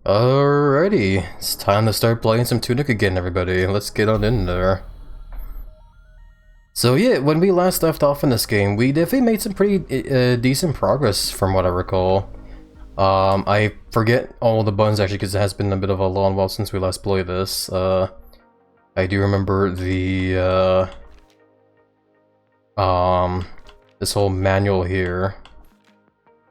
Alrighty, it's time to start playing some Tunic again, everybody. Let's get on in there. So yeah, when we last left off in this game, we definitely made some pretty decent progress from what I recall. I forget all the buttons actually because it has been a bit of a long while since we last played this. I do remember the this whole manual here.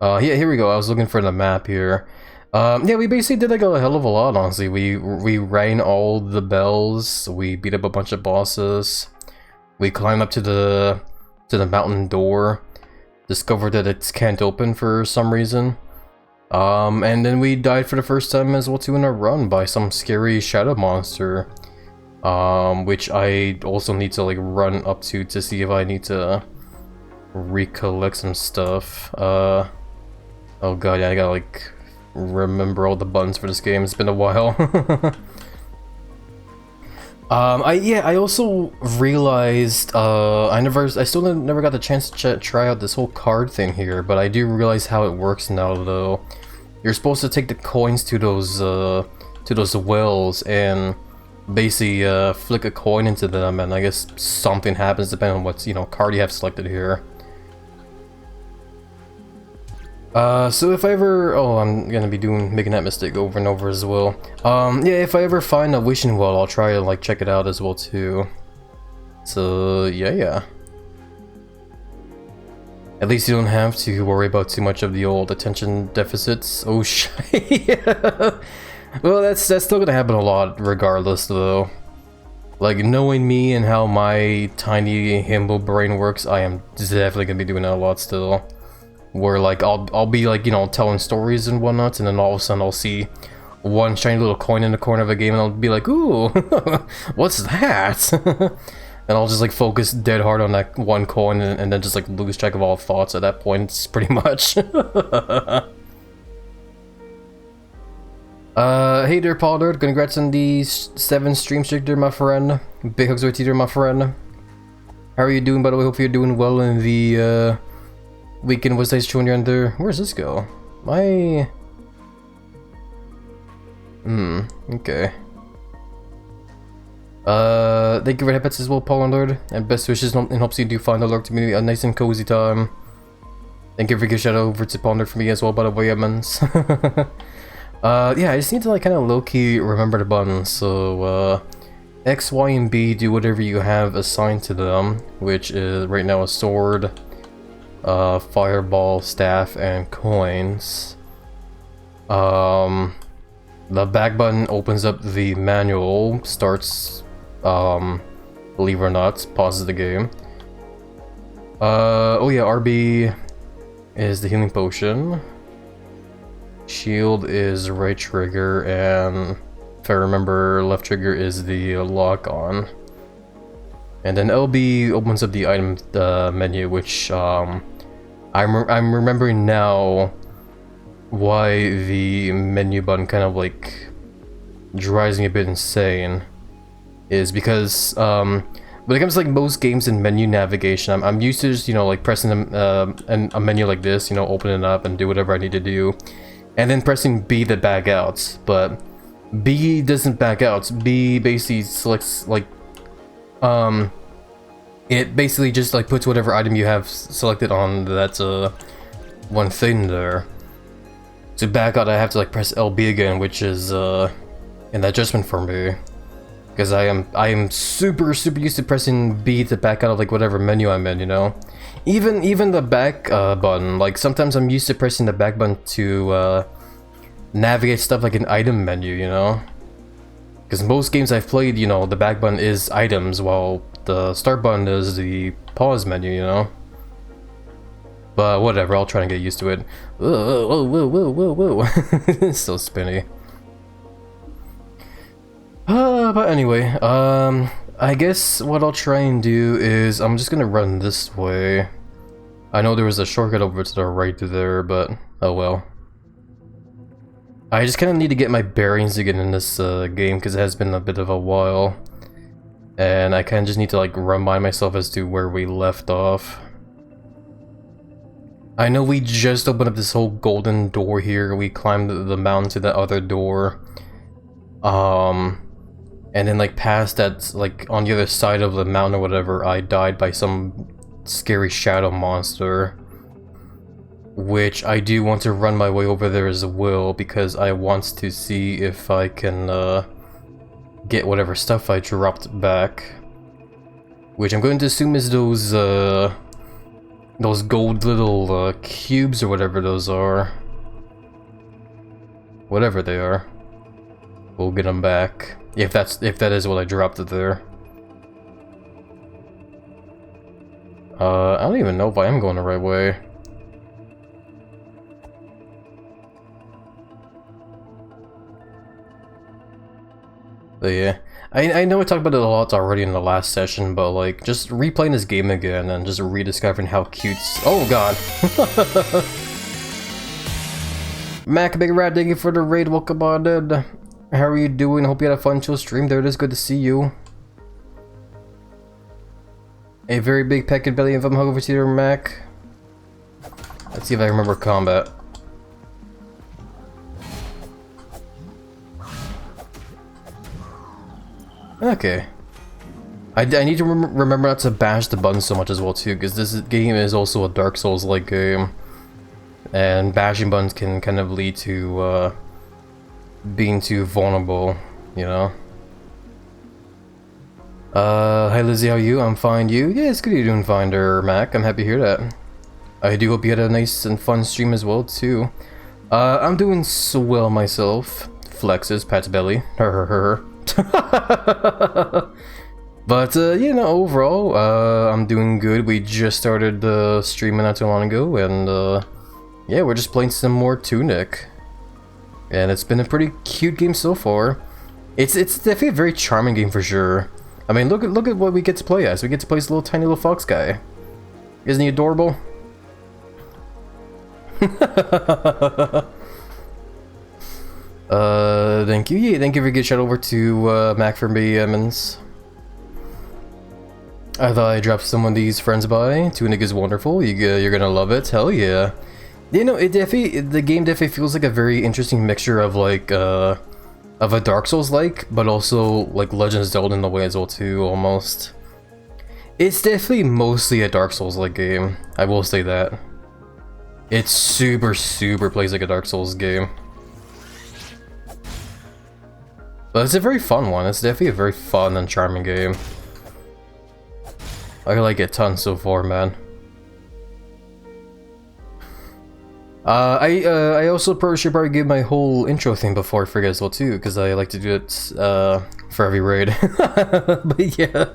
Yeah, here we go. I was looking for the map here. Yeah, we basically did like a hell of a lot, honestly. We rang all the bells, we beat up a bunch of bosses, we climbed up to the mountain door, discovered that it can't open for some reason. And then we died for the first time as well too in a run by some scary shadow monster. Which I also need to like run up to see if I need to recollect some stuff. Oh god, yeah, I gotta like remember all the buttons for this game. It's been a while. I also realized I still never got the chance to try out this whole card thing here, but I do realize how it works now though. You're supposed to take the coins to those wells and basically flick a coin into them, and I guess something happens depending on what card you have selected here. So if I ever... Oh, I'm gonna be making that mistake over and over as well. Yeah, if I ever find a wishing well, I'll try to, like, check it out as well, too. So, yeah. At least you don't have to worry about too much of the old attention deficits. Oh, shit. Yeah. Well, that's still gonna happen a lot, regardless, though. Like, knowing me and how my tiny himbo brain works, I am definitely gonna be doing that a lot still. Where like I'll be like telling stories and whatnot, and then all of a sudden I'll see one shiny little coin in the corner of a game, and I'll be like, ooh, what's that? And I'll just like focus dead hard on that one coin, and then just like lose track of all thoughts at that point. It's pretty much. Hey there, Pollard. Congrats on the 7 stream streak there, my friend. Big hugs right to you, my friend. How are you doing, by the way? Hope you're doing well in the weekend was nice showing you under. Where's this go? My... okay. Thank you for the pets as well, Paul and Lord, and best wishes and hopes you do find the Lord community a nice and cozy time. Thank you for giving a shout out over to Paul and Lord for me as well, by the way, Emmons. Yeah, I just need to like kind of low-key remember the buttons, so X, Y, and B do whatever you have assigned to them, which is right now a sword, fireball, staff, and coins. The back button opens up the manual, starts, believe it or not, pauses the game. Oh yeah, RB is the healing potion. Shield is right trigger, and if I remember, left trigger is the lock on. And then LB opens up the item menu, which I'm remembering now why the menu button kind of like drives me a bit insane. Is because when it comes to like most games in menu navigation, I'm used to just like pressing a menu like this, open it up and do whatever I need to do, and then pressing B to back out. But B doesn't back out. B basically selects like it basically just like puts whatever item you have selected on that one thing there. To back out, I have to like press LB again, which is an adjustment for me, because I am super used to pressing B to back out of like whatever menu I'm in. Even the back button. Like sometimes I'm used to pressing the back button to navigate stuff like an item menu. Because most games I've played, the back button is items, while the start button is the pause menu, But whatever, I'll try and get used to it. Whoa. It's so spinny. But anyway, I guess what I'll try and do is I'm just gonna run this way. I know there was a shortcut over to the right there, but oh well. I just kind of need to get my bearings again in this game, because it has been a bit of a while. And I kind of just need to like remind myself as to where we left off. I know we just opened up this whole golden door here. We climbed the mountain to the other door. And then like past that, like on the other side of the mountain or whatever, I died by some scary shadow monster. Which I do want to run my way over there as well, because I want to see if I can get whatever stuff I dropped back. Which I'm going to assume is those gold little cubes or whatever those are. Whatever they are. We'll get them back. If that is what I dropped there. I don't even know if I am going the right way. But yeah, I know I talked about it a lot already in the last session, but like, just replaying this game again and just rediscovering how cute. Oh god! Mac, Big Rat, thank you for the raid, welcome on in. How are you doing? Hope you had a fun chill stream. There it is, good to see you. A very big peck and belly of them hug over to your Mac. Let's see if I remember combat. Okay. I need to remember not to bash the buttons so much as well too, because this game is also a Dark Souls-like game. And bashing buttons can kind of lead to being too vulnerable, you know? Hi Lizzie, how are you? I'm fine, you? Yeah, it's good you're doing fine there, Mac. I'm happy to hear that. I do hope you had a nice and fun stream as well too. I'm doing so well myself. Flexes, pats belly. But you know, overall, I'm doing good. We just started streaming not too long ago, and yeah, we're just playing some more TUNIC, and it's been a pretty cute game so far. It's definitely a very charming game for sure. I mean, look at what we get to play as. We get to play this little tiny little fox guy. Isn't he adorable? Thank you. Yeah, thank you for getting shout over to Mac from B. Emmons. I thought I dropped some of these friends by. TUNIC is wonderful. You're gonna love it. Hell yeah. You know, the game definitely feels like a very interesting mixture of like of a Dark Souls-like, but also like Legend of Zelda in a way as well too, almost. It's definitely mostly a Dark Souls-like game. I will say that. It super plays like a Dark Souls game. But it's a very fun one. It's definitely a very fun and charming game. I like it tons so far, man. I also should probably give my whole intro thing before I forget as well too, because I like to do it for every raid. But yeah,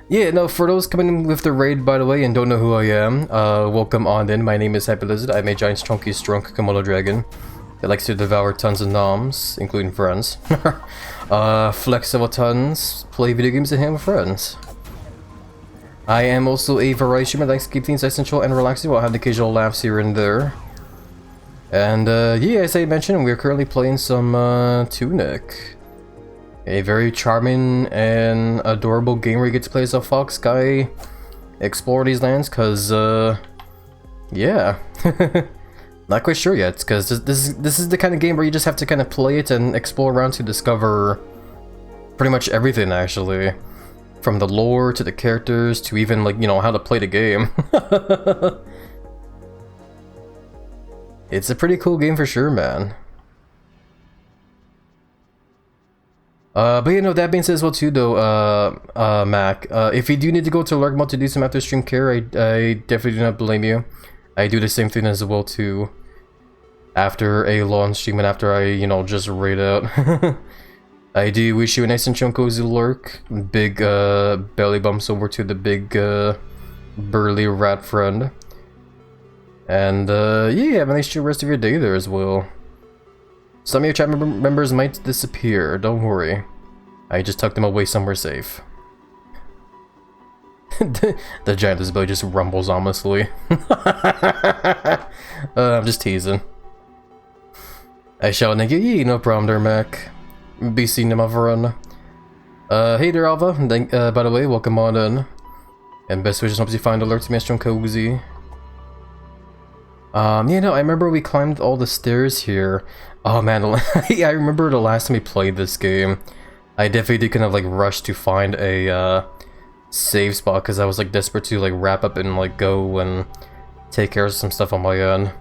yeah. No, for those coming in with the raid, by the way, and don't know who I am, welcome on in. My name is Happy Lizard. I'm a giant, chunky, strong Komodo dragon that likes to devour tons of noms, including friends. Flex several tons, play video games, and hang with friends. I am also a variety streamer that likes to keep things essential and relaxing while having occasional laughs here and there. And yeah, as I mentioned, we're currently playing some TUNIC. A very charming and adorable game where you get to play as a fox guy, explore these lands, cause yeah. Not quite sure yet, because this is the kind of game where you just have to kind of play it and explore around to discover pretty much everything, actually. From the lore, to the characters, to even, like, you know, how to play the game. It's a pretty cool game for sure, man. But you know, that being said as well too, though, Mac, if you do need to go to lurk mode to do some after stream care, I definitely do not blame you. I do the same thing as well too. After a long stream and after I, you know, just raid out. I do wish you a nice and chill cozy lurk. Big belly bumps over to the big burly rat friend. And yeah, have a nice chill rest of your day there as well. Some of your chat members might disappear, don't worry. I just tucked them away somewhere safe. The giant display just rumbles ominously. I'm just teasing. I shall thank you. Yeah, no problem there, Mac. Be seen them run. Hey there, Alva. By the way, welcome on in. And best wishes, hope you find alerts, Mr. Cozy. You know, I remember we climbed all the stairs here. Oh man, yeah, I remember the last time we played this game. I definitely did kind of like rush to find a save spot because I was like desperate to like wrap up and like go and take care of some stuff on my own.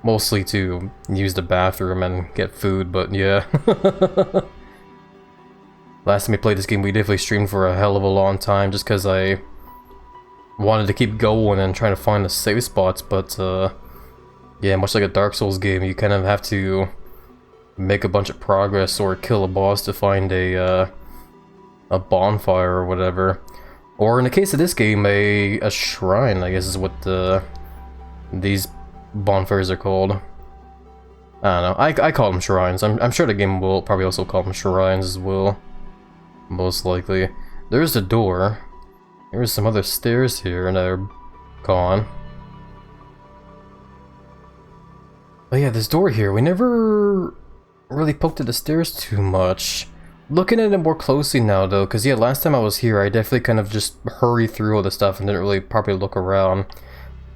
Mostly to use the bathroom and get food, but yeah. Last time we played this game, we definitely streamed for a hell of a long time just because I wanted to keep going and trying to find the save spots, but yeah, much like a Dark Souls game, you kind of have to make a bunch of progress or kill a boss to find a bonfire or whatever. Or in the case of this game, a shrine, I guess is what these bonfires are called. I don't know, I call them shrines. I'm sure the game will probably also call them shrines as well. Most likely. There's the door. There's some other stairs here and they're gone. But yeah, this door here, we never really poked at the stairs too much. Looking at it more closely now though, because yeah, last time I was here I definitely kind of just hurried through all the stuff and didn't really properly look around.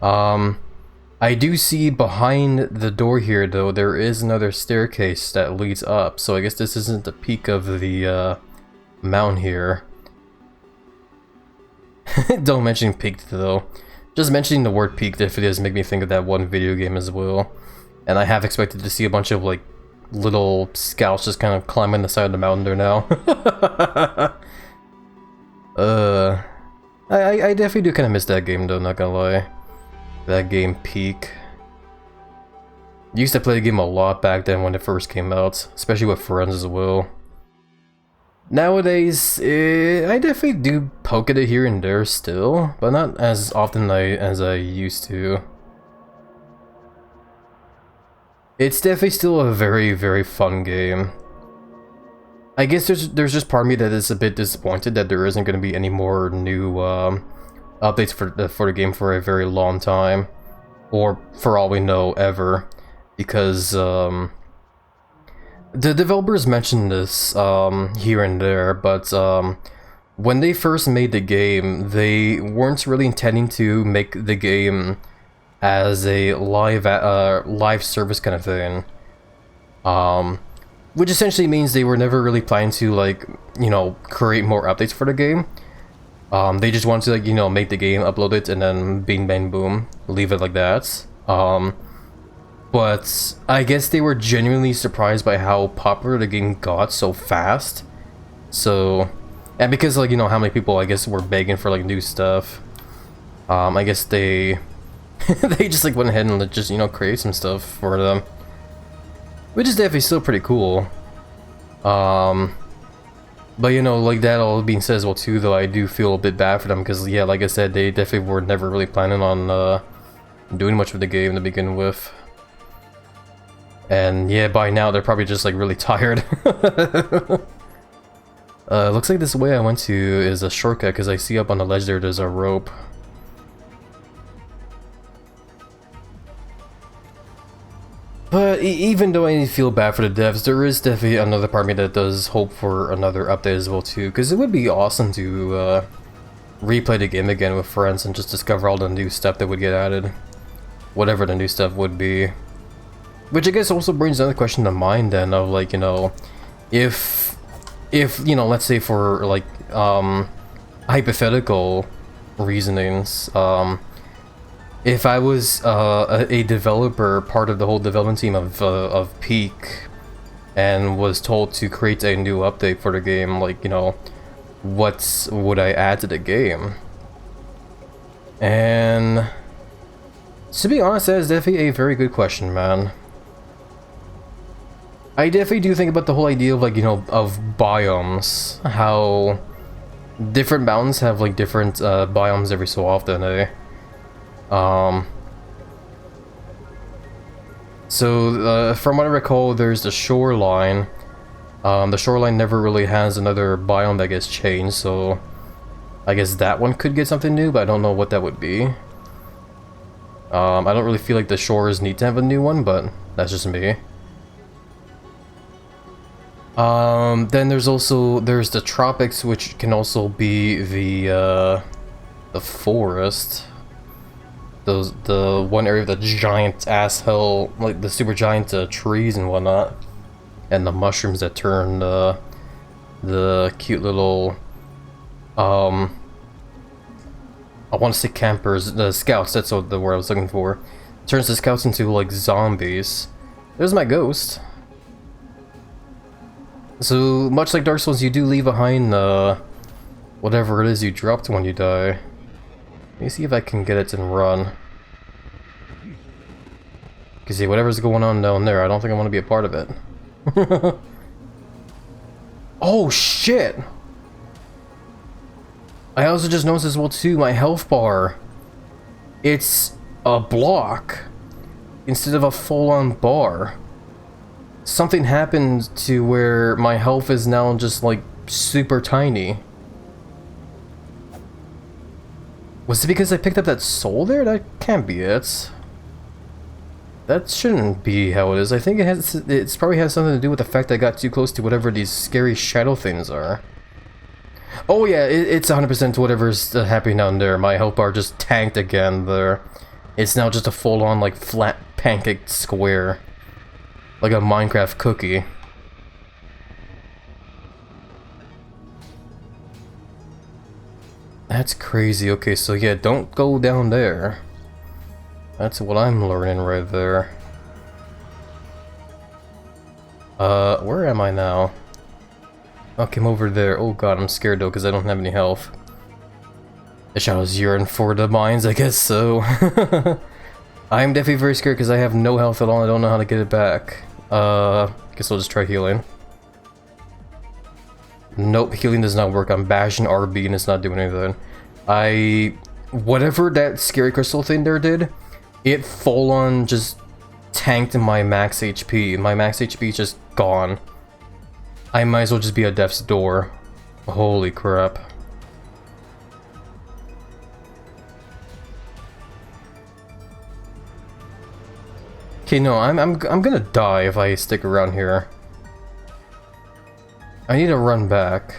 I do see behind the door here though, there is another staircase that leads up, so I guess this isn't the peak of the mountain here. Don't mention peaked though. Just mentioning the word peak definitely does make me think of that one video game as well. And I have expected to see a bunch of like little scouts just kind of climbing the side of the mountain there now. I definitely do kind of miss that game though, not gonna lie. That game Peak. Used to play the game a lot back then when it first came out, especially with friends as well. Nowadays, I definitely do poke at it here and there still, but not as often as I used to. It's definitely still a very, very fun game. I guess there's just part of me that is a bit disappointed that there isn't going to be any more new updates for the game for a very long time, or for all we know, ever, because the developers mentioned this here and there, but when they first made the game, they weren't really intending to make the game as a live service kind of thing, which essentially means they were never really planning to, like, you know, create more updates for the game. They just wanted to, like, you know, make the game, upload it, and then bing bang boom, leave it like that. But I guess they were genuinely surprised by how popular the game got so fast. So, and because, like, you know, how many people, I guess, were begging for, like, new stuff. I guess they they just, like, went ahead and just, you know, create some stuff for them, which is definitely still pretty cool. But, you know, like, that all being said as well too, though, I do feel a bit bad for them because, yeah, like I said, they definitely were never really planning on doing much with the game to begin with. And yeah, by now they're probably just, like, really tired. Looks like this way I went to is a shortcut because I see up on the ledge there's a rope. But even though I feel bad for the devs, there is definitely another part of me that does hope for another update as well too, because it would be awesome to replay the game again with friends and just discover all the new stuff that would get added. Whatever the new stuff would be. Which I guess also brings another question to mind then of, like, you know, if you know, let's say for, like, hypothetical reasonings, if I was a developer, part of the whole development team of Peak, and was told to create a new update for the game, like, you know, what would I add to the game? And to be honest, that is definitely a very good question, man. I definitely do think about the whole idea of, like, you know, of biomes, how different mountains have, like, different biomes every so often, eh? So from what I recall, there's the shoreline. The shoreline never really has another biome that gets changed, so I guess that one could get something new, but I don't know what that would be. I don't really feel like the shores need to have a new one, but that's just me. Then there's the tropics, which can also be the forest. the one area of the giant ass hell, like the super giant trees and whatnot, and the mushrooms that turn the cute little I want to say campers, the scouts. That's what the word I was looking for. Turns the scouts into like zombies. There's my ghost. So much like Dark Souls, you do leave behind whatever it is you dropped when you die. Let me see if I can get it and run. Cause see, whatever's going on down there, I don't think I want to be a part of it. Oh shit! I also just noticed as well too, my health bar. It's a block instead of a full-on bar. Something happened to where my health is now just like super tiny. Was it because I picked up that soul there? That can't be it. That shouldn't be how it is. I think it probably has something to do with the fact that I got too close to whatever these scary shadow things are. Oh yeah, it's 100% whatever's happening down there. My health bar just tanked again there. It's now just a full-on like flat pancake square. Like a Minecraft cookie. That's crazy. Okay, so yeah, don't go down there. That's what I'm learning right there. Where am I now? Okay, I'm over there. Oh god, I'm scared though, because I don't have any health. The shadows yearn for the mines, I guess so. I'm definitely very scared because I have no health at all, I don't know how to get it back. Guess I'll just try healing. Nope, healing does not work. I'm bashing RB and it's not doing anything. Whatever that scary crystal thing there did, it full on just tanked my max HP. My max HP is just gone. I might as well just be at death's door. Holy crap. Okay, no, I'm gonna die if I stick around here. I need to run back.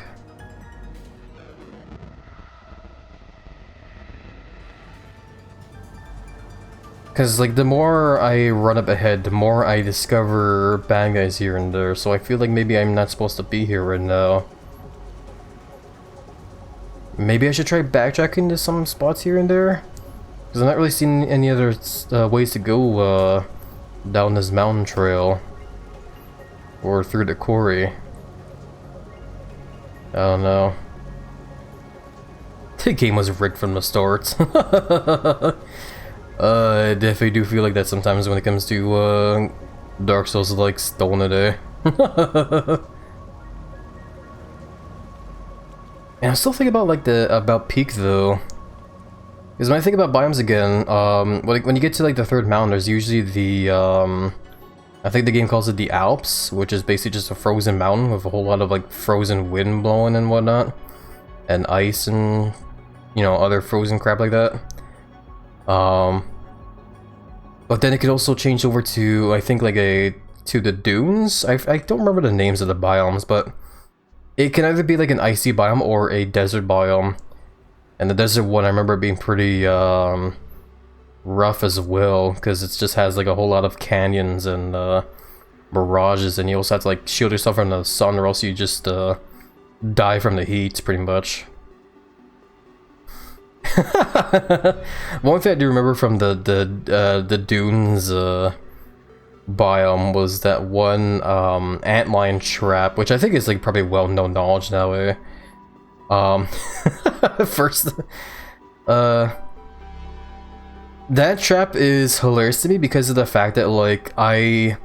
Cause like the more I run up ahead, the more I discover bad guys here and there, so I feel like maybe I'm not supposed to be here right now. Maybe I should try backtracking to some spots here and there? Cause I'm not really seeing any other ways to go down this mountain trail. Or through the quarry. I don't know. The game was rigged from the start. I definitely do feel like that sometimes when it comes to Dark Souls like Stolen Today. And I'm still thinking about like about Peak though. Because when I think about biomes again, when you get to like the third mountain, there's usually the I think the game calls it the Alps, which is basically just a frozen mountain with a whole lot of like frozen wind blowing and whatnot, and ice and you know other frozen crap like that. But then it could also change over to I think like to the dunes. I don't remember the names of the biomes, but it can either be like an icy biome or a desert biome. And the desert one I remember being pretty rough as well, because it just has like a whole lot of canyons and mirages, and you also have to like shield yourself from the sun, or else you just die from the heat, pretty much. One thing I do remember from the dunes biome was that one antlion trap, which I think is like probably well-known knowledge now. First, that trap is hilarious to me because of the fact that like I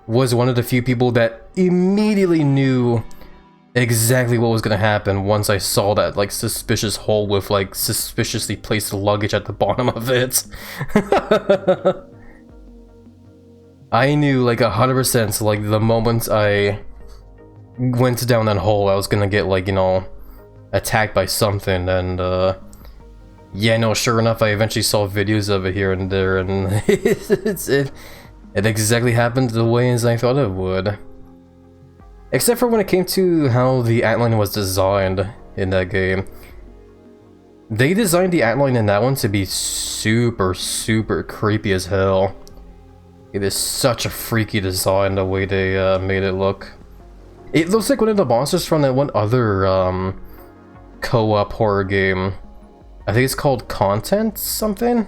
was one of the few people that immediately knew exactly what was gonna happen once I saw that like suspicious hole with like suspiciously placed luggage at the bottom of it. I knew like 100%, like the moment I went down that hole I was gonna get like, you know, attacked by something. And yeah, no, sure enough, I eventually saw videos of it here and there, and it exactly happened the way as I thought it would. Except for when it came to how the antlion was designed in that game. They designed the outline in that one to be super, super creepy as hell. It is such a freaky design, the way they made it look. It looks like one of the monsters from that one other co-op horror game. I think it's called Content something?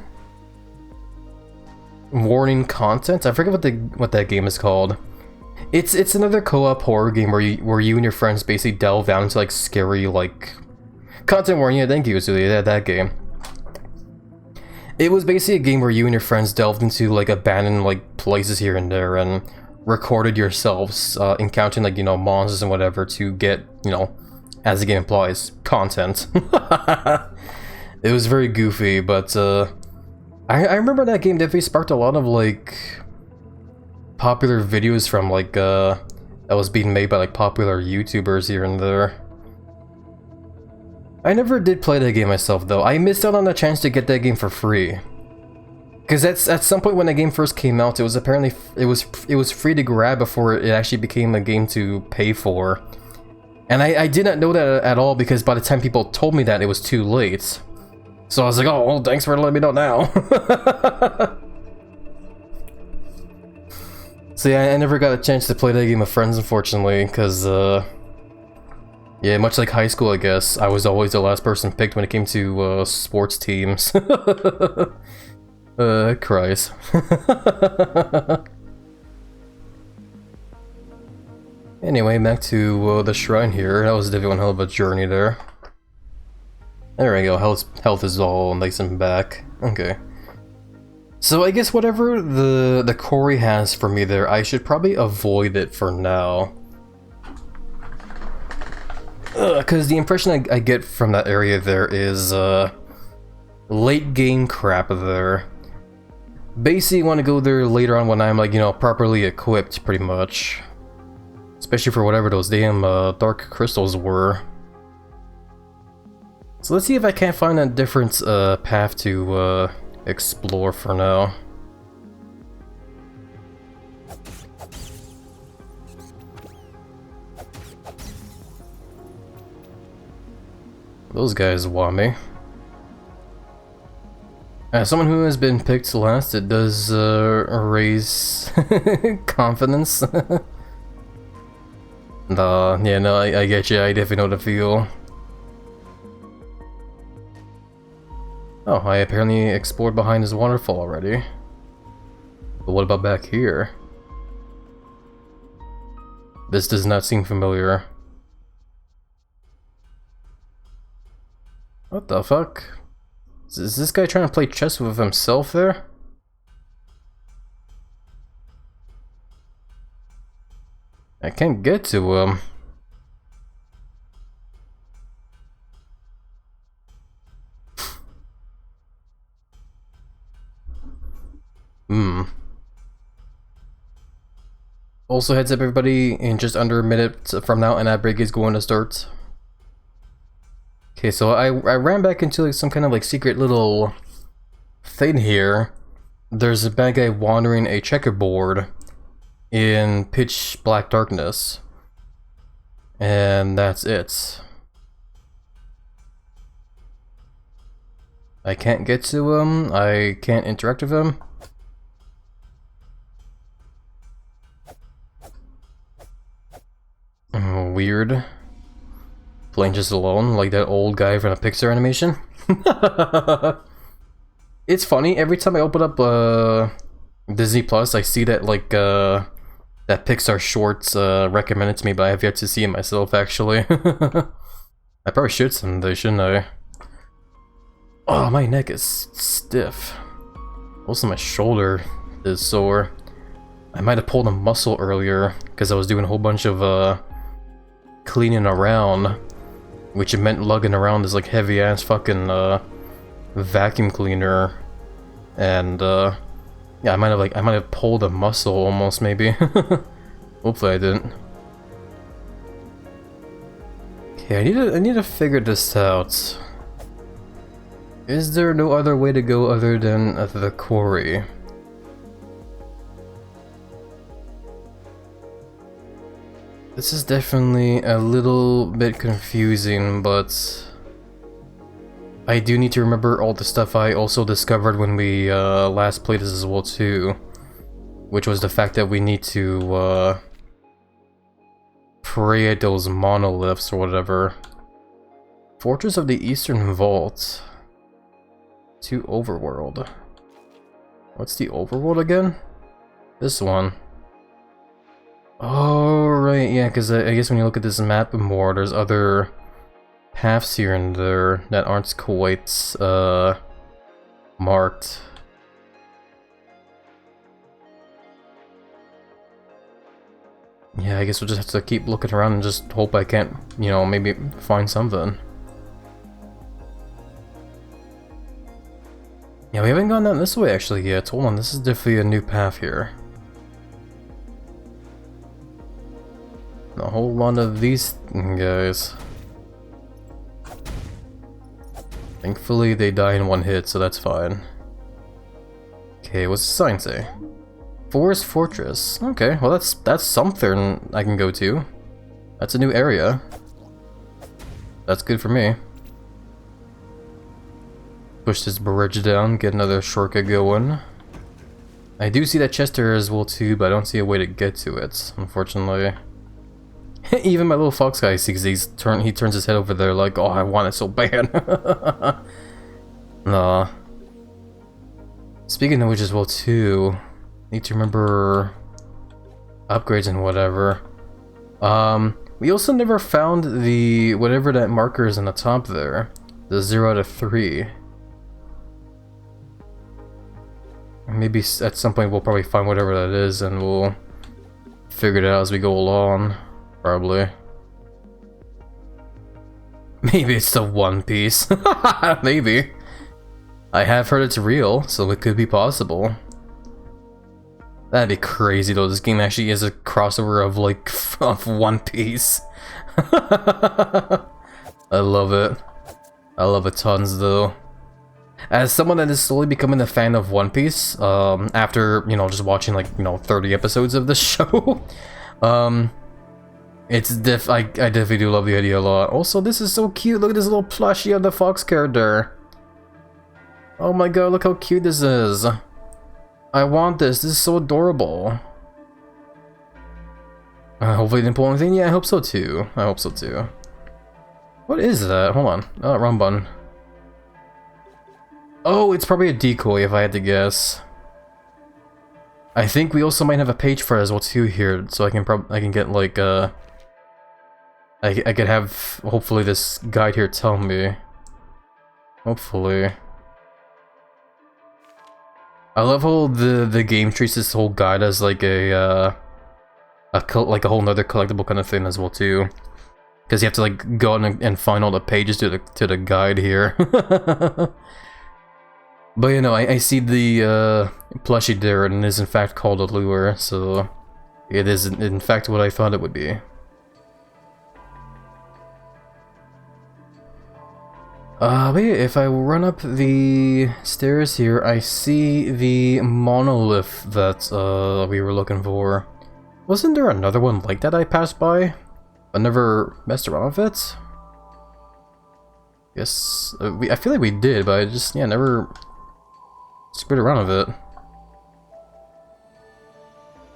Warning Content? I forget what that game is called. It's another co-op horror game where you and your friends basically delve down into like scary like content warning. Yeah, thank you, Zulia, that game. It was basically a game where you and your friends delved into like abandoned like places here and there and recorded yourselves encountering like, you know, monsters and whatever to get, you know, as the game implies, content. It was very goofy, but I remember that game definitely sparked a lot of like popular videos from like that was being made by like popular YouTubers here and there. I never did play that game myself though. I missed out on the chance to get that game for free. Because at some point when the game first came out, it was apparently it was free to grab before it actually became a game to pay for. And I did not know that at all, because by the time people told me that, it was too late. So I was like, oh, well, thanks for letting me know now. So yeah, I never got a chance to play that game with friends, unfortunately, because yeah, much like high school, I guess, I was always the last person picked when it came to sports teams. Christ. Anyway, back to the shrine here. That was definitely one hell of a journey there. There we go, health is all nice and back. Okay. So I guess whatever the quarry has for me there, I should probably avoid it for now. Because the impression I get from that area there is late game crap there. Basically, want to go there later on when I'm like, you know, properly equipped, pretty much. Especially for whatever those damn dark crystals were. So let's see if I can't find a different path to explore for now. Those guys want me. As someone who has been picked last, it does raise confidence. Nah, yeah, no, I get you. I definitely know the feel. Oh, I apparently explored behind this waterfall already. But what about back here? This does not seem familiar. What the fuck? Is this guy trying to play chess with himself there? I can't get to him. Also, heads up everybody, in just under a minute from now, an ad break is going to start. Okay, so I ran back into like some kind of like secret little thing here. There's a bad guy wandering a checkerboard in pitch black darkness. And that's it. I can't get to him, I can't interact with him. Weird. Playing just alone, like that old guy from a Pixar animation. It's funny, every time I open up Disney Plus, I see that like that Pixar shorts recommended to me, but I have yet to see it myself actually. I probably should someday, shouldn't I? Oh, my neck is stiff. Also my shoulder is sore. I might have pulled a muscle earlier because I was doing a whole bunch of cleaning around, which meant lugging around this like heavy ass fucking vacuum cleaner, and yeah, I might have pulled a muscle almost, maybe. Hopefully I didn't. Okay, I need to figure this out. Is there no other way to go other than the quarry? This is definitely a little bit confusing, but I do need to remember all the stuff I also discovered when we last played this as well too. Which was the fact that we need to pray at those monoliths or whatever. Fortress of the Eastern Vault. To Overworld. What's the Overworld again? This one. Oh, right, yeah, because I guess when you look at this map more, there's other paths here and there that aren't quite marked. Yeah, I guess we'll just have to keep looking around and just hope I can't, you know, maybe find something. Yeah, we haven't gone down this way actually yet. Hold on, this is definitely a new path here. A whole lot of these guys. Thankfully they die in one hit, so that's fine. Okay, what's the sign say? Forest Fortress. Okay, well that's something I can go to. That's a new area. That's good for me. Push this bridge down, get another shortcut going. I do see that chest there as well too, but I don't see a way to get to it, unfortunately. Even my little fox guy sees he turns his head over there like, oh, I want it so bad. Nah. Speaking of which as well too, need to remember upgrades and whatever. We also never found the whatever that marker is on the top there, the 0 out of 3. Maybe at some point we'll probably find whatever that is and we'll figure it out as we go along, probably. Maybe it's the One Piece. Maybe. I have heard it's real, so it could be possible. That'd be crazy though, this game actually is a crossover of like, of One Piece. I love it. I love it tons though. As someone that is slowly becoming a fan of One Piece, after, you know, just watching like, you know, 30 episodes of this show, it's I definitely do love the idea a lot. Also, this is so cute, look at this little plushie of the fox character. Oh my god, look how cute this is. I want this is so adorable. Hopefully it didn't pull anything, yeah, I hope so too. I hope so too. What is that? Hold on, wrong button. Oh, it's probably a decoy if I had to guess. I think we also might have a page for it as well too here, so I can get like I could have hopefully this guide here tell me. Hopefully. I love how the game treats this whole guide as like a whole nother collectible kind of thing as well too, because you have to like go out and find all the pages to the guide here. But you know, I see the plushie there, and it is in fact called a lure, so it is in fact what I thought it would be. But yeah, if I run up the stairs here, I see the monolith that we were looking for. Wasn't there another one like that I passed by? I never messed around with it? Yes, I feel like we did, but I just, yeah, never screwed around with it.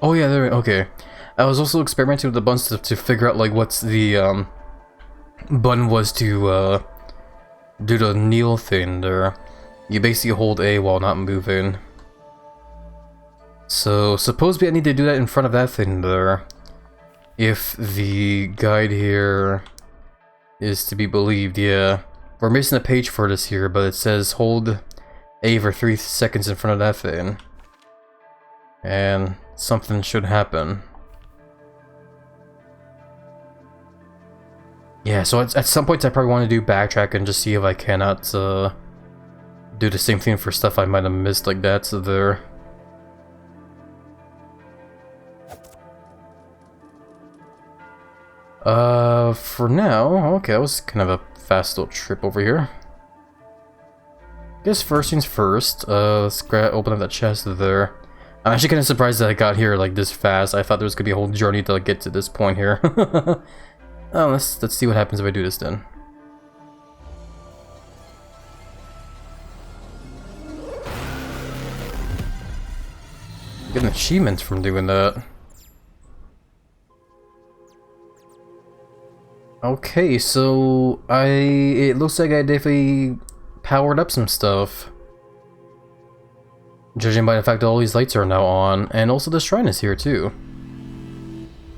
Oh yeah, there, okay. I was also experimenting with the buttons to figure out like what's the button was to do the kneel thing there. You basically hold A while not moving. So supposedly I need to do that in front of that thing there, if the guide here is to be believed. Yeah, we're missing a page for this here, but it says hold A for 3 seconds in front of that thing, and something should happen. Yeah, so at some point I probably want to do backtrack and just see if I cannot do the same thing for stuff I might have missed like that there. For now, okay, that was kind of a fast little trip over here. Guess first things first, let's open up that chest there. I'm actually kind of surprised that I got here like this fast. I thought there was gonna be a whole journey to get to this point here. Oh, let's see what happens if I do this then. achievement from doing that. Okay, so it looks like I definitely powered up some stuff. Judging by the fact that all these lights are now on, and also the shrine is here too.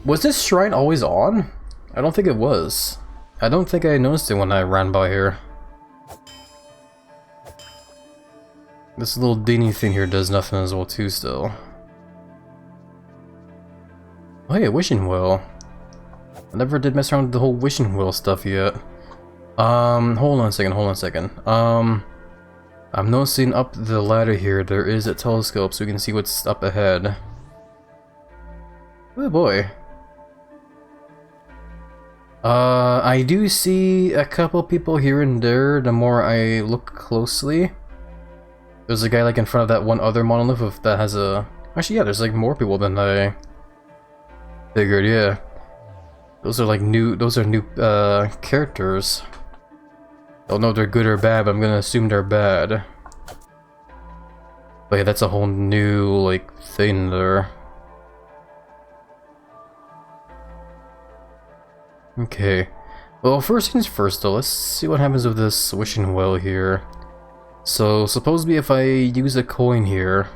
Was this shrine always on? I don't think it was. I don't think I noticed it when I ran by here. This little dingy thing here does nothing as well too still. Oh yeah, wishing well. I never did mess around with the whole wishing well stuff yet. Hold on a second. I'm noticing up the ladder here, there is a telescope so we can see what's up ahead. Oh boy. I do see a couple people here and there the more I look closely. There's a guy like in front of that one other monolith that has a... Actually, yeah, there's like more people than I figured, yeah. Those are like new characters. I don't know if they're good or bad, but I'm gonna assume they're bad. But yeah, that's a whole new, like, thing there. Okay. Well, first things first though, let's see what happens with this wishing well here. So, supposedly if I use a coin here...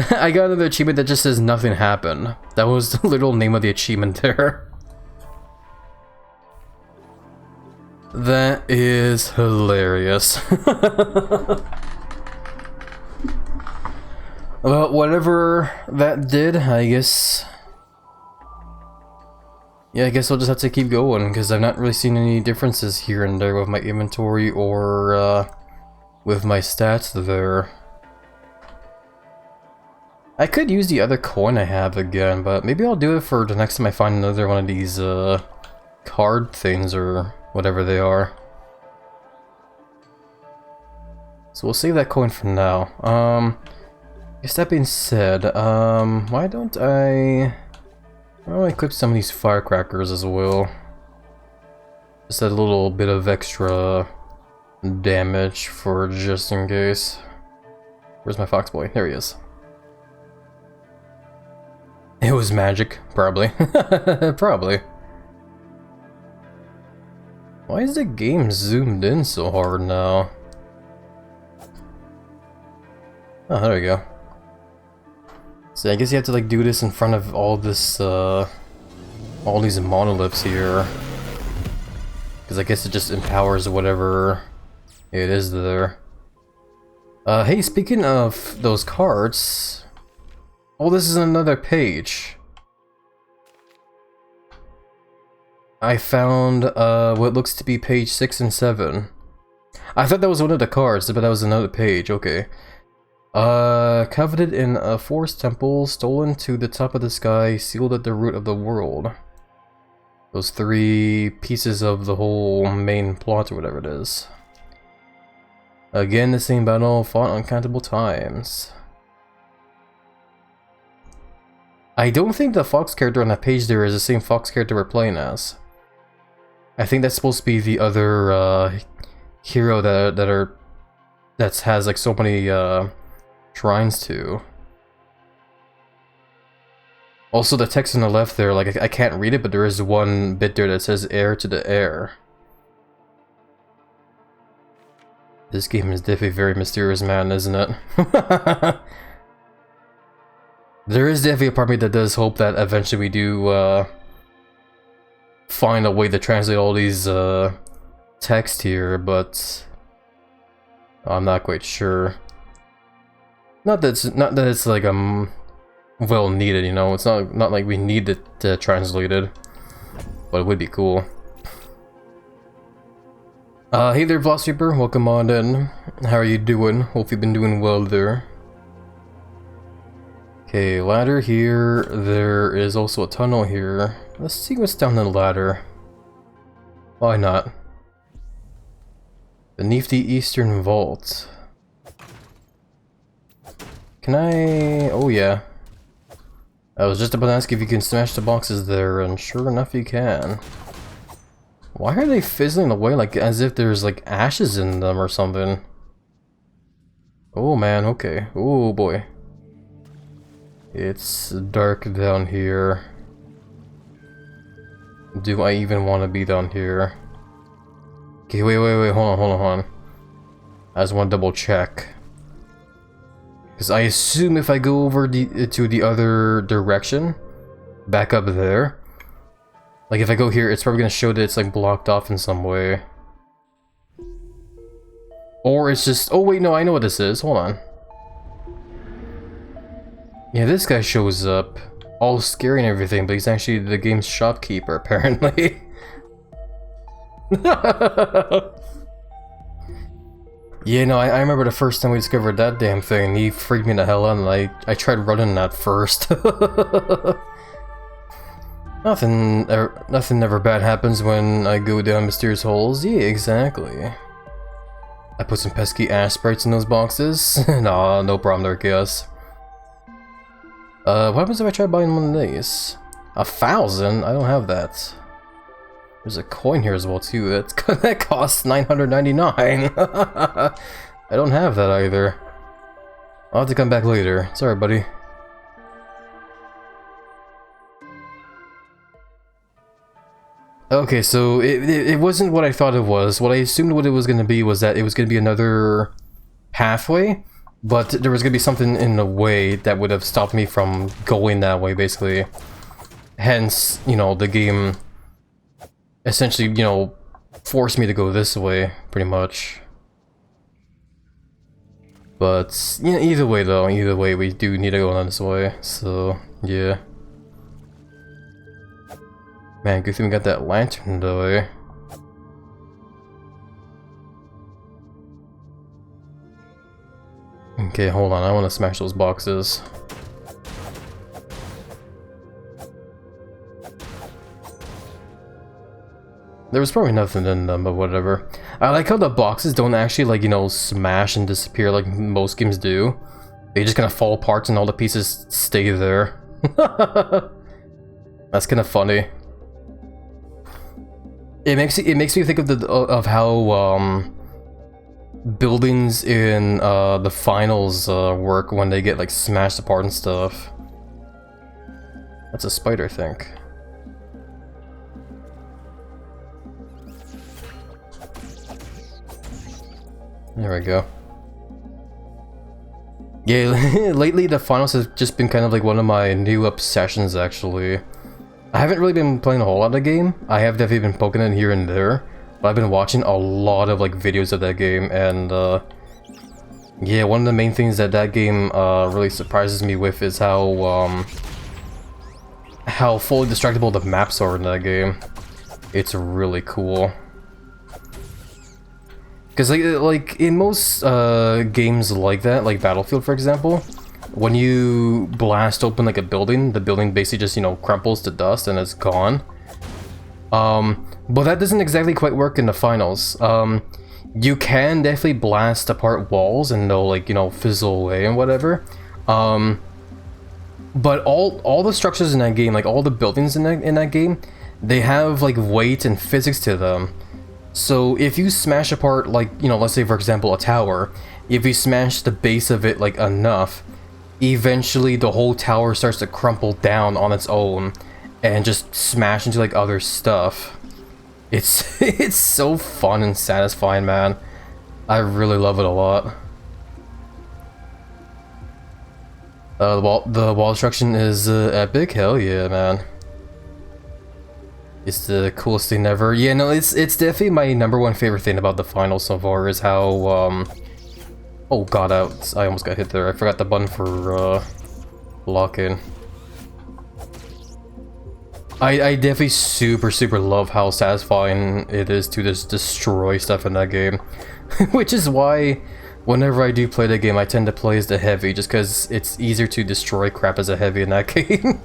I got another achievement that just says nothing happened. That was the literal name of the achievement there. That is hilarious. Well, whatever that did, I guess... Yeah, I guess I'll just have to keep going, because I've not really seen any differences here and there with my inventory or with my stats there. I could use the other coin I have again, but maybe I'll do it for the next time I find another one of these card things or whatever they are. So we'll save that coin for now. I guess that being said, why don't I equip some of these firecrackers as well? Just a little bit of extra damage for just in case. Where's my fox boy? There he is. It was magic, probably. Probably. Why is the game zoomed in so hard now? Oh, there we go. So I guess you have to like do this in front of all this, all these monoliths here. Because I guess it just empowers whatever it is there. Hey, speaking of those cards... Oh, this is another page. I found what looks to be page 6 and 7. I thought that was one of the cards, but that was another page, okay. Coveted in a forest temple, stolen to the top of the sky, sealed at the root of the world. Those 3 pieces of the whole main plot or whatever it is. Again, the same battle, fought uncountable times. I don't think the fox character on that page there is the same fox character we're playing as. I think that's supposed to be the other hero that has like so many shrines to. Also, the text on the left there, like I can't read it, but there is one bit there that says "heir to the heir." This game is definitely very mysterious, man, isn't it? There is definitely a part of me that does hope that eventually we do find a way to translate all these text here, but I'm not quite sure. Not that it's like well needed, you know. It's not like we need it translated, but it would be cool. Hey there, Velociraptor, welcome on in. How are you doing? Hope you've been doing well there. Okay, ladder here. There is also a tunnel here. Let's see what's down the ladder. Why not? Beneath the eastern vault. Can I... Oh yeah. I was just about to ask if you can smash the boxes there, and sure enough you can. Why are they fizzling away like as if there's like ashes in them or something? Oh man, okay. Oh boy. It's dark down here. Do I even want to be down here? Okay, wait, hold on. I just want to double check. Because I assume if I go over to the other direction, back up there, like if I go here, it's probably going to show that it's like blocked off in some way. Or it's just, oh wait, no, I know what this is, hold on. Yeah, this guy shows up, all scary and everything, but he's actually the game's shopkeeper, apparently. Yeah, no, I remember the first time we discovered that damn thing, he freaked me the hell out, and I tried running that first. Nothing ever bad happens when I go down mysterious holes. Yeah, exactly. I put some pesky ash sprites in those boxes. Nah, no problem there, Chaos. What happens if I try buying one of these? 1,000? I don't have that. There's a coin here as well too. That costs 999. I don't have that either. I'll have to come back later. Sorry, buddy. Okay, so it wasn't what I thought it was. What I assumed what it was going to be was that it was going to be another pathway, but there was going to be something in the way that would have stopped me from going that way, basically. Hence, you know, the game essentially, you know, forced me to go this way, pretty much. But, you know, either way, we do need to go on this way, so, yeah. Man, good thing we got that lantern though, eh? Okay, hold on, I want to smash those boxes. There was probably nothing in them, but whatever. I like how the boxes don't actually, like, you know, smash and disappear like most games do. They just kind of fall apart and all the pieces stay there. That's kind of funny. It makes me think of how buildings in the finals work when they get like smashed apart and stuff. That's a spider, I think. There we go. Yeah, lately the finals has just been kind of like one of my new obsessions, actually. I haven't really been playing a whole lot of the game. I have definitely been poking in here and there, but I've been watching a lot of like videos of that game, and yeah, one of the main things that game really surprises me with is how fully destructible the maps are in that game. It's really cool. Because like in most games like that, like Battlefield for example, when you blast open like a building, the building basically just, you know, crumples to dust and it's gone. But that doesn't exactly quite work in the finals. You can definitely blast apart walls and they'll, like, you know, fizzle away and whatever. But all the structures in that game, like all the buildings in that game, they have like weight and physics to them. So if you smash apart, like, you know, let's say for example a tower, if you smash the base of it like enough, eventually the whole tower starts to crumple down on its own and just smash into like other stuff. It's it's so fun and satisfying, man. I really love it a lot. The wall destruction is epic. Hell yeah, man. It's the coolest thing ever. Yeah, no, it's definitely my #1 favorite thing about the final so far is how oh god, I almost got hit there. I forgot the button for lock-in. I definitely super love how satisfying it is to just destroy stuff in that game. Which is why whenever I do play the game I tend to play as the heavy, just because it's easier to destroy crap as a heavy in that game.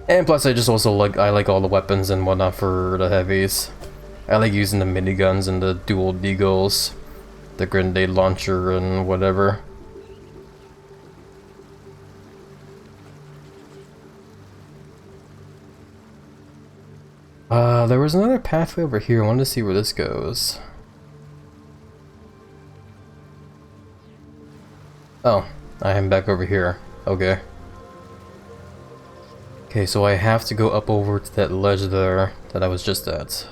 And plus I just also I like all the weapons and whatnot for the heavies. I like using the miniguns and the dual deagles, the grenade launcher and whatever. There was another pathway over here. I wanted to see where this goes. Oh, I am back over here. Okay. Okay, so I have to go up over to that ledge there that I was just at.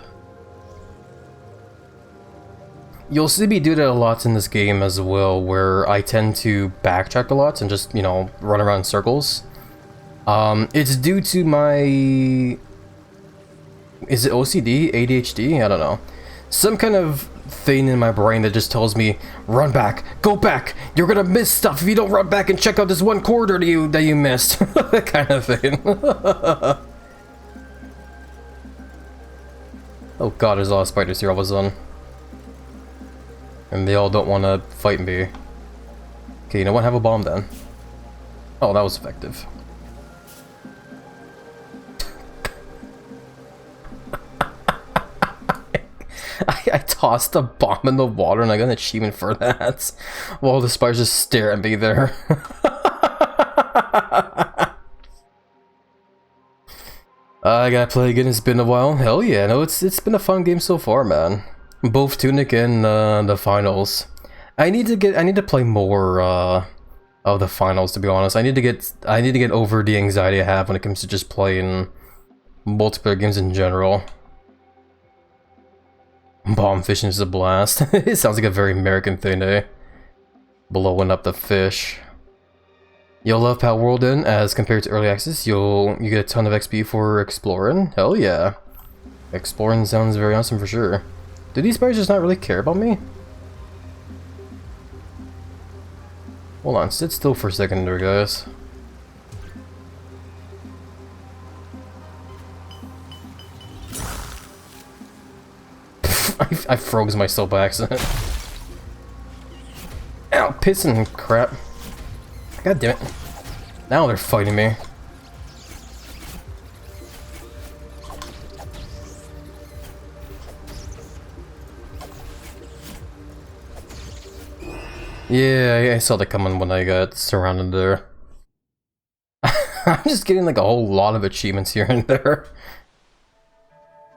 You'll see me do that a lot in this game as well, where I tend to backtrack a lot and just, you know, run around in circles. It's due to my... Is it OCD? ADHD? I don't know. Some kind of thing in my brain that just tells me, run back, go back, you're gonna miss stuff if you don't run back and check out this one corridor that you missed. That kind of thing. Oh god, there's a lot of spiders here all of a sudden. And they all don't want to fight me. Okay, you know what? Have a bomb then. Oh, that was effective. I tossed a bomb in the water and I got an achievement for that. While the spiders just stare at me there. I gotta play again, it's been a while. Hell yeah, no, it's been a fun game so far, man. Both Tunic and the finals. I need to play more of the finals, to be honest. I need to get over the anxiety I have when it comes to just playing multiplayer games in general. Bomb fishing is a blast. It sounds like a very American thing, eh? Blowing up the fish. You'll love Pal World then, as compared to early access. You get a ton of XP for exploring. Hell yeah. Exploring sounds very awesome for sure. Do these spiders just not really care about me? Hold on, sit still for a second there, guys. I froze myself by accident. Ow, pissing crap. God damn it. Now they're fighting me. Yeah, I saw that coming when I got surrounded there. I'm just getting like a whole lot of achievements here and there.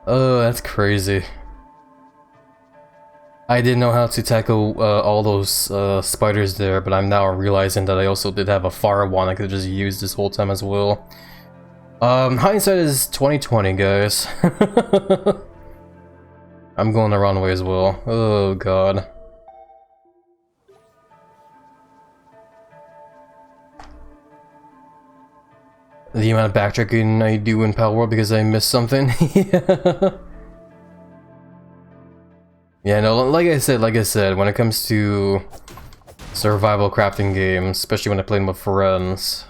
Oh, that's crazy. I didn't know how to tackle all those spiders there, but I'm now realizing that I also did have a fire wand I could just use this whole time as well. Hindsight is 2020, guys. I'm going the wrong way as well. Oh god. The amount of backtracking I do in Pal World because I missed something. Yeah. Yeah, no, like I said, when it comes to survival crafting games, especially when I play them with friends,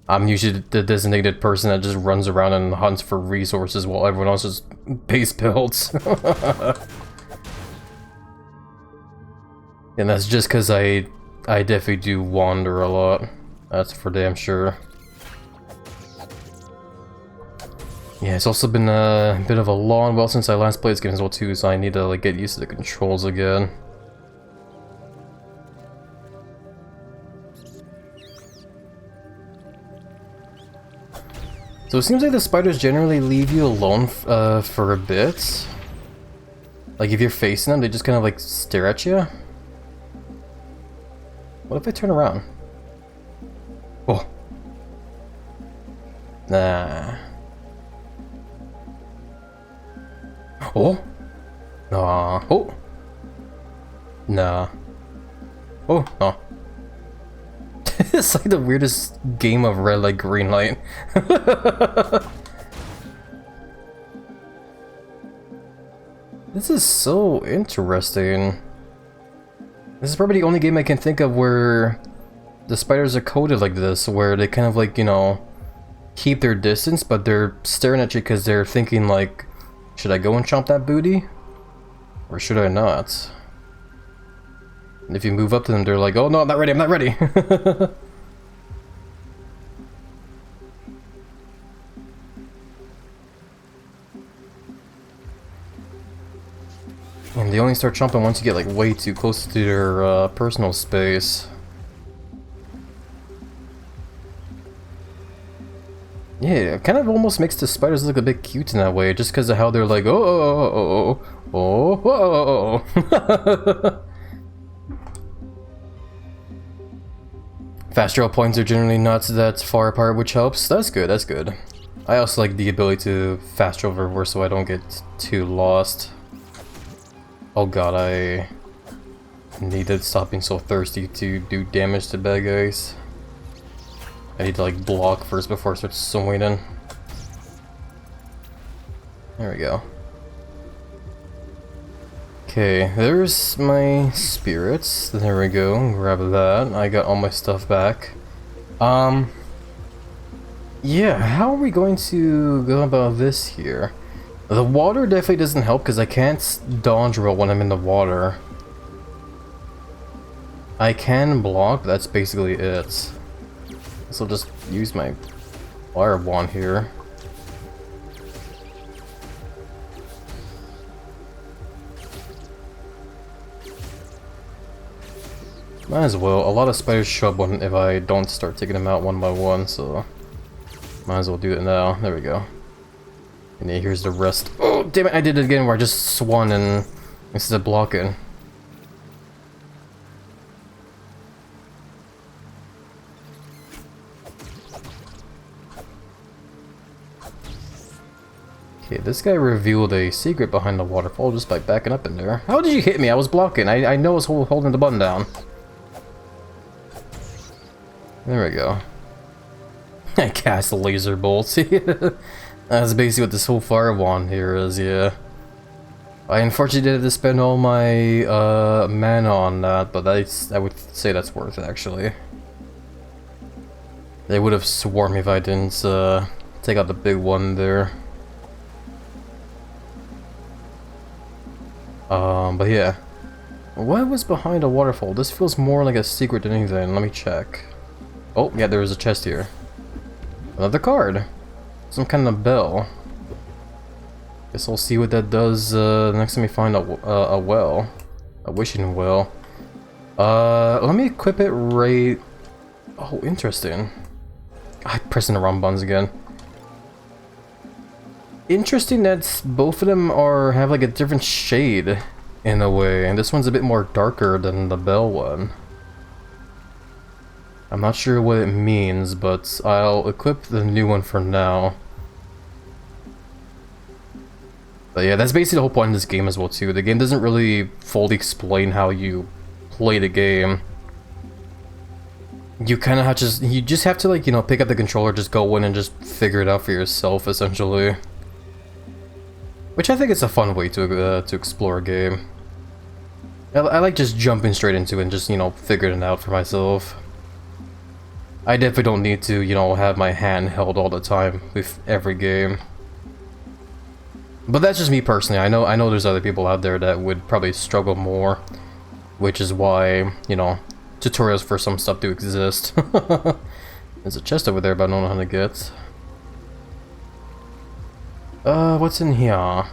I'm usually the designated person that just runs around and hunts for resources while everyone else just base builds. And that's just because I definitely do wander a lot. That's for damn sure. Yeah, it's also been a bit of a long while since I last played this game as well too, so I need to like get used to the controls again. So it seems like the spiders generally leave you alone for a bit. Like if you're facing them, they just kind of like stare at you. What if I turn around? Oh. Nah. Oh? Nah. Oh? Nah. Oh, no. It's like the weirdest game of red light, green light. This is so interesting. This is probably the only game I can think of where the spiders are coded like this, where they kind of like, you know, keep their distance, but they're staring at you because they're thinking like, should I go and chomp that booty? Or should I not? And if you move up to them, they're like, oh no, I'm not ready, I'm not ready. And they only start chomping once you get like way too close to their personal space. Yeah, it kind of almost makes the spiders look a bit cute in that way, just because of how they're like, oh, oh. Fast travel points are generally not that far apart, which helps. That's good, that's good. I also like the ability to fast travel reverse so I don't get too lost. Oh god, I need to stop being so thirsty to do damage to bad guys. I need to like block first before I start swinging. There we go. Okay, there's my spirits. There we go. Grab that. I got all my stuff back. Yeah, how are we going to go about this here? The water definitely doesn't help because I can't dodge roll when I'm in the water. I can block, but that's basically it. So I'll just use my fire wand here. Might as well. A lot of spiders show up if I don't start taking them out one by one, so might as well do it now. There we go. And then here's the rest. Oh, damn it, I did it again where I just swung and instead of blocking. Okay, this guy revealed a secret behind the waterfall just by backing up in there. How did you hit me? I was blocking. I know I was holding the button down. There we go. I cast laser bolts. That's basically what this whole fire wand here is, yeah. I unfortunately did have to spend all my mana on that, but I would say that's worth it, actually. They would have swarmed me if I didn't take out the big one there. But yeah. What was behind a waterfall? This feels more like a secret than anything. Let me check. Oh, yeah, there was a chest here. Another card. Some kind of bell. Guess I'll see what that does next time we find a well. A wishing well. Let me equip it right... Oh, interesting. I'm pressing the wrong buttons again. Interesting that both of them have like a different shade in a way, and this one's a bit more darker than the bell one. I'm not sure what it means, but I'll equip the new one for now. But yeah, that's basically the whole point of this game as well too. The game doesn't really fully explain how you play the game. You kind of have you just have to, like, you know, pick up the controller, just go in and just figure it out for yourself, essentially. Which I think is a fun way to explore a game. I like just jumping straight into it and just, you know, figuring it out for myself. I definitely don't need to, you know, have my hand held all the time with every game. But that's just me personally. I know there's other people out there that would probably struggle more, which is why, you know, tutorials for some stuff do exist. There's a chest over there, but I don't know how to get. What's in here? Oh,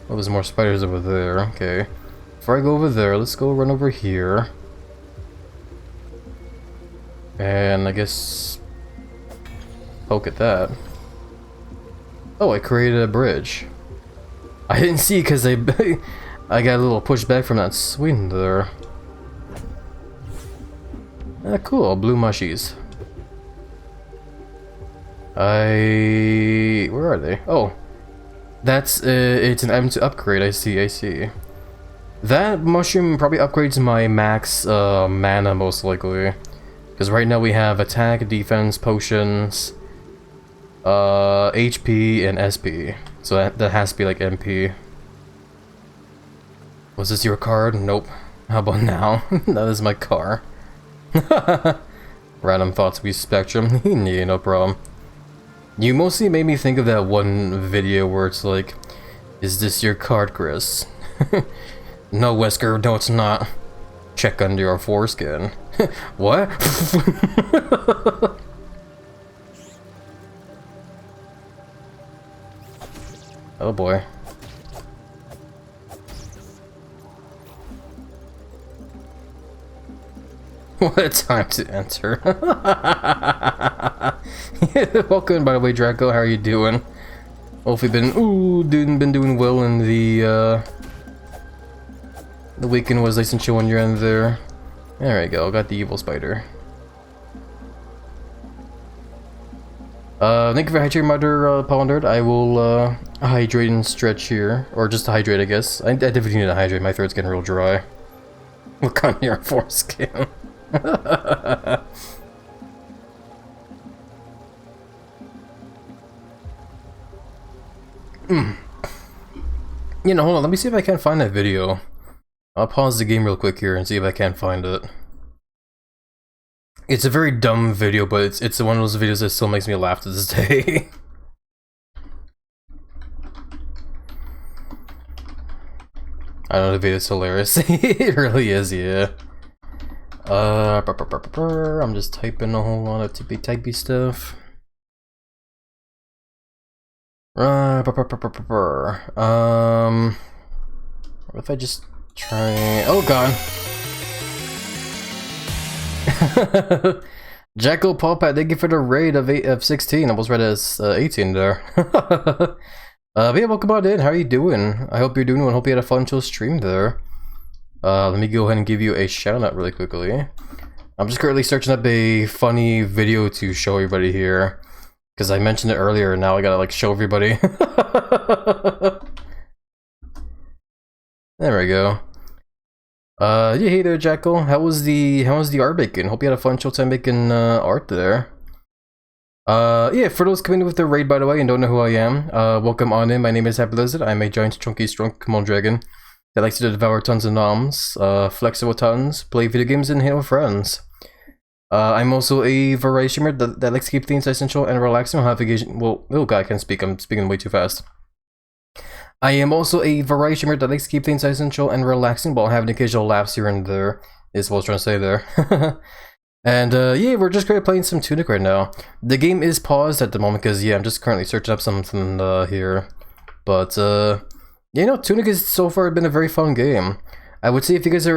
there's more spiders over there. Okay. Before I go over there, let's go run over here. And I guess poke at that. Oh, I created a bridge. I didn't see because I got a little pushback from that swing there. Ah, cool, blue mushies. Where are they? Oh, that's it's an item to upgrade. I see. That mushroom probably upgrades my max mana most likely, because right now we have attack, defense, potions, HP, and SP. So that has to be like MP. Was this your card? Nope. How about now? That is my car. Random thoughts we spectrum. Yeah, no problem. You mostly made me think of that one video where it's like, is this your card, Chris? No, Wesker, no it's not. Check under your foreskin. What? Oh boy. What a time to enter. Welcome, by the way, Draco. How are you doing? Hopefully been doing well in the weekend was nice and chill when you're in there. There we go, got the evil spider. Thank you for hydrating, Mother Pollandard. I will hydrate and stretch here. Or just hydrate, I guess. I definitely need to hydrate, my throat's getting real dry. What kind of your foreskin? You know, hold on, let me see if I can find that video. I'll pause the game real quick here and see if I can find it. It's a very dumb video, but it's one of those videos that still makes me laugh to this day. I know the video's hilarious. It really is, yeah. I'm just typing a whole lot of typey stuff. What if I just try? Oh god. Jacko Pawpat, thank you for the raid of 16. I almost read it as 18 there. But yeah, welcome on in. How are you doing? I hope you're doing well. Hope you had a fun chill stream there. Let me go ahead and give you a shout out really quickly. I'm just currently searching up a funny video to show everybody here. Because I mentioned it earlier and now I gotta like show everybody. There we go. Yeah, hey there, Jackal. How was the art making? Hope you had a fun chill time making art there. Yeah, for those coming in with the raid, by the way, and don't know who I am, welcome on in. My name is Happy Lizard. I'm a giant, chunky, strong Kamon dragon that likes to devour tons of noms, flexible tons, play video games, and hang out with friends. I'm also a variety streamer that likes to keep things essential and relaxing. I'll have occasion. Well, oh god, I can't speak. I'm speaking way too fast. I am also a variety streamer that likes to keep things essential and relaxing, but I'll have an occasional laughs here and there. Is what I was trying to say there. And yeah, we're just currently playing some TUNIC right now. The game is paused at the moment because yeah, I'm just currently searching up something here. But yeah, you know, TUNIC has so far been a very fun game. I would say if you guys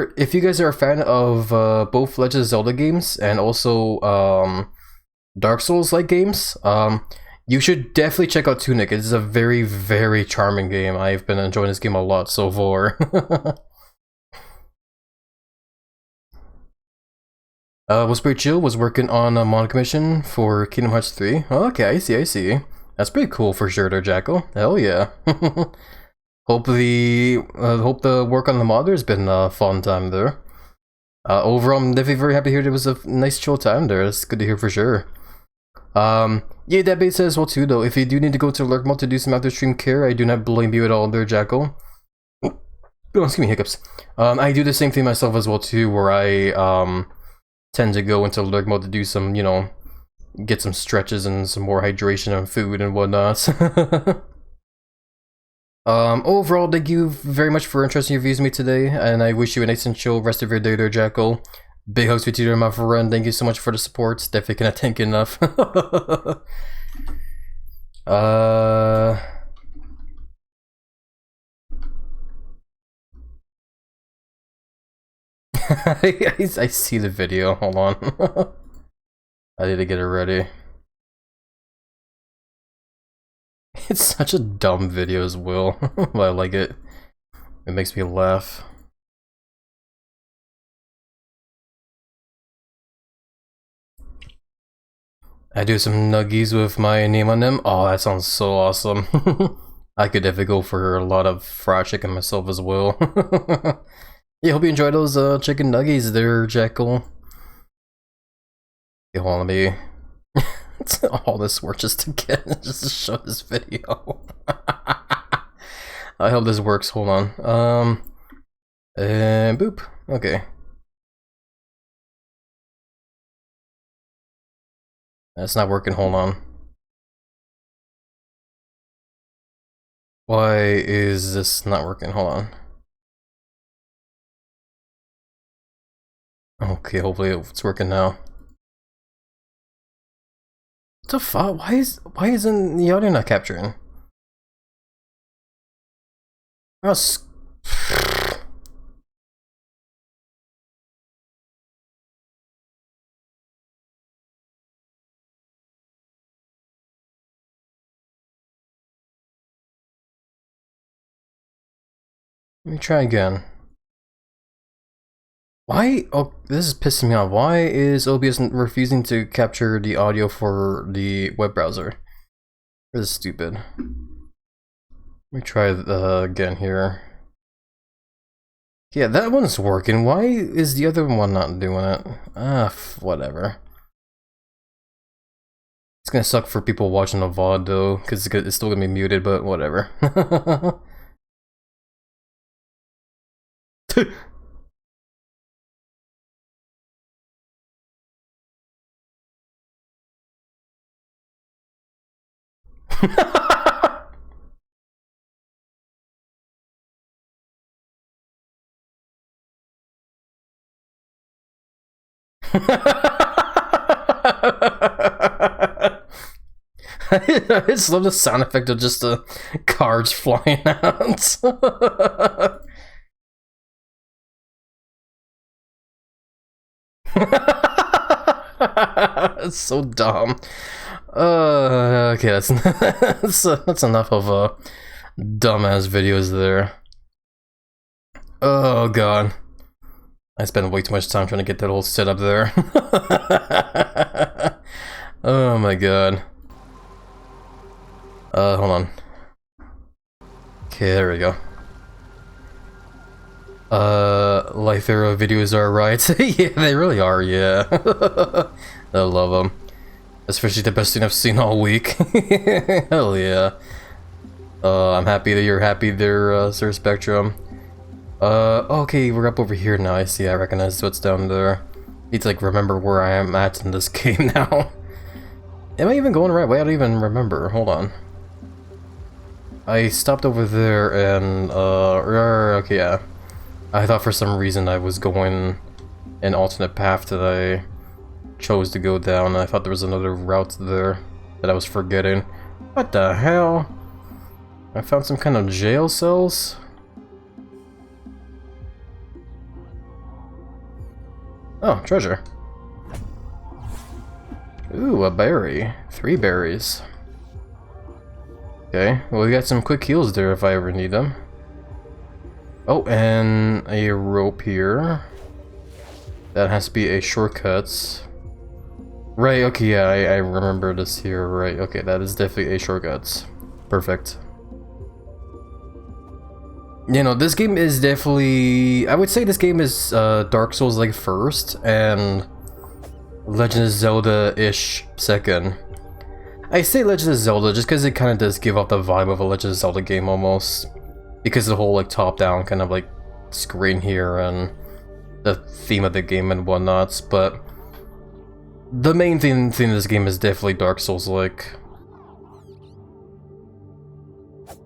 are a fan of both Legend of Zelda games and also Dark Souls like games, you should definitely check out TUNIC. It is a very, very charming game. I've been enjoying this game a lot so far. Was pretty chill. Was working on a mod commission for Kingdom Hearts 3. Oh, okay, I see. That's pretty cool for sure there, Jackal. Hell yeah. Hope the work on the mod has been a fun time there. Overall, I'm definitely very happy to hear it was a nice chill time there. It's good to hear for sure. Yeah, that being said as well too though, if you do need to go to lurk mode to do some after stream care, I do not blame you at all there, Jackal. Oh, excuse me, hiccups. I do the same thing myself as well too, where I tend to go into lurk mode to do some, you know, get some stretches and some more hydration and food and whatnot. Overall, thank you very much for interesting your views with me today, and I wish you a nice and chill rest of your day there, Jackal. Big hugs to you, my friend. Thank you so much for the support. Definitely cannot thank you enough. I see the video. Hold on. I need to get it ready. It's such a dumb video as well, but I like it. It makes me laugh. I do some nuggies with my name on them. Oh, that sounds so awesome. I could definitely go for a lot of fried chicken myself as well. Yeah, hope you enjoy those chicken nuggies there, Jackal. Okay, hold on, let me... all this work just to show this video. I hope this works. Hold on. And boop. Okay. That's not working. Hold on. Why is this not working? Hold on. Okay, hopefully it's working now. What the fuck? Why isn't the audio not capturing? Let me try again. Why? Oh, this is pissing me off. Why is OBS refusing to capture the audio for the web browser? This is stupid. Let me try again here. Yeah, that one's working. Why is the other one not doing it? Whatever. It's gonna suck for people watching the VOD though, because it's still gonna be muted, but whatever. I just love the sound effect of just the cards flying out. It's so dumb. Okay, that's enough of dumbass videos there. Oh god, I spent way too much time trying to get that whole setup there. Oh my god. Hold on. Okay, there we go. Life Arrow videos are right. Yeah, they really are, yeah. I love them. Especially the best thing I've seen all week. Hell yeah. I'm happy that you're happy there, Sir Spectrum. Okay, we're up over here now. I see, I recognize what's down there. Need to, like, remember where I am at in this game now. Am I even going the right way? I don't even remember. Hold on. I stopped over there and, okay, yeah. I thought for some reason I was going an alternate path that I chose to go down. I thought there was another route there that I was forgetting. What the hell? I found some kind of jail cells? Oh, treasure. Ooh, a berry. 3 berries. Okay, well we got some quick heals there if I ever need them. Oh, and a rope here. That has to be a shortcut. Right, okay, yeah, I remember this here, right. Okay, that is definitely a shortcut. Perfect. You know, this game is definitely... I would say this game is Dark Souls like first, and Legend of Zelda-ish second. I say Legend of Zelda just because it kind of does give off the vibe of a Legend of Zelda game almost. Because of the whole like top-down kind of like screen here and the theme of the game and whatnots, but the main thing in this game is definitely Dark Souls like. I'm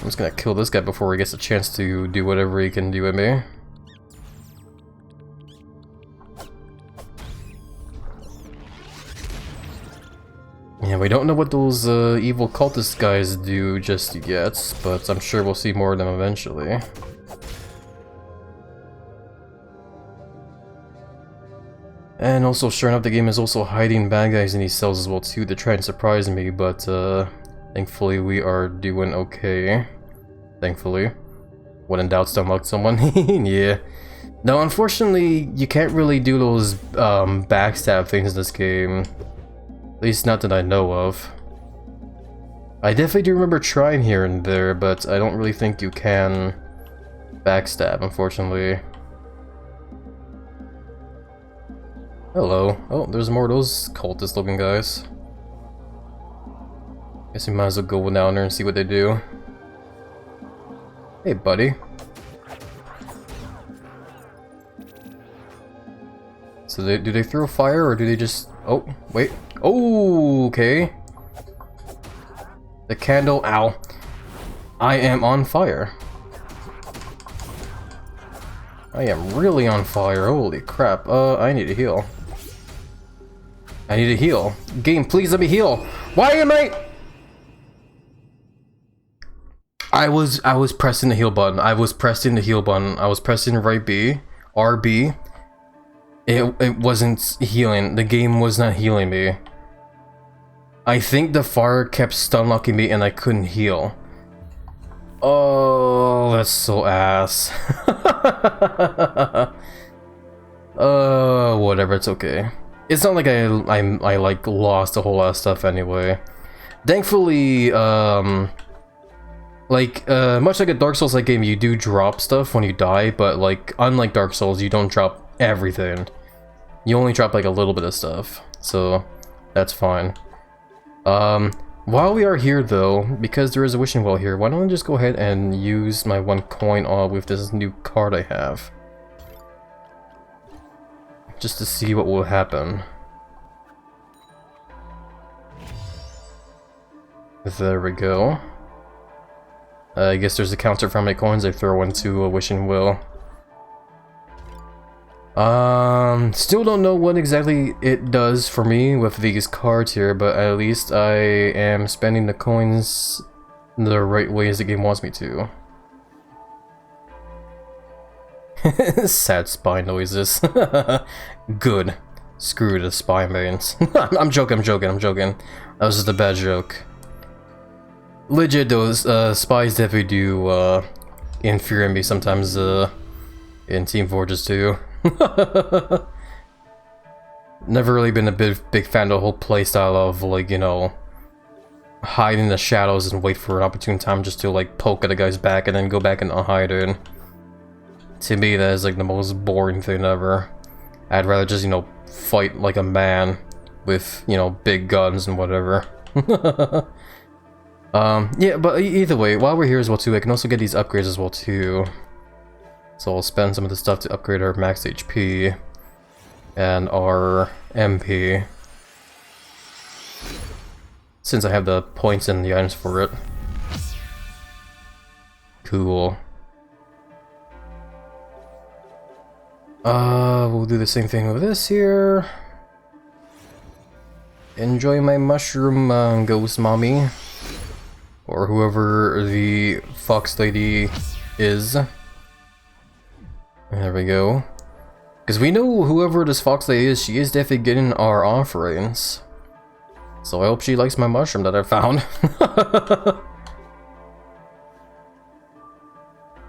just gonna kill this guy before he gets a chance to do whatever he can do with me. Yeah, we don't know what those evil cultist guys do just yet, but I'm sure we'll see more of them eventually. And also, sure enough, the game is also hiding bad guys in these cells as well too to try and surprise me, but thankfully we are doing okay. Thankfully. When in doubt, don't lock someone. Yeah. No, unfortunately, you can't really do those backstab things in this game. At least not that I know of. I definitely do remember trying here and there, but I don't really think you can backstab, unfortunately. Hello. Oh, there's more of those cultist looking guys. Guess we might as well go down there and see what they do. Hey, buddy. So do they throw fire or do they just... Oh, wait. Oh, okay. The candle, ow. I am on fire. I am really on fire, holy crap. I need to heal. I need to heal. Game, please let me heal. Why am I was pressing the heal button. I was pressing the heal button. I was pressing right B, RB. It wasn't healing. The game was not healing me. I think the fire kept stun locking me and I couldn't heal. Oh, that's so ass. Whatever, it's okay. It's not like I like lost a whole lot of stuff anyway. Thankfully, much like a Dark Souls like game, you do drop stuff when you die, but like unlike Dark Souls, you don't drop everything. You only drop like a little bit of stuff, so that's fine. While we are here though, because there is a wishing well here, why don't I just go ahead and use my 1 coin with this new card I have. Just to see what will happen. There we go. I guess there's a counter for how many coins I throw into a wishing well. Still don't know what exactly it does for me with these cards here, but at least I am spending the coins the right way as the game wants me to. Sad spy noises. Good. Screw the spy mains. I'm joking. That was just a bad joke. Legit, those spies definitely do infuriate me sometimes in Team Fortress 2. Never really been a big fan of the whole playstyle of, like, you know, hide in the shadows and wait for an opportune time just to like poke at a guy's back and then go back and hide in. To me, that is like the most boring thing ever. I'd rather just, you know, fight like a man with, you know, big guns and whatever. Yeah, but either way, while we're here as well too, I can also get these upgrades as well too. So I'll spend some of the stuff to upgrade our max HP and our MP, since I have the points and the items for it. Cool. We'll do the same thing with this here. Enjoy my mushroom, ghost mommy. Or whoever the fox lady is. There we go. Because we know whoever this fox lady is, she is definitely getting our offerings. So I hope she likes my mushroom that I found.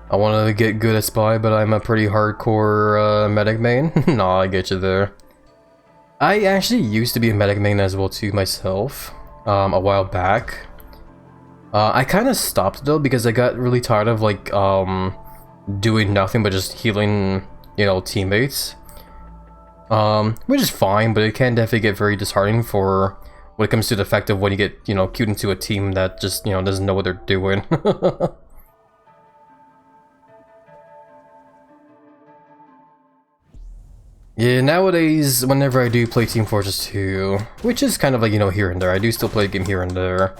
I want to get good at spy, but I'm a pretty hardcore medic main. Nah, I get you there. I actually used to be a medic main as well too myself, a while back. I kind of stopped though because I got really tired of like doing nothing but just healing, you know, teammates. Which is fine, but it can definitely get very disheartening for when it comes to the fact of when you get, you know, queued into a team that just, you know, doesn't know what they're doing. Yeah, nowadays, whenever I do play Team Fortress 2, which is kind of like, you know, here and there, I do still play a game here and there.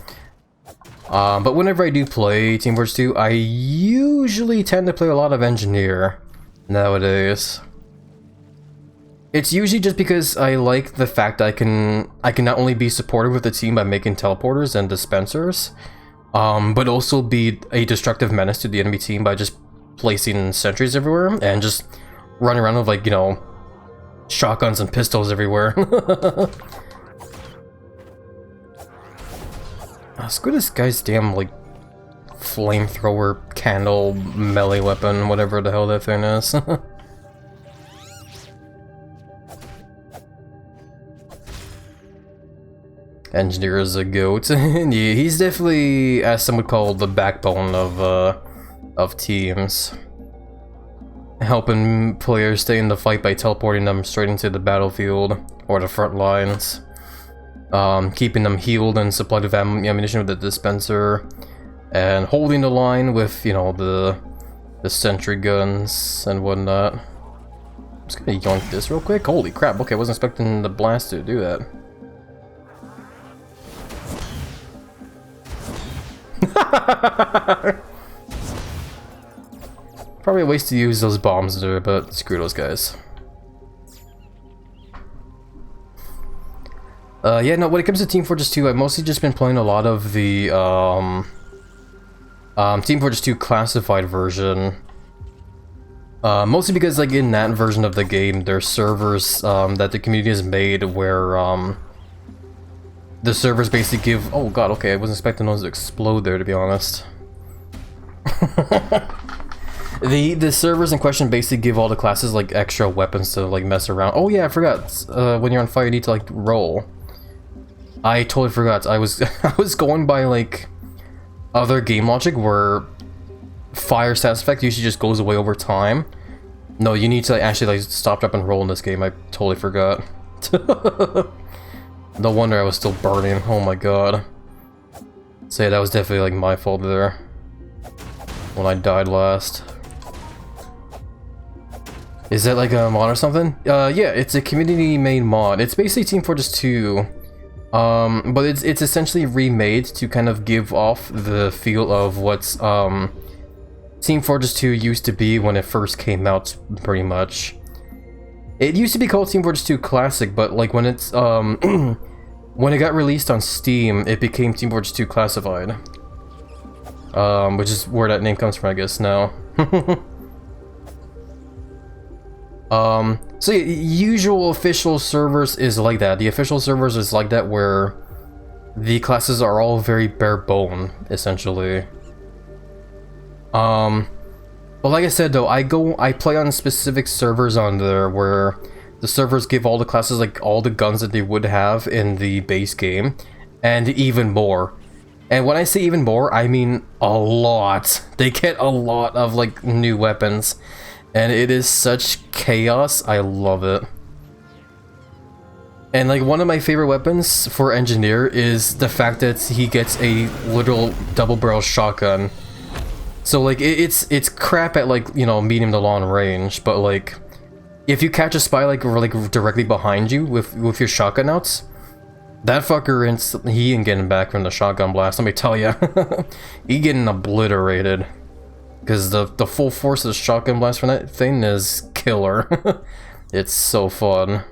But whenever I do play Team Fortress 2, I usually tend to play a lot of Engineer nowadays. It's usually just because I like the fact that I can not only be supportive with the team by making teleporters and dispensers, but also be a destructive menace to the enemy team by just placing sentries everywhere and just running around with, like, you know, shotguns and pistols everywhere. Screw this guy's damn, like, flamethrower, candle, melee weapon, whatever the hell that thing is. Engineer is a goat. Yeah, he's definitely, as some would call, the backbone of teams. Helping players stay in the fight by teleporting them straight into the battlefield or the front lines. Keeping them healed and supplied with ammunition with the dispenser, and holding the line with, you know, the sentry guns and whatnot. I'm just gonna yoink this real quick. Holy crap! Okay, I wasn't expecting the blast to do that. Probably a waste to use those bombs there, but screw those guys. Yeah, no, when it comes to Team Fortress 2, I've mostly just been playing a lot of the, Team Fortress 2 Classified version. Mostly because, like, in that version of the game, there's servers, that the community has made where, the servers basically give... Oh god, okay, I wasn't expecting those to explode there, to be honest. The servers in question basically give all the classes like extra weapons to like mess around. Oh yeah, I forgot. When you're on fire, you need to like roll. I totally forgot. I was I was going by like other game logic where fire status effect usually just goes away over time. No, you need to like, actually like stop, drop, and roll in this game. I totally forgot. No wonder I was still burning. Oh my god. So yeah, that was definitely like my fault there when I died last. Is that like a mod or something? Yeah, it's a community-made mod. It's basically Team Fortress 2, but it's essentially remade to kind of give off the feel of what's Team Fortress 2 used to be when it first came out, pretty much. It used to be called Team Fortress 2 Classic, but like when it's when it got released on Steam, it became Team Fortress 2 Classified, which is where that name comes from, I guess now. So yeah, usual official servers is like that. The official servers is like that, where the classes are all very bare bone, essentially. But like I said though, I play on specific servers on there where the servers give all the classes like all the guns that they would have in the base game, and even more. And when I say even more, I mean a lot. They get a lot of like new weapons. And it is such chaos, I love it. And like one of my favorite weapons for Engineer is the fact that he gets a literal double barrel shotgun. So like it's crap at like, you know, medium to long range, but like if you catch a spy like directly behind you with your shotgun outs, that fucker he ain't getting back from the shotgun blast, let me tell ya. He getting obliterated. Because the full force of the shotgun blast from that thing is killer. It's so fun.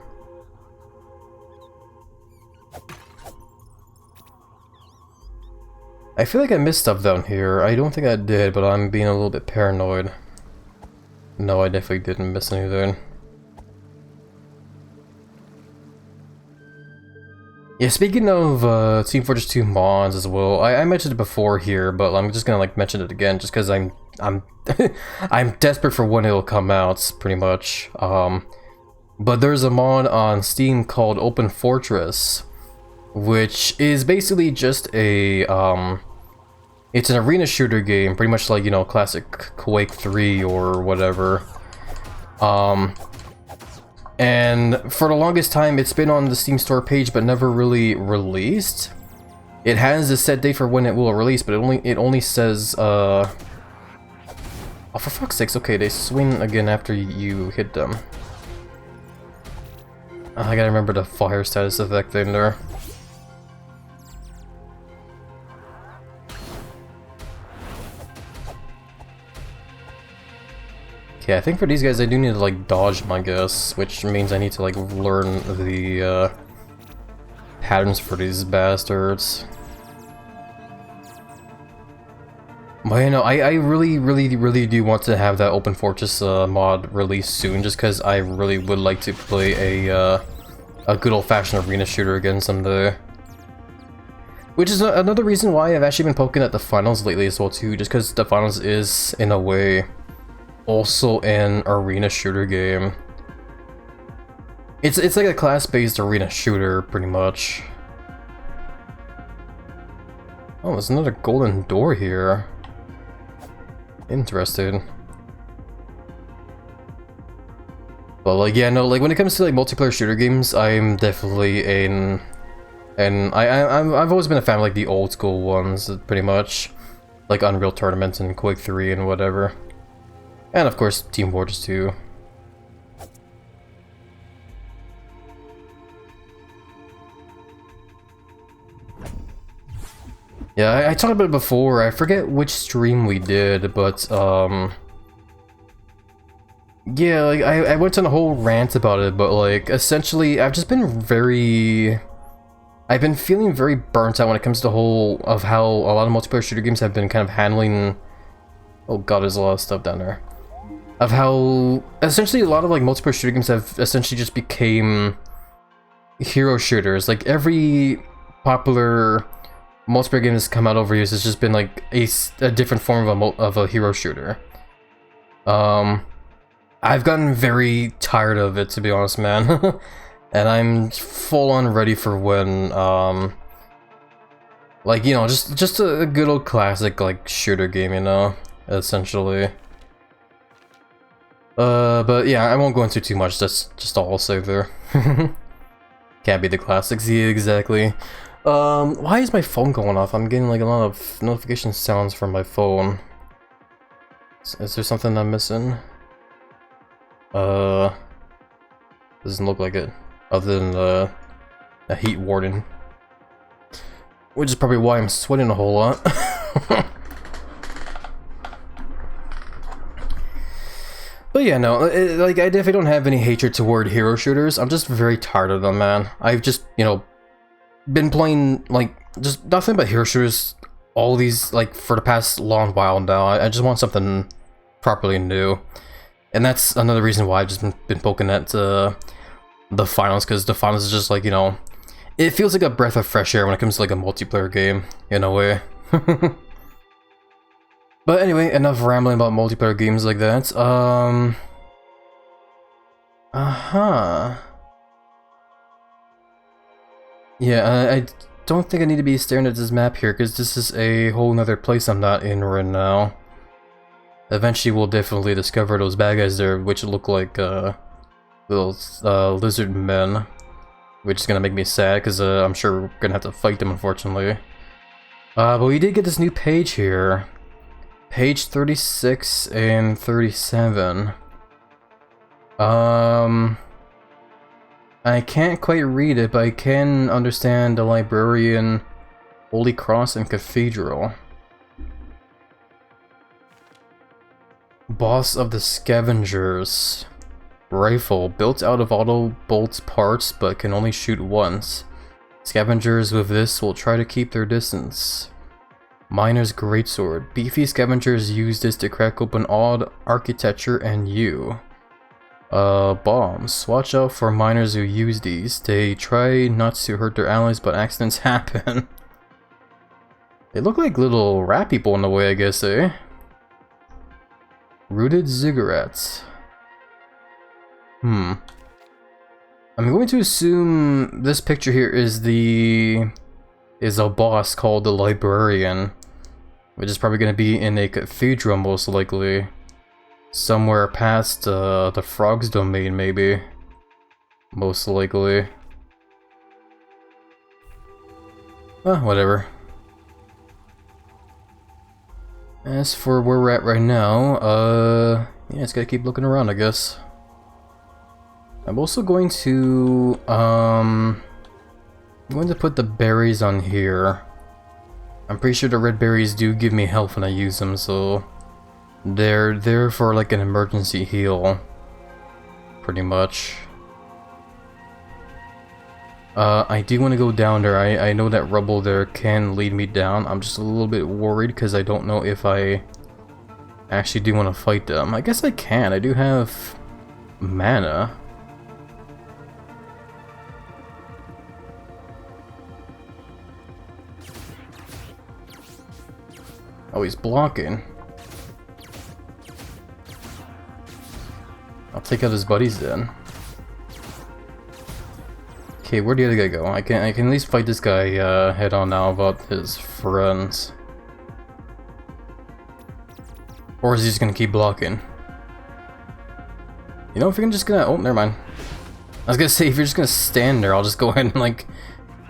I feel like I missed stuff down here. I don't think I did, but I'm being a little bit paranoid. No, I definitely didn't miss anything. Yeah, speaking of Team Fortress 2 mods as well, I mentioned it before here, but I'm just gonna like mention it again just because I'm I'm desperate for when it'll come out, pretty much. But there's a mod on Steam called Open Fortress, which is basically just a it's an arena shooter game, pretty much like, you know, classic Quake 3 or whatever. And for the longest time, it's been on the Steam store page, but never really released. It has a set date for when it will release, but it only says, oh, for fuck's sakes, okay, they swing again after you hit them. I gotta remember the fire status effect thing there. Okay, I think for these guys I do need to like dodge them, I guess, which means I need to like learn the patterns for these bastards. But you know, I really do want to have that Open Fortress mod released soon, just because I really would like to play a good old-fashioned arena shooter again someday. Which is another reason why I've actually been poking at the finals lately as well too, just because the finals is, in a way, also an arena shooter game. It's like a class-based arena shooter, pretty much. Oh, there's another golden door here. Interesting. But like, yeah, no, like when it comes to like multiplayer shooter games, I'm definitely I've always been a fan of like the old school ones, pretty much, like Unreal Tournament and Quake 3 and whatever, and of course Team Fortress 2. Yeah, I talked about it before. I forget which stream we did, but yeah, like I went on a whole rant about it, but like essentially I've just been I've been feeling very burnt out when it comes to the whole of how a lot of multiplayer shooter games have been kind of handling. Oh god, there's a lot of stuff down there. Of how essentially a lot of like multiplayer shooter games have essentially just became hero shooters. Like every popular multiplayer game that's come out over years has just been like a different form of a hero shooter. Um, I've gotten very tired of it, to be honest, man. And I'm full on ready for when, like, you know, just a good old classic, like, shooter game, you know, essentially. But yeah, I won't go into too much, that's just all I'll say there. Can't be the classics, yeah, exactly. Why is my phone going off? I'm getting, like, a lot of notification sounds from my phone. Is there something I'm missing? Doesn't look like it. Other than a heat warning. Which is probably why I'm sweating a whole lot. But yeah, no, like, I definitely don't have any hatred toward hero shooters. I'm just very tired of them, man. I've just, you know, been playing, like, just nothing but hero shooters all these, like, for the past long while now. I just want something properly new. And that's another reason why I've just been poking at the finals, because the finals is just like, you know, it feels like a breath of fresh air when it comes to like a multiplayer game, in a way. But anyway, enough rambling about multiplayer games like that. Yeah, I don't think I need to be staring at this map here, because this is a whole nother place I'm not in right now. Eventually we'll definitely discover those bad guys there, which look like, little, lizard men. Which is gonna make me sad, because, I'm sure we're gonna have to fight them, unfortunately. But we did get this new page here. Page 36 and 37. I can't quite read it, but I can understand the librarian, Holy Cross, and Cathedral. Boss of the Scavengers. Rifle, built out of auto bolts parts, but can only shoot once. Scavengers with this will try to keep their distance. Miner's Greatsword. Beefy scavengers use this to crack open odd architecture and you. Bombs. Watch out for miners who use these. They try not to hurt their allies, but accidents happen. They look like little rat people in a way, I guess, eh? Rooted ziggurats. I'm going to assume this picture here is a boss called the Librarian, which is probably going to be in a cathedral, most likely. Somewhere past the Frog's domain, maybe. Most likely. Whatever. As for where we're at right now, yeah, just gotta keep looking around, I guess. I'm also going to, I'm going to put the berries on here. I'm pretty sure the red berries do give me health when I use them, so they're there for like an emergency heal, pretty much. I do want to go down there. I know that rubble there can lead me down. I'm just a little bit worried because I don't know if I actually do want to fight them. I guess I can. I do have mana. Oh, he's blocking. I'll take out his buddies then. Okay, where'd the other guy go? I can at least fight this guy head on now about his friends. Or is he just gonna keep blocking? You know, if you're just gonna... Oh, never mind. I was gonna say, if you're just gonna stand there, I'll just go ahead and, like,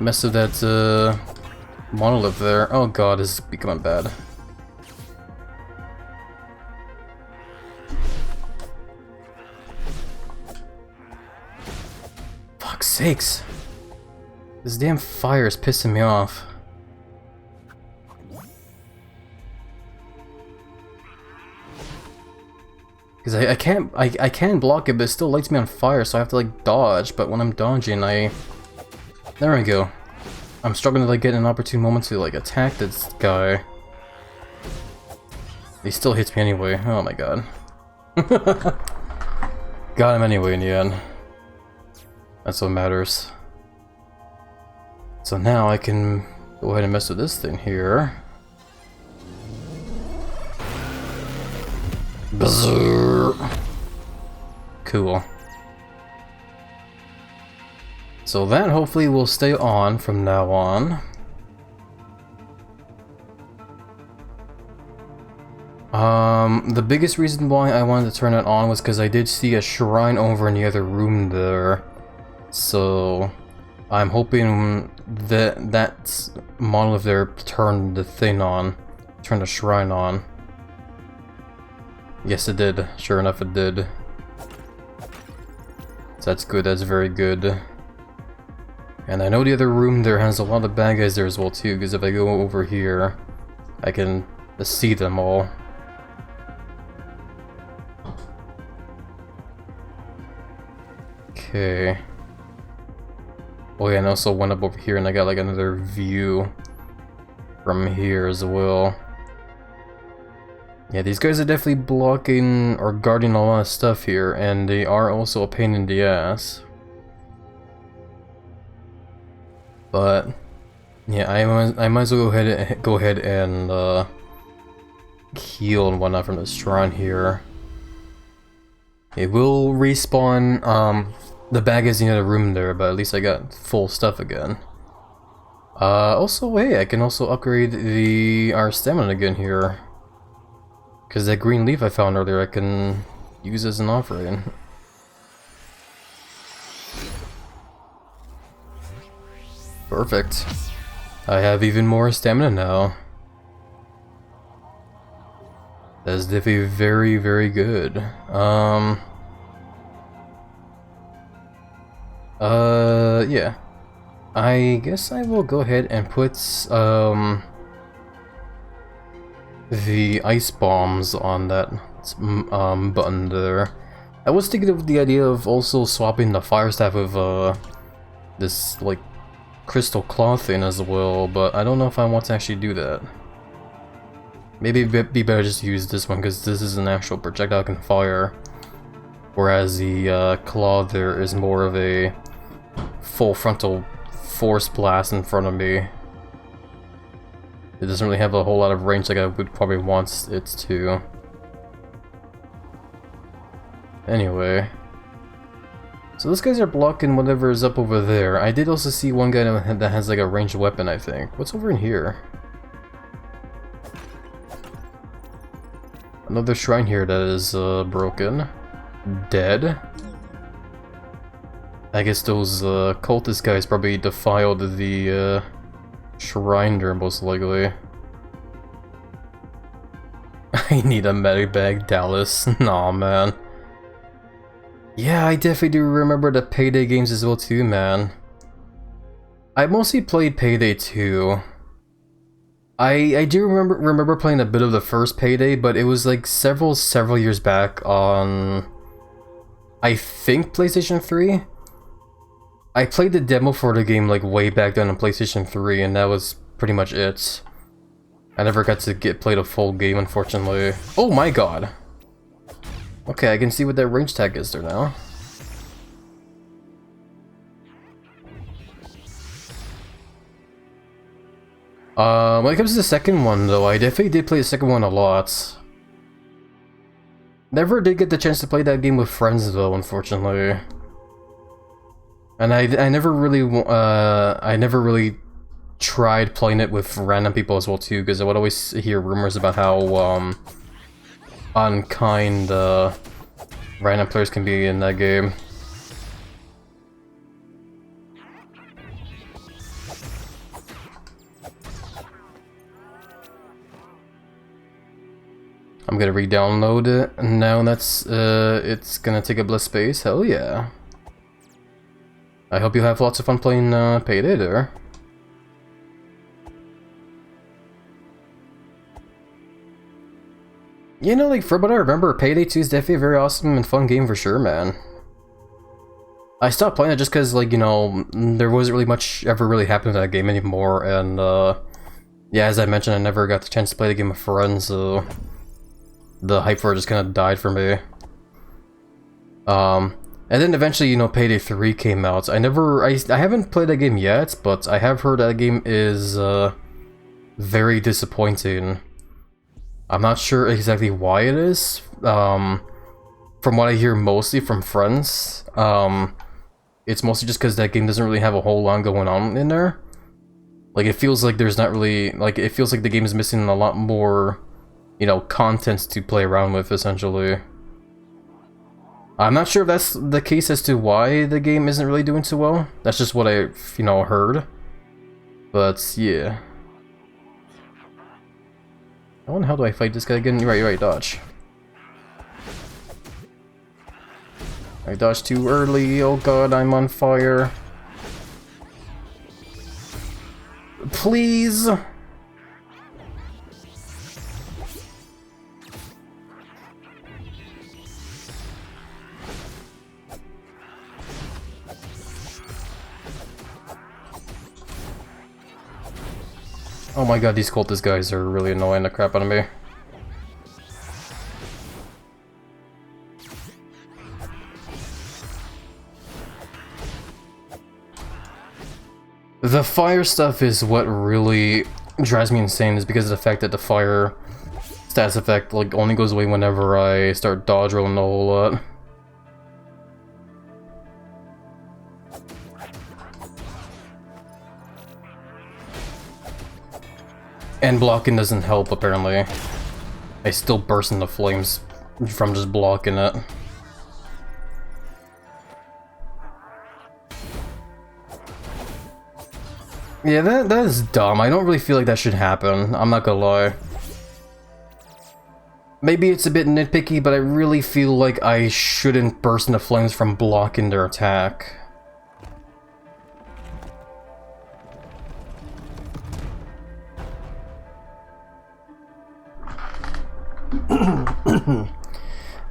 mess with that, monolith there. Oh god, this is becoming bad. Fuck's sakes. This damn fire is pissing me off. Because I can block it, but it still lights me on fire, so I have to like dodge, but when I'm dodging, there we go. I'm struggling to like get an opportune moment to like attack this guy. He still hits me anyway, oh my god. Got him anyway in the end. That's what matters. So now I can go ahead and mess with this thing here. Bzzz. Cool. So that hopefully will stay on from now on. The biggest reason why I wanted to turn it on was because I did see a shrine over in the other room there. So I'm hoping that that monolith there turned the thing on, turned the shrine on. Yes, it did. Sure enough, it did. So that's good. That's very good. And I know the other room there has a lot of bad guys there as well too, because if I go over here, I can see them all. Okay. Oh yeah, and I also went up over here and I got like another view from here as well. Yeah, these guys are definitely blocking or guarding a lot of stuff here, and they are also a pain in the ass. But yeah, I might as well go ahead and heal and whatnot from the shrine here. It will respawn the bag is in the other room there, but at least I got full stuff again. Also, hey, I can also upgrade our stamina again here. Because that green leaf I found earlier I can use as an offering. Perfect. I have even more stamina now. That's definitely very, very good. Yeah. I guess I will go ahead and put, the ice bombs on that, button there. I was thinking of the idea of also swapping the fire staff with, this, like, crystal claw thing as well, but I don't know if I want to actually do that. Maybe it'd be better just to use this one, because this is an actual projectile can fire. Whereas the, claw there is more of a full frontal force blast in front of me. It doesn't really have a whole lot of range like I would probably want it to. Anyway. So those guys are blocking whatever is up over there. I did also see one guy that has like a ranged weapon, I think. What's over in here? Another shrine here that is broken. Dead. I guess those cultist guys probably defiled the shrine there, most likely. I need a medic bag, Dallas. Nah, man. Yeah, I definitely do remember the Payday games as well too, man. I mostly played Payday 2. I do remember playing a bit of the first Payday, but it was like several years back on, I think, PlayStation 3. I played the demo for the game like way back then on PlayStation 3, and that was pretty much it. I never got to play the full game, unfortunately. Oh my god! Okay, I can see what that range tag is there now. When it comes to the second one, though, I definitely did play the second one a lot. Never did get the chance to play that game with friends, though, unfortunately. And I never really tried playing it with random people as well too, because I would always hear rumors about how unkind random players can be in that game. I'm gonna re-download it, and now that's it's gonna take up less space. Hell yeah! I hope you have lots of fun playing Payday there. You know, like, for what I remember, Payday 2 is definitely a very awesome and fun game for sure, man. I stopped playing it just because, like, you know, there wasn't really much ever really happening in that game anymore, and, yeah, as I mentioned, I never got the chance to play the game with friends, so the hype for it just kind of died for me. And then eventually, you know, Payday 3 came out. I haven't played that game yet, but I have heard that game is, very disappointing. I'm not sure exactly why it is. From what I hear mostly from friends, it's mostly just because that game doesn't really have a whole lot going on in there. Like, it feels like there's not really, like, it feels like the game is missing a lot more, you know, content to play around with, essentially. I'm not sure if that's the case as to why the game isn't really doing so well. That's just what I, you know, heard. But, yeah. How in the hell do I fight this guy again? You're right, dodge. I dodged too early, oh god, I'm on fire. Please! Oh my god, these cultist guys are really annoying the crap out of me. The fire stuff is what really drives me insane, is because of the fact that the fire status effect like only goes away whenever I start dodge rolling a whole lot. And blocking doesn't help, apparently. I still burst into flames from just blocking it. Yeah, that is dumb. I don't really feel like that should happen. I'm not gonna lie. Maybe it's a bit nitpicky, but I really feel like I shouldn't burst into flames from blocking their attack.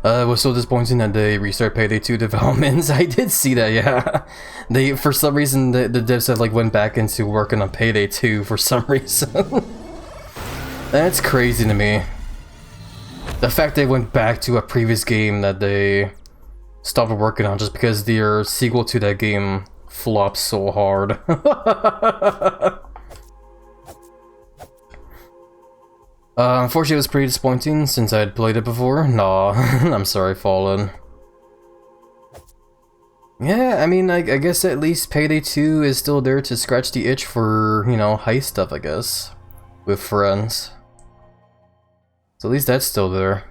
It was so disappointing that they restart Payday 2 developments. I did see that, yeah. They, for some reason, the devs have like went back into working on Payday 2 for some reason. That's crazy to me. The fact they went back to a previous game that they stopped working on just because their sequel to that game flopped so hard. Unfortunately, it was pretty disappointing since I had played it before. Nah, I'm sorry, Fallen. Yeah, I mean, I guess at least Payday 2 is still there to scratch the itch for, you know, heist stuff, I guess. With friends. So at least that's still there.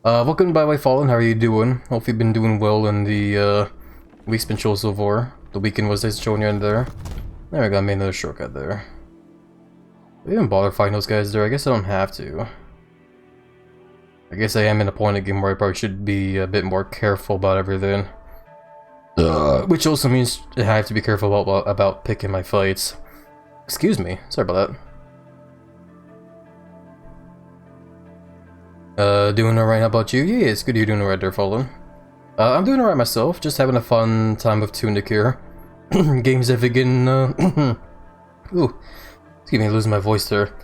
Welcome by the way, Fallen, how are you doing? Hope you've been doing well in the, week's been shown so far. The weekend was nice showing you in there. There we go, I made another shortcut there. I didn't bother fighting those guys there. I guess I don't have to. I guess I am in a point of the game where I probably should be a bit more careful about everything. Which also means I have to be careful about picking my fights. Excuse me. Sorry about that. Doing alright, how about you? Yeah, it's good you're doing alright there, Fallen. I'm doing alright myself. Just having a fun time with TUNIC here. Games have again, ooh. Excuse me, losing my voice there.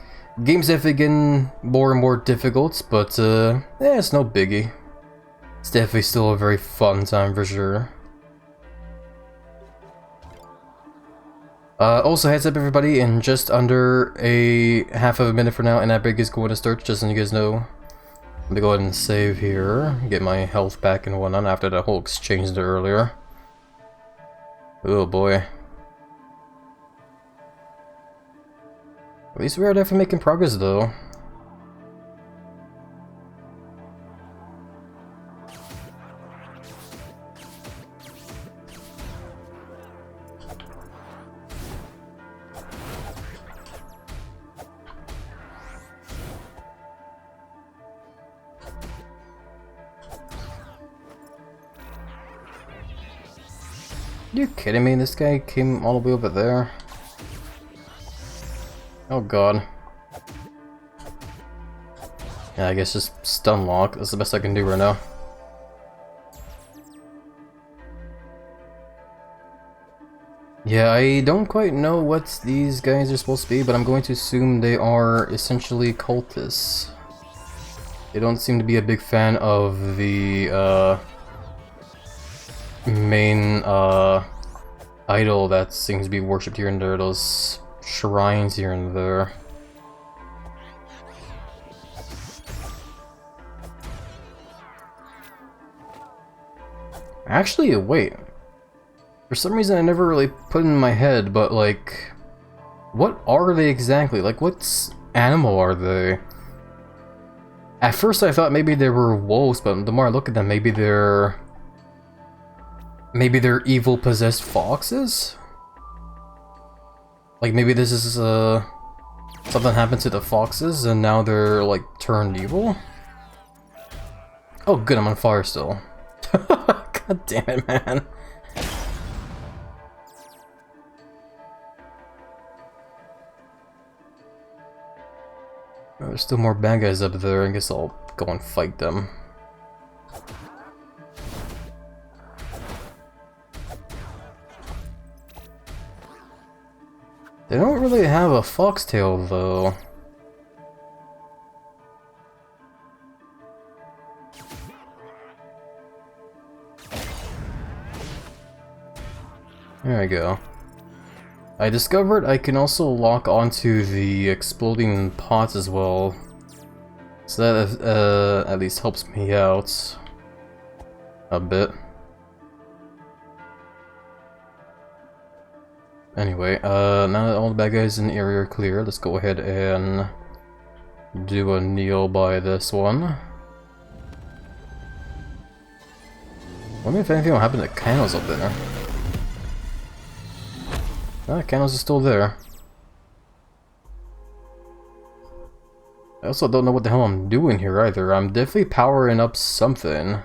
Games have been getting more and more difficult, but yeah, it's no biggie. It's definitely still a very fun time for sure. Also, heads up everybody, in just under a half of a minute from now, an epic is going to start, just so you guys know. Let me go ahead and save here, get my health back and whatnot after that whole exchange there earlier. Oh boy. At least we are definitely making progress, though. You kidding me? This guy came all the way over there. Oh god. Yeah, I guess just stun lock. That's the best I can do right now. Yeah, I don't quite know what these guys are supposed to be, but I'm going to assume they are essentially cultists. They don't seem to be a big fan of the main idol that seems to be worshipped here and there, those shrines here and there. Actually, wait. For some reason I never really put in my head, but like... What are they exactly? Like, what animal are they? At first I thought maybe they were wolves, but the more I look at them, maybe they're evil possessed foxes? Like maybe this is something happened to the foxes and now they're like turned evil? Oh good, I'm on fire still. God damn it, man. There's still more bad guys up there. I guess I'll go and fight them. They don't really have a foxtail though. There we go. I discovered I can also lock onto the exploding pots as well. So that at least helps me out a bit. Anyway, now that all the bad guys in the area are clear, let's go ahead and do a kneel by this one. Wonder if anything will happen to candles up there. Ah, candles are still there. I also don't know what the hell I'm doing here either. I'm definitely powering up something.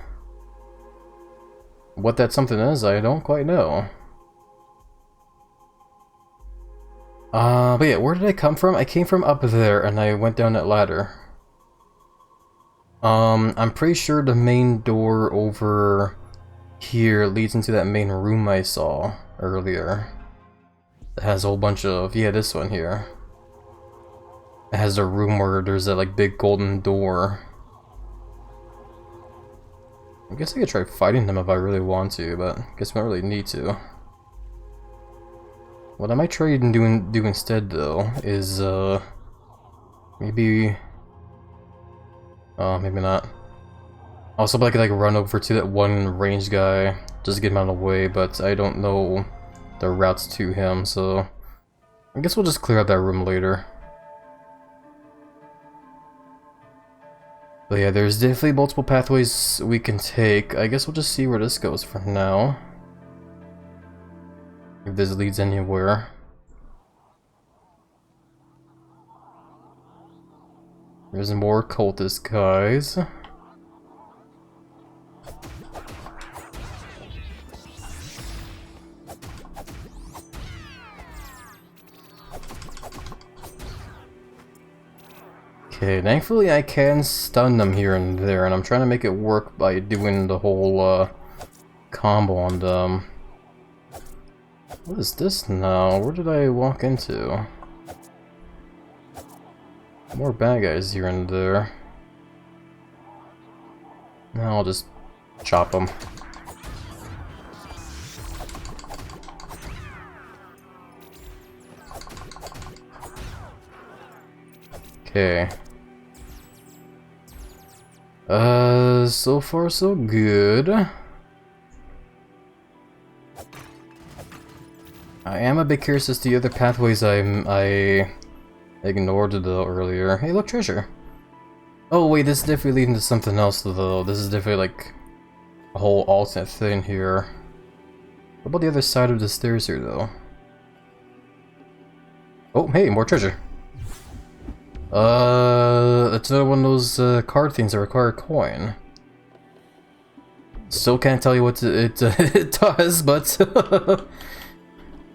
What that something is, I don't quite know. But yeah, where did I come from? I came from up there and I went down that ladder. I'm pretty sure the main door over here leads into that main room I saw earlier. It has a whole bunch of, yeah, this one here. It has a room where there's that like big golden door. I guess I could try fighting them if I really want to, but I guess I don't really need to. What I might try and do instead though is maybe maybe not. Also, I could like run over to that one ranged guy just to get him out of the way, but I don't know the routes to him, so I guess we'll just clear out that room later. But yeah, there's definitely multiple pathways we can take. I guess we'll just see where this goes for now. If this leads anywhere. There's more cultist guys. Okay, thankfully I can stun them here and there, and I'm trying to make it work by doing the whole combo on them. What is this now? Where did I walk into? More bad guys here and there. Now I'll just chop them. Okay. So far so good. I am a bit curious as to the other pathways I ignored though earlier. Hey, look, treasure. Oh wait, this is definitely leading to something else though. This is definitely like a whole alternate thing here. What about the other side of the stairs here though? Oh, hey, more treasure. It's another one of those card things that require a coin. Still can't tell you what it does, but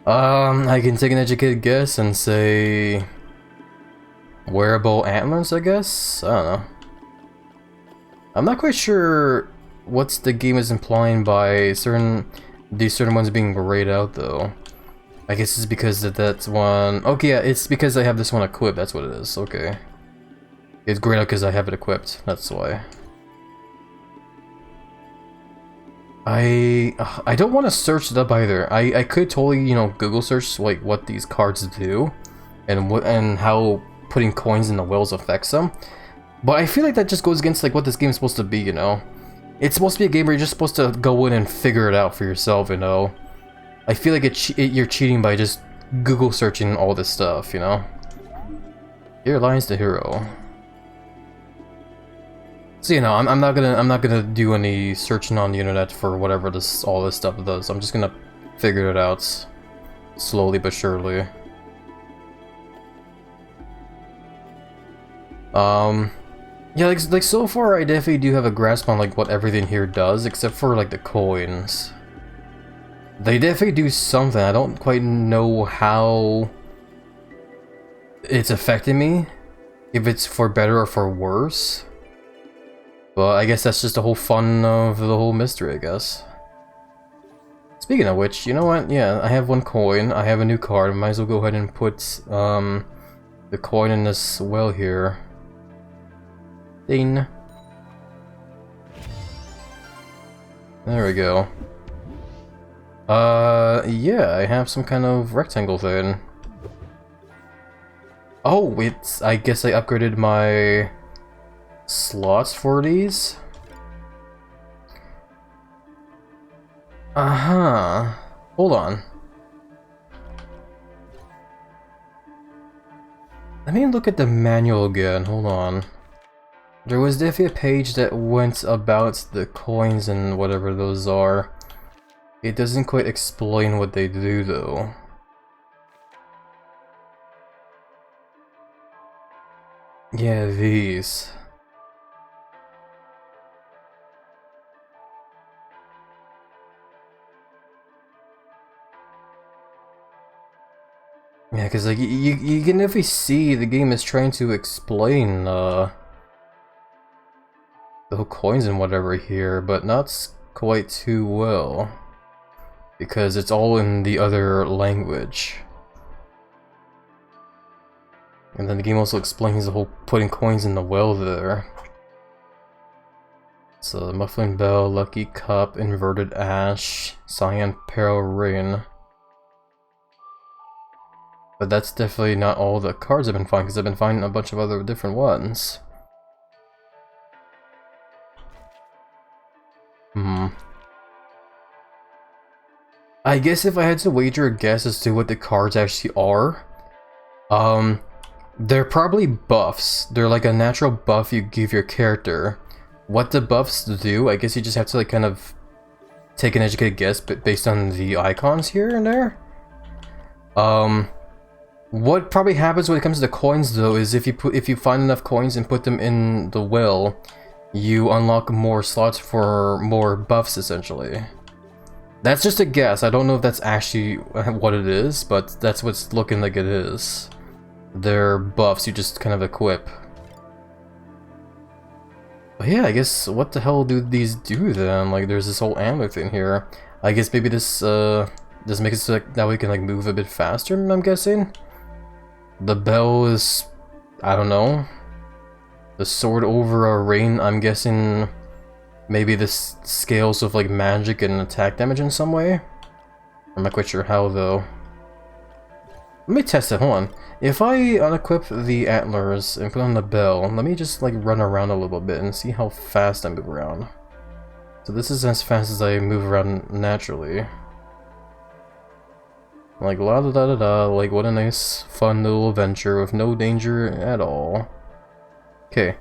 I can take an educated guess and say wearable antlers, I guess? I don't know. I'm not quite sure what the game is implying by these certain ones being grayed out though. I guess it's because that's one. Okay, yeah, it's because I have this one equipped. That's what it is. Okay, it's grayed out because I have it equipped. That's why. I don't want to search it up either. I could totally, you know, Google search like what these cards do, and how putting coins in the wells affects them. But I feel like that just goes against like what this game is supposed to be, you know. It's supposed to be a game where you're just supposed to go in and figure it out for yourself, you know? I feel like you're cheating by just Google searching all this stuff, you know? Here lies the hero. So, you know, I'm not gonna do any searching on the internet for whatever all this stuff does. I'm just gonna figure it out slowly but surely. Yeah, like so far I definitely do have a grasp on like what everything here does, except for like the coins. They definitely do something. I don't quite know how it's affecting me, if it's for better or for worse. But I guess that's just the whole fun of the whole mystery, I guess. Speaking of which, you know what? Yeah, I have one coin. I have a new card. I might as well go ahead and put the coin in this well here. Ding. There we go. Yeah, I have some kind of rectangle thing. Oh, I guess I upgraded my slots for these? Uh-huh. Hold on. Let me look at the manual again, hold on. There was definitely a page that went about the coins and whatever those are. It doesn't quite explain what they do though. Yeah, these. Yeah, because like you can definitely see the game is trying to explain the whole coins and whatever here, but not quite too well, because it's all in the other language. And then the game also explains the whole putting coins in the well there. So muffling bell, lucky cup, inverted ash, cyan peril ring. But that's definitely not all the cards I've been finding, because I've been finding a bunch of other different ones. I guess if I had to wager a guess as to what the cards actually are, they're probably buffs. They're like a natural buff you give your character. What the buffs do, I guess you just have to like kind of take an educated guess based on the icons here and there. What probably happens when it comes to the coins though is if you find enough coins and put them in the well, you unlock more slots for more buffs essentially. That's just a guess. I don't know if that's actually what it is, but that's what's looking like it is. They're buffs you just kind of equip. But yeah, I guess what the hell do these do then? Like there's this whole amulet thing here. I guess maybe this makes it so that we can like move a bit faster, I'm guessing. The bell is, I don't know. The sword over a rain, I'm guessing maybe this scales with like magic and attack damage in some way. I'm not quite sure how though. Let me test it, hold on. If I unequip the antlers and put on the bell, let me just like run around a little bit and see how fast I move around. So this is as fast as I move around naturally. Like la da da da da, like what a nice fun little adventure with no danger at all. Okay,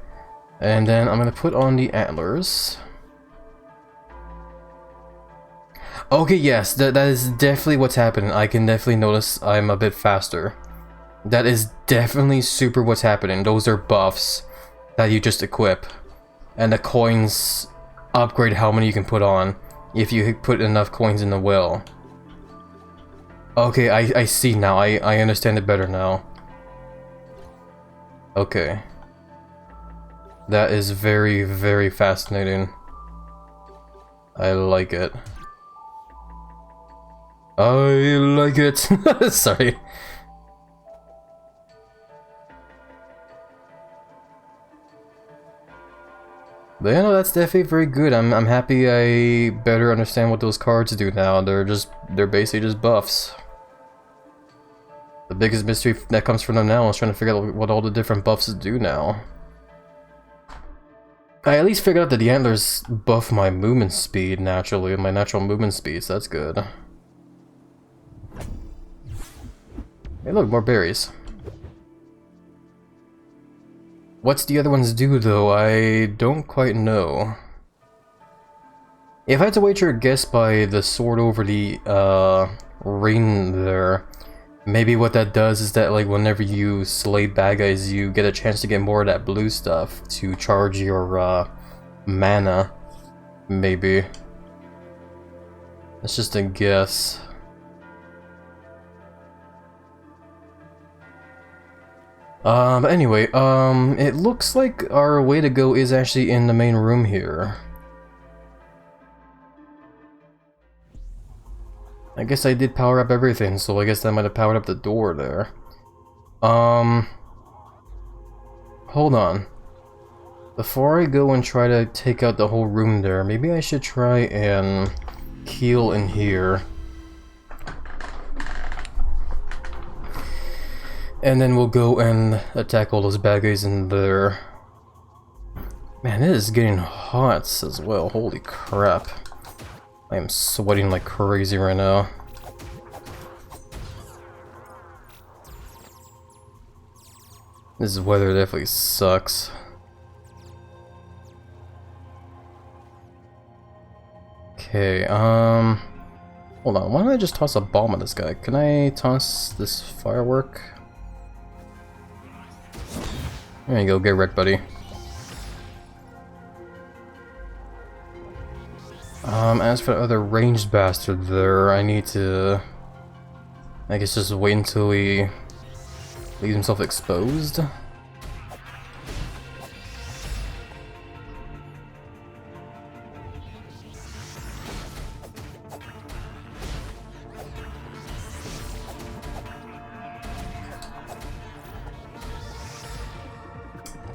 and then I'm gonna put on the antlers. Okay, yes, that is definitely what's happening. I can definitely notice I'm a bit faster. That is definitely super what's happening. Those are buffs that you just equip. And the coins upgrade how many you can put on if you put enough coins in the well. Okay, I see now. I understand it better now. Okay. That is very, very fascinating. I like it. I like it. Sorry. But yeah, no, that's definitely very good. I'm happy I better understand what those cards do now. They're basically just buffs. The biggest mystery that comes from them now is trying to figure out what all the different buffs do now. I at least figured out that the antlers buff my movement speed naturally, my natural movement speed, so that's good. Hey look, more berries. What's the other ones do though? I don't quite know. If I had to wager a guess by the sword over the ring there, maybe what that does is that like whenever you slay bad guys, you get a chance to get more of that blue stuff to charge your mana. Maybe. That's just a guess. But anyway, it looks like our way to go is actually in the main room here. I guess I did power up everything, so I guess I might have powered up the door there. Hold on. Before I go and try to take out the whole room there, maybe I should try and heal in here. And then we'll go and attack all those bad guys in there. Man, it is getting hot as well. Holy crap. I am sweating like crazy right now. This weather definitely sucks. Okay, hold on, why don't I just toss a bomb at this guy? Can I toss this firework? There you go, get wrecked, buddy. As for the other ranged bastard there, I need to... I guess just wait until he leaves himself exposed.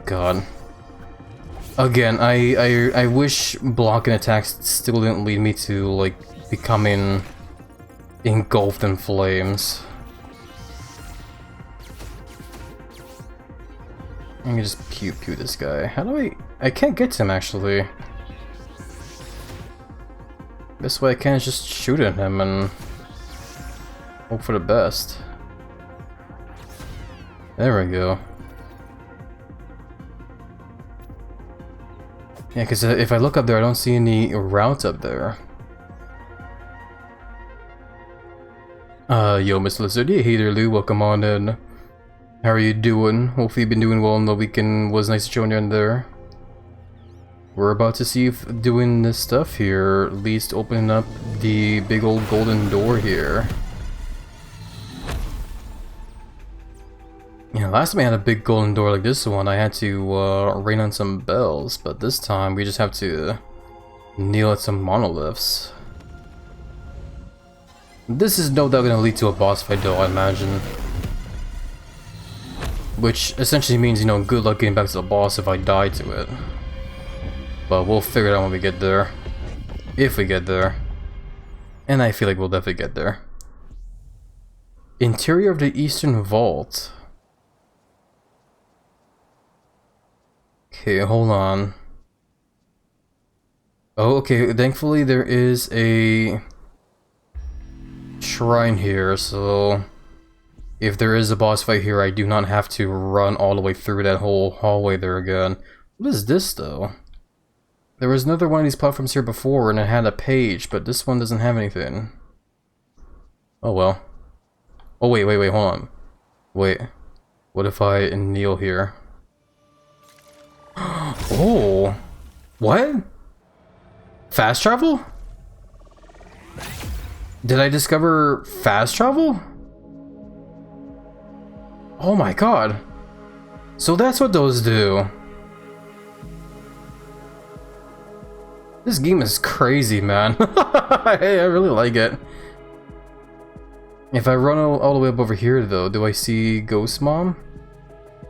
God. Again, I wish blocking attacks still didn't lead me to, like, becoming engulfed in flames. I can just pew this guy. How do I can't get to him, actually. This way I can't just shoot at him and hope for the best. There we go. Yeah, because if I look up there, I don't see any routes up there. Yo, Mr. Lizard. Hey there, Lou. Welcome on in. How are you doing? Hopefully you've been doing well and the weekend was nice to join you in there. We're about to see if doing this stuff here leads to opening up the big old golden door here. Yeah, last time I had a big golden door like this one, I had to ring on some bells, but this time we just have to kneel at some monoliths. This is no doubt going to lead to a boss fight though, I imagine. Which essentially means, you know, good luck getting back to the boss if I die to it. But we'll figure it out when we get there. If we get there. And I feel like we'll definitely get there. Interior of the Eastern Vault. Okay, hold on. Oh, okay, thankfully there is a shrine here, so if there is a boss fight here, I do not have to run all the way through that whole hallway there again. What is this, though? There was another one of these platforms here before, and it had a page, but this one doesn't have anything. Oh well. Oh, wait, hold on. Wait. What if I kneel here? Oh! What? Fast travel? Did I discover fast travel? Oh my god. So that's what those do. This game is crazy, man. I really like it. If I run all the way up over here, though, do I see Ghost Mom?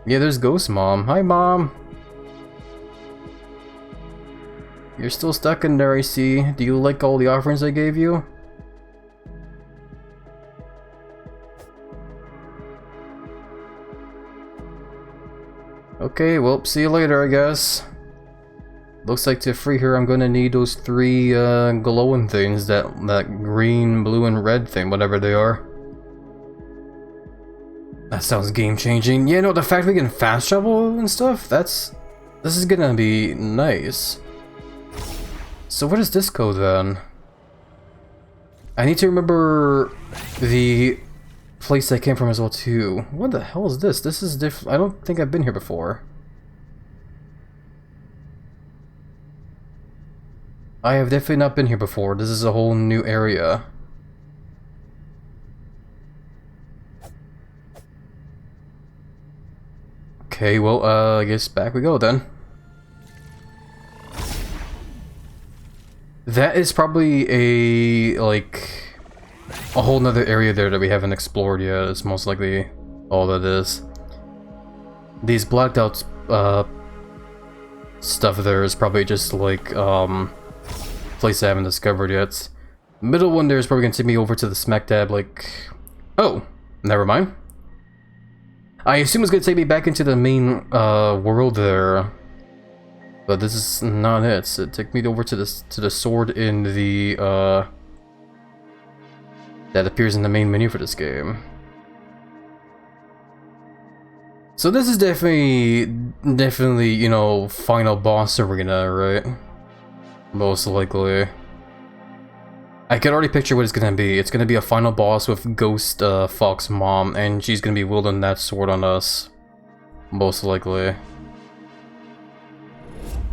Yeah, there's Ghost Mom. Hi, Mom. You're still stuck in there, I see. Do you like all the offerings I gave you? Okay, well, see you later, I guess. Looks like to free her, I'm gonna need those 3 glowing things, that green, blue, and red thing, whatever they are. That sounds game-changing. Yeah, no, the fact we can fast travel and stuff, this is gonna be nice. So where does this go then? I need to remember the place I came from as well too. What the hell is this? This is different. I don't think I've been here before. I have definitely not been here before. This is a whole new area. Okay, well, I guess back we go then. That is probably a whole nother area there that we haven't explored yet. It's most likely all that is. These blacked out stuff there is probably just like place I haven't discovered yet. Middle one there is probably gonna take me over to the smack dab oh, never mind. I assume it's gonna take me back into the main world there. But this is not it. It took me over to the sword in the that appears in the main menu for this game. So this is definitely, you know, final boss arena, right? Most likely. I can already picture what it's gonna be. It's gonna be a final boss with Ghost Fox Mom, and she's gonna be wielding that sword on us. Most likely.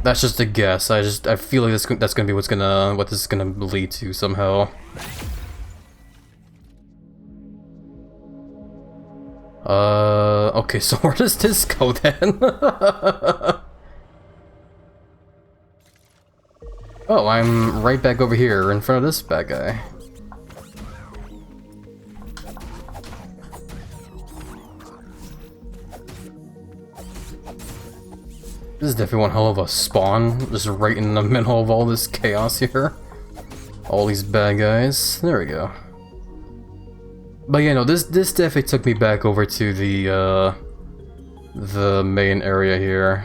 That's just a guess. I feel like that's gonna be what this is gonna lead to somehow. Okay, so where does this go then? Oh, I'm right back over here in front of this bad guy. This is definitely one hell of a spawn, just right in the middle of all this chaos here. All these bad guys. There we go. But yeah, no, this definitely took me back over to the main area here.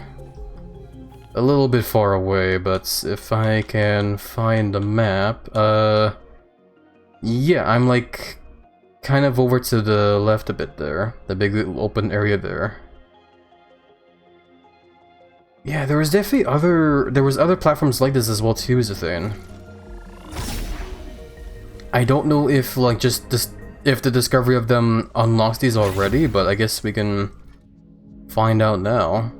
A little bit far away, but if I can find the map, yeah, I'm like kind of over to the left a bit there, the big open area there. Yeah, there was definitely other platforms like this as well too, is the thing. I don't know if like if the discovery of them unlocks these already, but I guess we can find out now.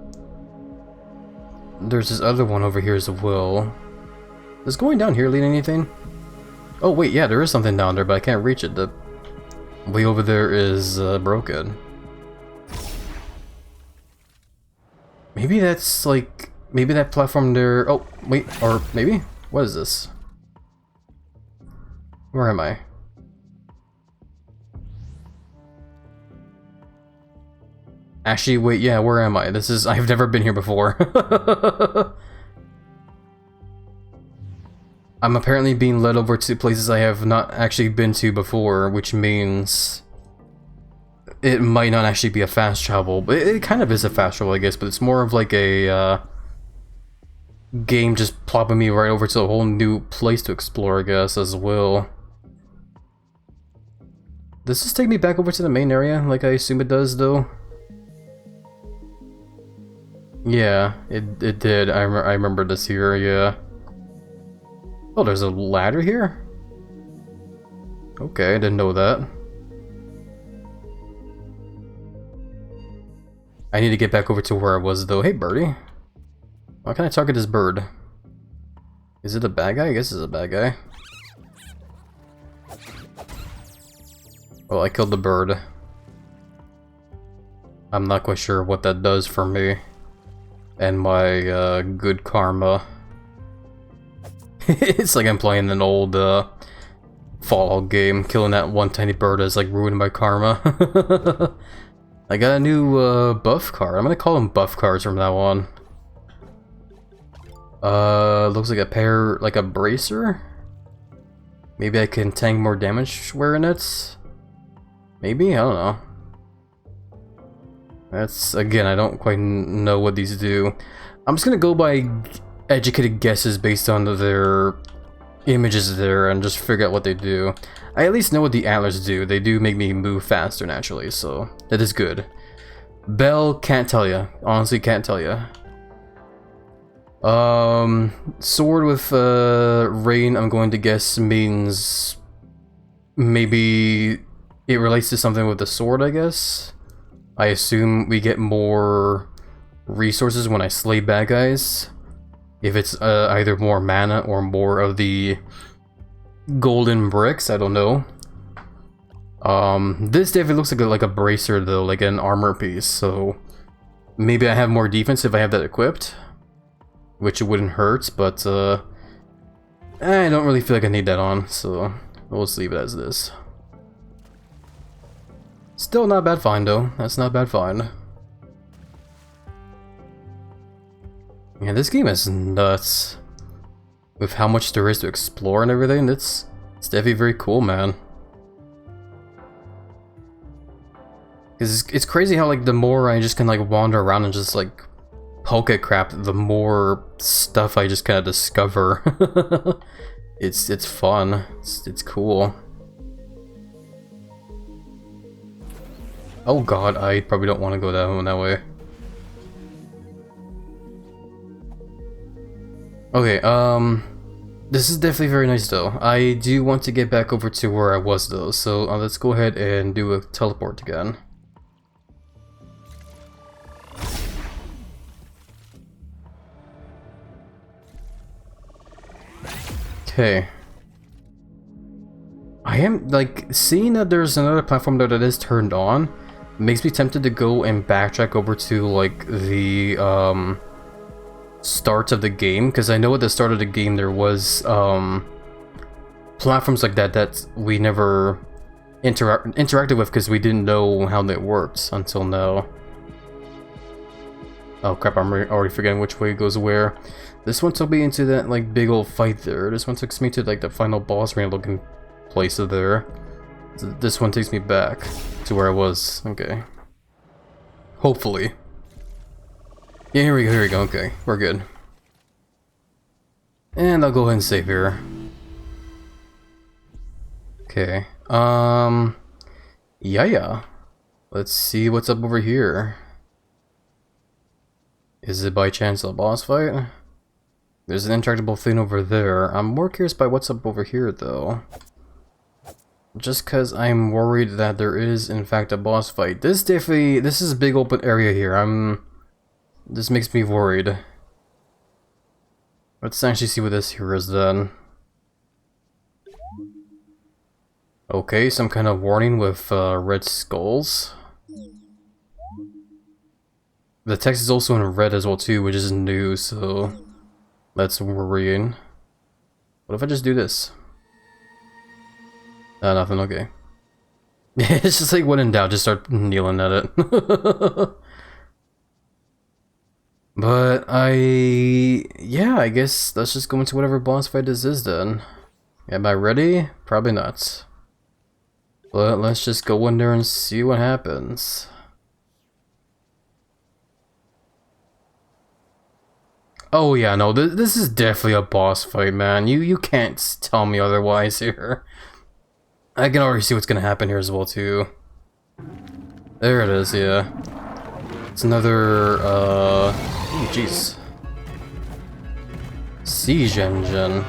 There's this other one over here as well. Does going down here lead anything? Oh wait, yeah, there is something down there, but I can't reach it. The way over there is broken. Maybe that's like, maybe that platform there. Oh wait, or maybe what is this? Where am I? Actually, wait, yeah, where am I? I've never been here before. I'm apparently being led over to places I have not actually been to before, which means it might not actually be a fast travel, but it kind of is a fast travel, I guess, but it's more of like a game just plopping me right over to a whole new place to explore, I guess, as well. Does this take me back over to the main area, like I assume it does, though? Yeah, it did. I remember this here, yeah. Oh, there's a ladder here? Okay, I didn't know that. I need to get back over to where I was, though. Hey, birdie. Why can't I target this bird? Is it a bad guy? I guess it's a bad guy. Well, I killed the bird. I'm not quite sure what that does for me. And my good karma. It's like I'm playing an old Fallout game. Killing that one tiny bird has like ruined my karma. I got a new buff card. I'm gonna call them buff cards from now on. Looks like a pair, like a bracer. Maybe I can tank more damage wearing it. Maybe, I don't know. That's, again, I don't quite know what these do. I'm just gonna go by educated guesses based on their images there and just figure out what they do. I at least know what the antlers do. They do make me move faster naturally, so that is good. Bell, can't tell you. Honestly, can't tell you. Sword with rain, I'm going to guess means maybe it relates to something with the sword, I guess. I assume we get more resources when I slay bad guys. If it's either more mana or more of the golden bricks, I don't know. This definitely looks like a bracer though, like an armor piece, so maybe I have more defense if I have that equipped, which it wouldn't hurt, but I don't really feel like I need that on, so we'll just leave it as this. Still not bad find though, that's not bad find. Yeah, this game is nuts with how much there is to explore and everything. It's definitely very cool, man. It's crazy how like the more I just can like wander around and just like poke at crap, the more stuff I just kind of discover. It's fun. It's cool. Oh god, I probably don't want to go that way. Okay, this is definitely very nice though. I do want to get back over to where I was though, so let's go ahead and do a teleport again. Okay. I am, like, seeing that there's another platform that is turned on, makes me tempted to go and backtrack over to, like, the, start of the game, because I know at the start of the game there was, platforms like that we never interacted with because we didn't know how they worked until now. Oh crap, I'm already forgetting which way goes where. This one took me into that like big old fight there. This one takes me to like the final boss arena looking place there. This one takes me back to where I was. Okay. Hopefully. Yeah, here we go, okay. We're good. And I'll go ahead and save here. Okay. Yeah. Let's see what's up over here. Is it by chance a boss fight? There's an interactable thing over there. I'm more curious by what's up over here though. Just cause I'm worried that there is in fact a boss fight. This is a big open area here. This makes me worried. Let's actually see what this here is then. Okay, some kind of warning with red skulls. The text is also in red as well too, which is new, so that's worrying. What if I just do this? Nothing, okay. It's just like when in doubt, just start kneeling at it. But yeah, I guess let's just go into whatever boss fight this is then. Am I ready? Probably not. But let's just go in there and see what happens. Oh yeah, no, this is definitely a boss fight, man. You can't tell me otherwise here. I can already see what's gonna happen here as well too. There it is, yeah. It's another oh jeez. Siege engine.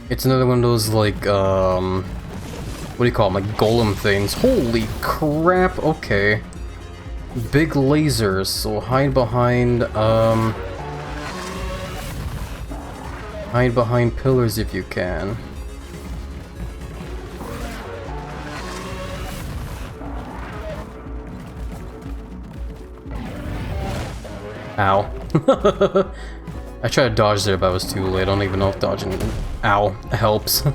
It's another one of those like what do you call them? Like golem things. Holy crap, okay. Big lasers, so hide behind pillars if you can. Ow. I tried to dodge there, but I was too late. I don't even know if dodging ow helps.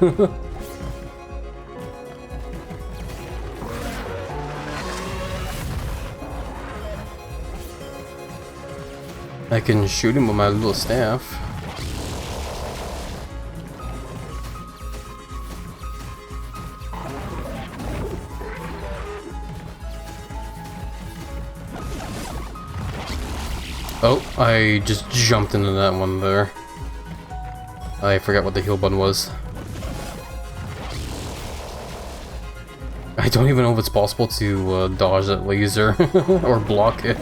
I can shoot him with my little staff. Oh, I just jumped into that one there. I forgot what the heal button was. I don't even know if it's possible to dodge that laser or block it.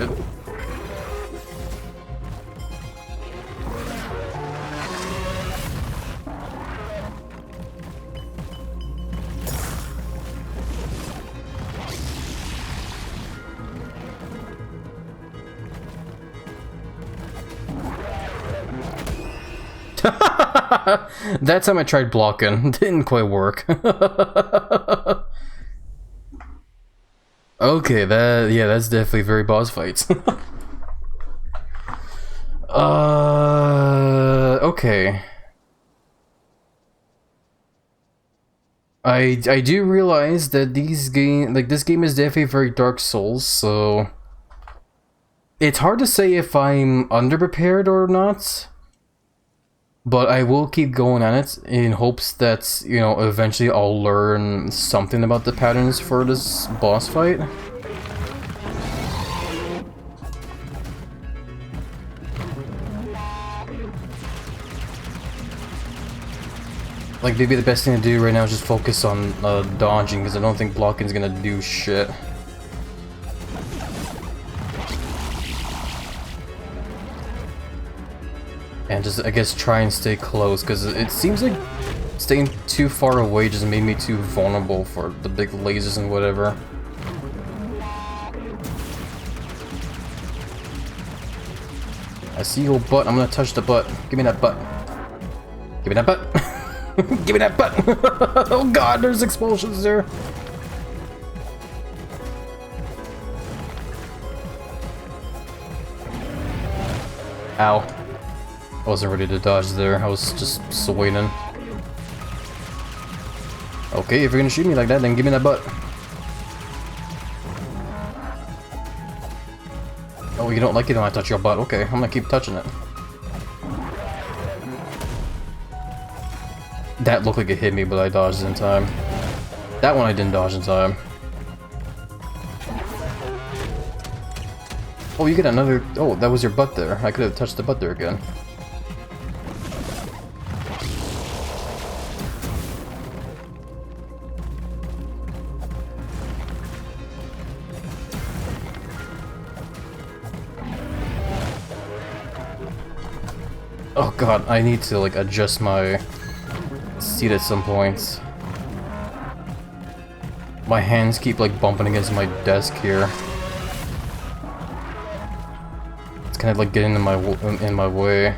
That time I tried blocking, didn't quite work. Okay, that's definitely very boss fights. Okay. I do realize that this game is definitely very Dark Souls, so it's hard to say if I'm underprepared or not. But I will keep going at it in hopes that, you know, eventually I'll learn something about the patterns for this boss fight. Like, maybe the best thing to do right now is just focus on dodging, because I don't think blocking is gonna do shit. And just, I guess, try and stay close, because it seems like staying too far away just made me too vulnerable for the big lasers and whatever. I see your butt, I'm gonna touch the butt. Give me that butt. Give me that butt. Give me that butt. Oh god, there's explosions there. Ow. I wasn't ready to dodge there, I was just waiting. Okay, if you're gonna shoot me like that, then give me that butt. Oh, you don't like it when I touch your butt? Okay, I'm gonna keep touching it. That looked like it hit me, but I dodged in time. That one I didn't dodge in time. Oh, you get another... Oh, that was your butt there. I could have touched the butt there again. Oh god, I need to like adjust my seat at some points. My hands keep like bumping against my desk here. It's kind of like getting in my way.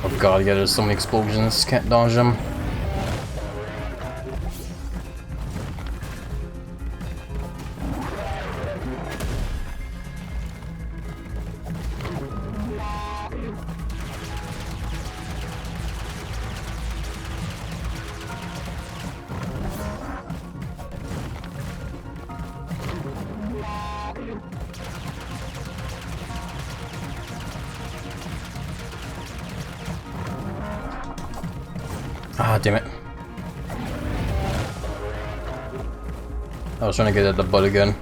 Oh god, yeah, there's so many explosions, can't dodge them. Ah, damn it. I was trying to get at the butt again.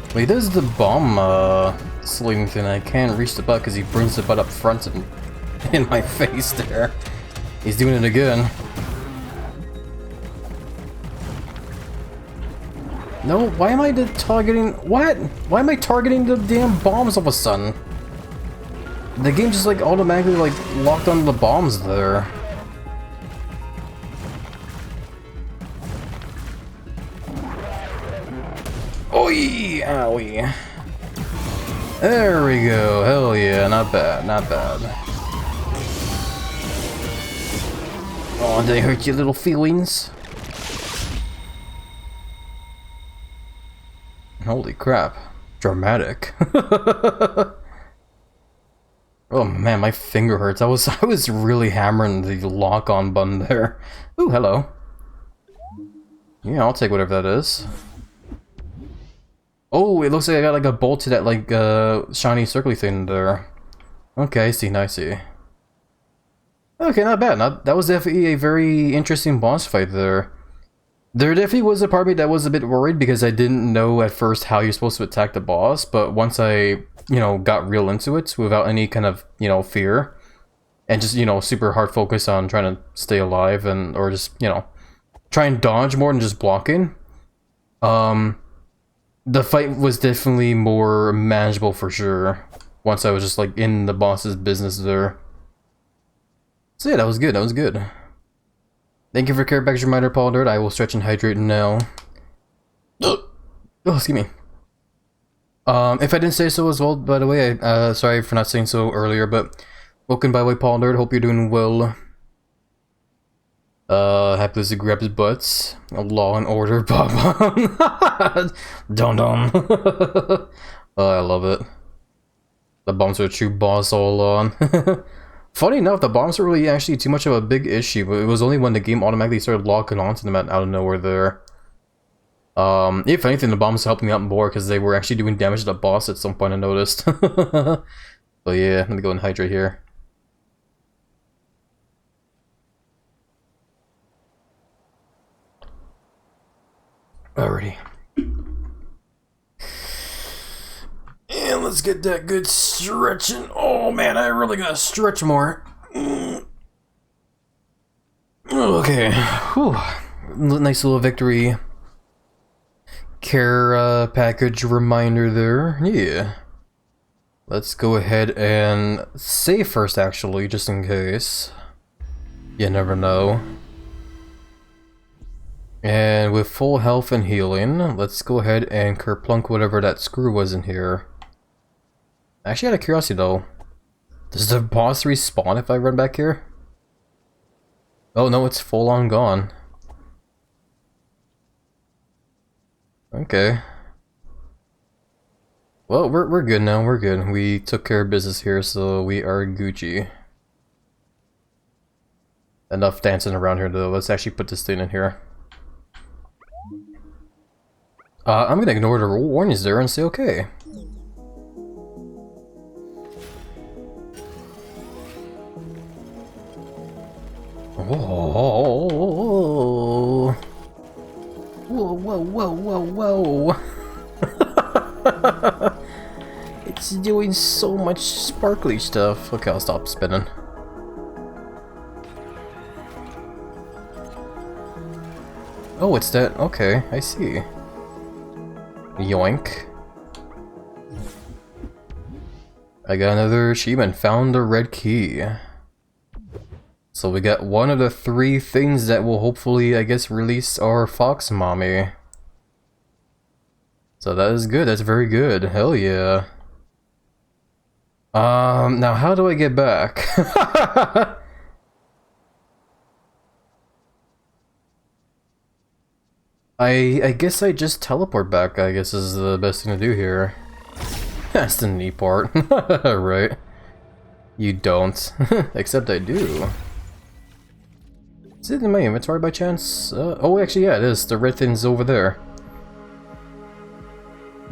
Well, he does the bomb sling thing. I can't reach the butt because he brings the butt up front and in my face there. He's doing it again. No, why am I targeting... What? Why am I targeting the damn bombs all of a sudden? The game just like automatically like locked on the bombs there. Oi! Owie. There we go. Hell yeah, not bad, not bad. Oh, did I hurt your little feelings? Holy crap. Dramatic. Oh man, my finger hurts. I was really hammering the lock-on button there. Ooh, hello. Yeah, I'll take whatever that is. Oh, it looks like I got like a bolt to that like shiny circly thing there. Okay, I see. Okay, not bad. That was definitely a very interesting boss fight there. There definitely was a part of me that was a bit worried because I didn't know at first how you're supposed to attack the boss, but once I, you know, got real into it without any kind of, you know, fear, and just, you know, super hard focus on trying to stay alive and, or just, you know, try and dodge more than just blocking, the fight was definitely more manageable for sure, once I was just, like, in the boss's business there. So yeah, that was good. Thank you for care package reminder, Paul Dirt. I will stretch and hydrate now. Oh, excuse me. If I didn't say so as well, by the way, sorry for not saying so earlier, but welcome by the way, Paul Dirt. Hope you're doing well. Happy to grab his butts. Law and order, Bob. Dun. Oh, I love it. The bombs are a true boss all on. Funny enough, the bombs were really actually too much of a big issue, but it was only when the game automatically started locking onto them out of nowhere there. If anything, the bombs helped me out more because they were actually doing damage to the boss at some point, I noticed. But yeah, let me go and hydrate here. Alrighty. And let's get that good stretching. Oh man, I really gotta stretch more. Okay. Whew. Nice little victory care package reminder there. Yeah. Let's go ahead and save first, actually, just in case. You never know. And with full health and healing, let's go ahead and kerplunk whatever that screw was in here. Actually, out of curiosity though, does the boss respawn if I run back here? Oh no, it's full on gone. Okay. Well, we're good now, we're good. We took care of business here, so we are Gucci. Enough dancing around here though, let's actually put this thing in here. I'm gonna ignore the warnings there and say okay. Whoa. Whoa. It's doing so much sparkly stuff. Okay, I'll stop spinning. Oh, it's that. Okay, I see. Yoink. I got another achievement. Found the red key. So we got one of the 3 things that will hopefully, I guess, release our fox mommy. So that is good. That's very good. Hell yeah. Now how do I get back? I guess I just teleport back, I guess is the best thing to do here. That's the neat part. Right. You don't. Except I do. Is it in my inventory by chance? Oh, actually, yeah, it is. The red thing's over there.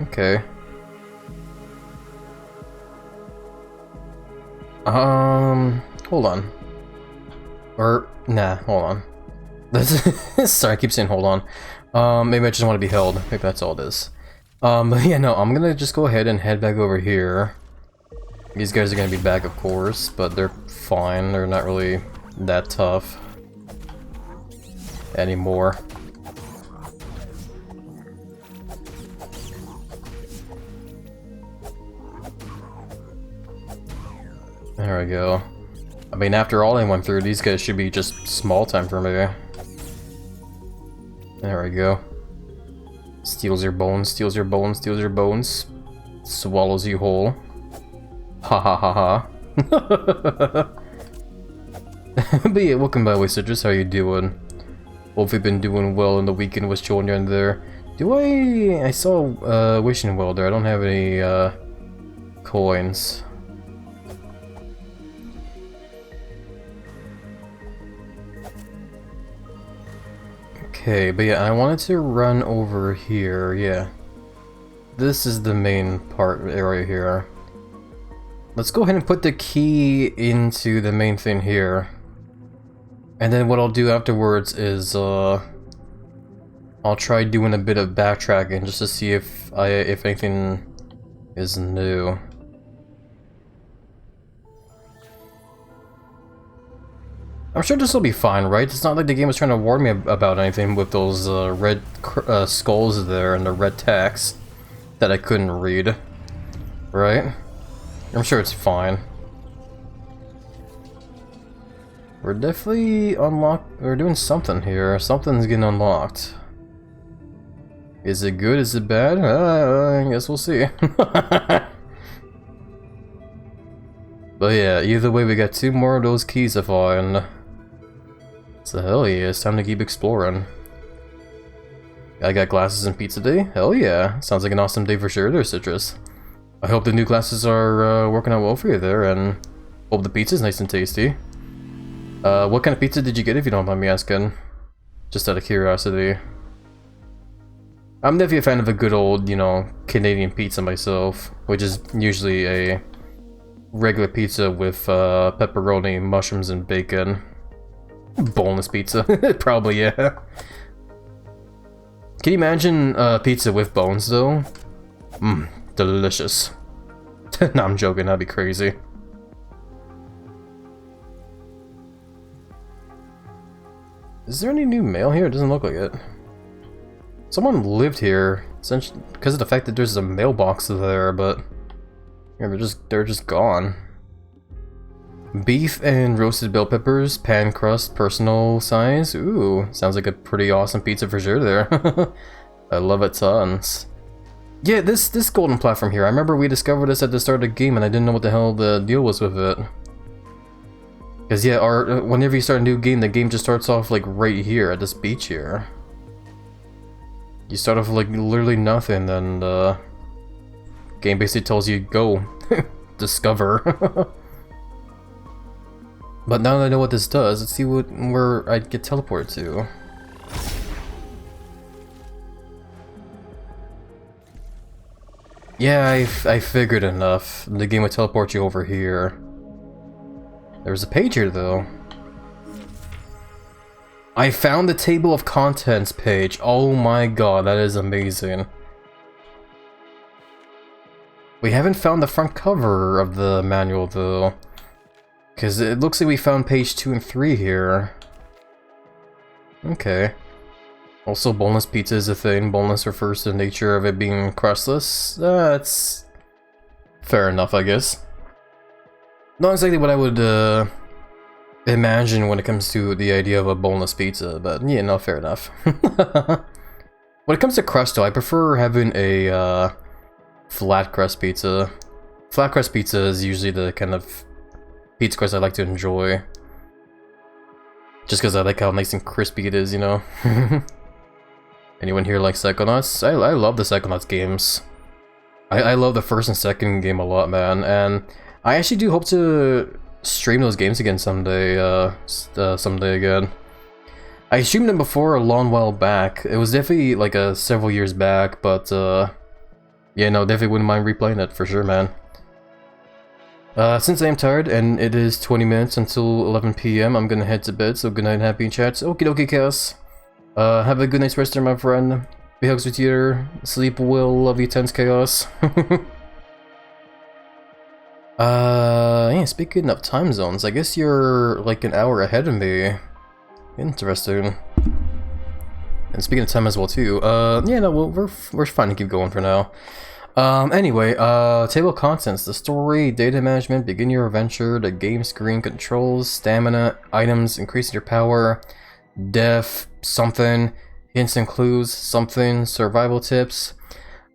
Okay. Hold on. Or, nah, hold on. That's sorry, I keep saying hold on. Maybe I just want to be held. Maybe that's all it is. But yeah, no, I'm gonna just go ahead and head back over here. These guys are gonna be back, of course, but they're fine. They're not really that tough anymore. There we go. I mean, after all I went through, these guys should be just small time for me. There we go. Steals your bones, steals your bones, steals your bones. Swallows you whole. Ha ha ha ha. But yeah, welcome by the way, Citrus. How you doing? Hope you've been doing well and the weekend was chilling you in there. Do I saw wishing well there. I don't have any coins. Okay, but yeah, I wanted to run over here, yeah. This is the main part area here. Let's go ahead and put the key into the main thing here. And then what I'll do afterwards is I'll try doing a bit of backtracking just to see if anything is new. I'm sure this will be fine, right? It's not like the game was trying to warn me about anything with those red skulls there and the red text that I couldn't read, right? I'm sure it's fine. We're definitely we're doing something here. Something's getting unlocked. Is it good? Is it bad? I guess we'll see. But yeah, either way, we got 2 more of those keys to find. So hell yeah, it's time to keep exploring. I got glasses and pizza day? Hell yeah, sounds like an awesome day for sure there, Citrus. I hope the new glasses are working out well for you there, and hope the pizza's nice and tasty. What kind of pizza did you get, if you don't mind me asking? Just out of curiosity. I'm definitely a fan of a good old, you know, Canadian pizza myself, which is usually a regular pizza with pepperoni, mushrooms, and bacon. Boneless pizza. Probably, yeah. Can you imagine pizza with bones, though? Mmm, delicious. No, I'm joking, that'd be crazy. Is there any new mail here? It doesn't look like it. Someone lived here, essentially, because of the fact that there's a mailbox there, but yeah, they're just gone. Beef and roasted bell peppers, pan crust, personal size. Ooh, sounds like a pretty awesome pizza for sure there. I love it tons. Yeah, this golden platform here, I remember we discovered this at the start of the game and I didn't know what the hell the deal was with it. Because yeah, whenever you start a new game, the game just starts off like right here at this beach here. You start off like literally nothing and game basically tells you go discover. But now that I know what this does, let's see where I get teleported to. Yeah, I figured enough. The game would teleport you over here. There's a page here though. I found the table of contents page. Oh my god, that is amazing. We haven't found the front cover of the manual though. Because it looks like we found page 2 and 3 here. Okay. Also, boneless pizza is a thing. Boneless refers to the nature of it being crustless. That's fair enough, I guess. Not exactly what I would imagine when it comes to the idea of a boneless pizza, but yeah, no, fair enough. When it comes to crust, though, I prefer having a flat crust pizza. Flat crust pizza is usually the kind of pizza crust I like to enjoy. Just because I like how nice and crispy it is, you know? Anyone here like Psychonauts? I love the Psychonauts games. I love the first and second game a lot, man. And I actually do hope to stream those games again someday, someday again. I streamed them before a long while back. It was definitely like several years back, but yeah, no, definitely wouldn't mind replaying it for sure, man. Since I am tired and it is 20 minutes until 11 PM, I'm gonna head to bed, so good night and happy chats. Okie dokie, Chaos. Have a good night's rest there, my friend. Big hugs with you. Sleep well, love you tons, Chaos. Yeah, speaking of time zones, I guess you're like an hour ahead of me. Interesting. And speaking of time as well too, yeah, no, we're fine to keep going for now. Anyway, table of contents, the story, data management, begin your adventure, the game screen, controls, stamina, items, increasing your power, def, something, hints and clues, something, survival tips,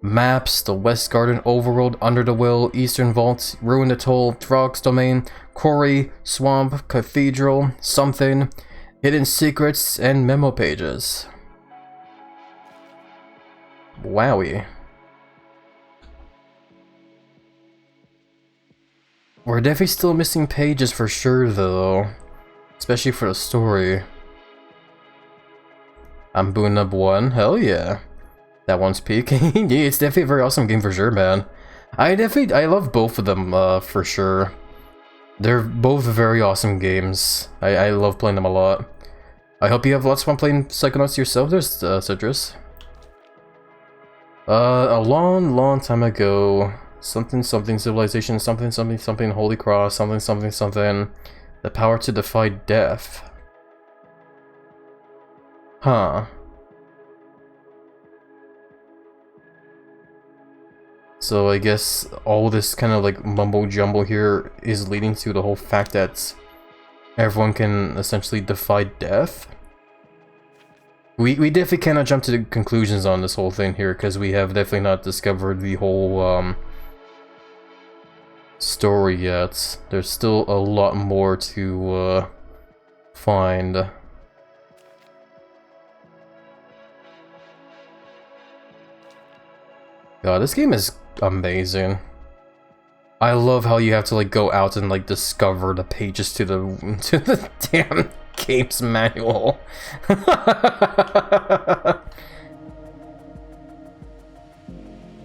maps, the West Garden overworld, Under the Will, Eastern Vault, Ruined Atoll, Frog's Domain, Quarry, Swamp, Cathedral, something, hidden secrets, and memo pages. Wowie. We're definitely still missing pages for sure, though. Especially for the story. I'm booting up 1. Hell yeah. That one's peaking. Yeah, it's definitely a very awesome game for sure, man. I love both of them, for sure. They're both very awesome games. I love playing them a lot. I hope you have lots of fun playing Psychonauts yourself. There's Citrus. A long time ago, something civilization, something Holy Cross, something, the power to defy death. Huh. So I guess all this kind of like mumbo jumbo here is leading to the whole fact that everyone can essentially defy death. We definitely cannot jump to the conclusions on this whole thing here, because we have definitely not discovered the whole story yet. There's still a lot more to find. God, this game is amazing. I love how you have to like go out and like discover the pages to the damn game's manual.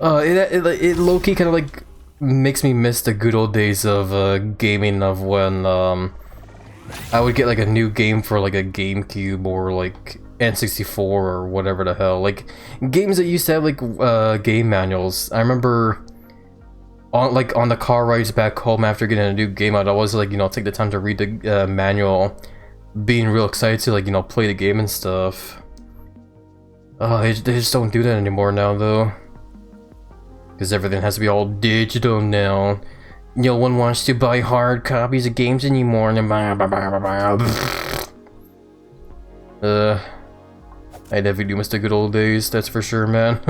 It low-key kind of like makes me miss the good old days of gaming, of when I would get like a new game for like a GameCube or like N64 or whatever the hell, like games that used to have like game manuals. I remember on the car rides back home after getting a new game out, I always like, you know, take the time to read the manual, being real excited to like, you know, play the game and stuff. They just don't do that anymore now though, because everything has to be all digital now. No one wants to buy hard copies of games anymore. I definitely do miss the good old days, that's for sure, man.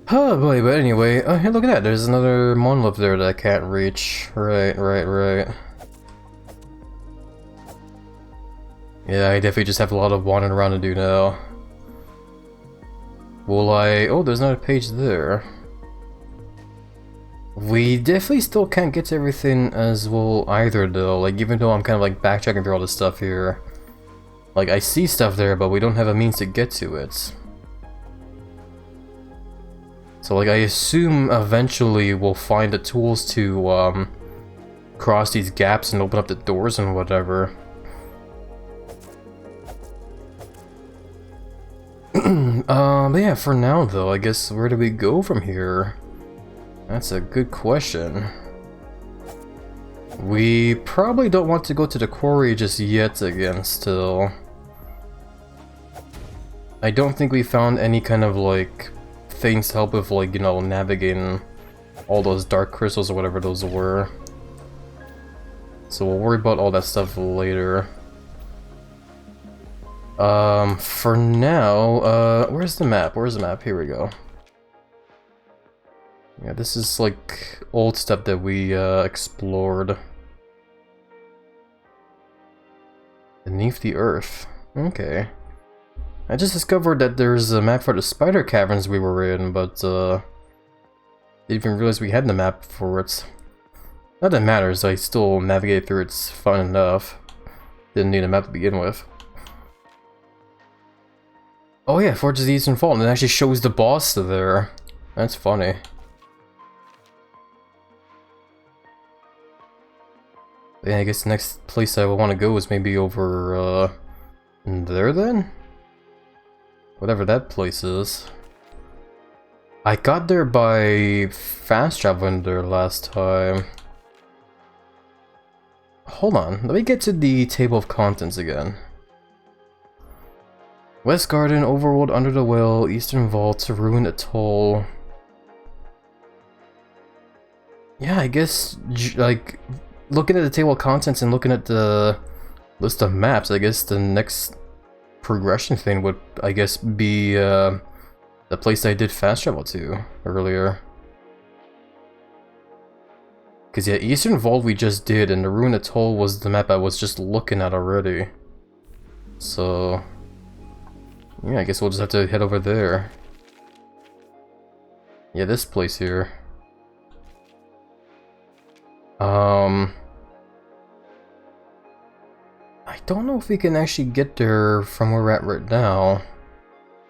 Oh boy, but anyway, hey, look at that, there's another monolith there that I can't reach. Right. Yeah, I definitely just have a lot of wandering around to do now. Will I... Oh, there's another page there. We definitely still can't get to everything as well either, though. Like, even though I'm kind of like backtracking through all this stuff here. Like, I see stuff there, but we don't have a means to get to it. So, like, I assume eventually we'll find the tools to, cross these gaps and open up the doors and whatever. But yeah, for now, though, I guess, where do we go from here? That's a good question. We probably don't want to go to the quarry just yet again, still. I don't think we found any kind of, like, things to help with, like, you know, navigating all those dark crystals or whatever those were. So we'll worry about all that stuff later. For now, where's the map? Where's the map? Here we go. Yeah, this is, like, old stuff that we, explored. Beneath the earth. Okay. I just discovered that there's a map for the spider caverns we were in, but, didn't even realize we had the map for it. Not that it matters, I still navigate through, it's fun enough. Didn't need a map to begin with. Oh yeah, Forge of the Eastern Fault, and it actually shows the boss there. That's funny. Yeah, I guess the next place I would want to go is maybe over, there then? Whatever that place is. I got there by fast traveling there last time. Hold on, let me get to the table of contents again. West Garden, Overworld, Under the Well, Eastern Vault, Ruined Atoll. Yeah, I guess, like, looking at the table of contents and looking at the list of maps, I guess the next progression thing would, I guess, be the place I did fast travel to earlier. Because yeah, Eastern Vault we just did, and the Ruin Atoll was the map I was just looking at already. So... yeah, I guess we'll just have to head over there. Yeah, this place here. I don't know if we can actually get there from where we're at right now.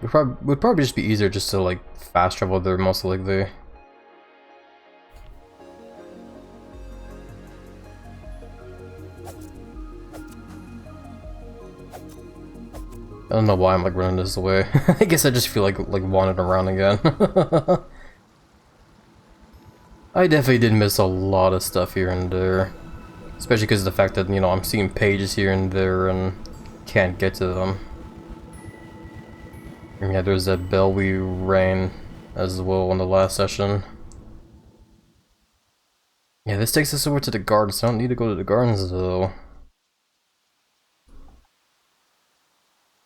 It would probably just be easier just to like fast travel there, most likely. I don't know why I'm like running this away. I guess I just feel like wandering around again. I definitely did miss a lot of stuff here and there. Especially because of the fact that, you know, I'm seeing pages here and there and can't get to them. And yeah, there's that bell we rang as well in the last session. Yeah, this takes us over to the gardens. I don't need to go to the gardens though.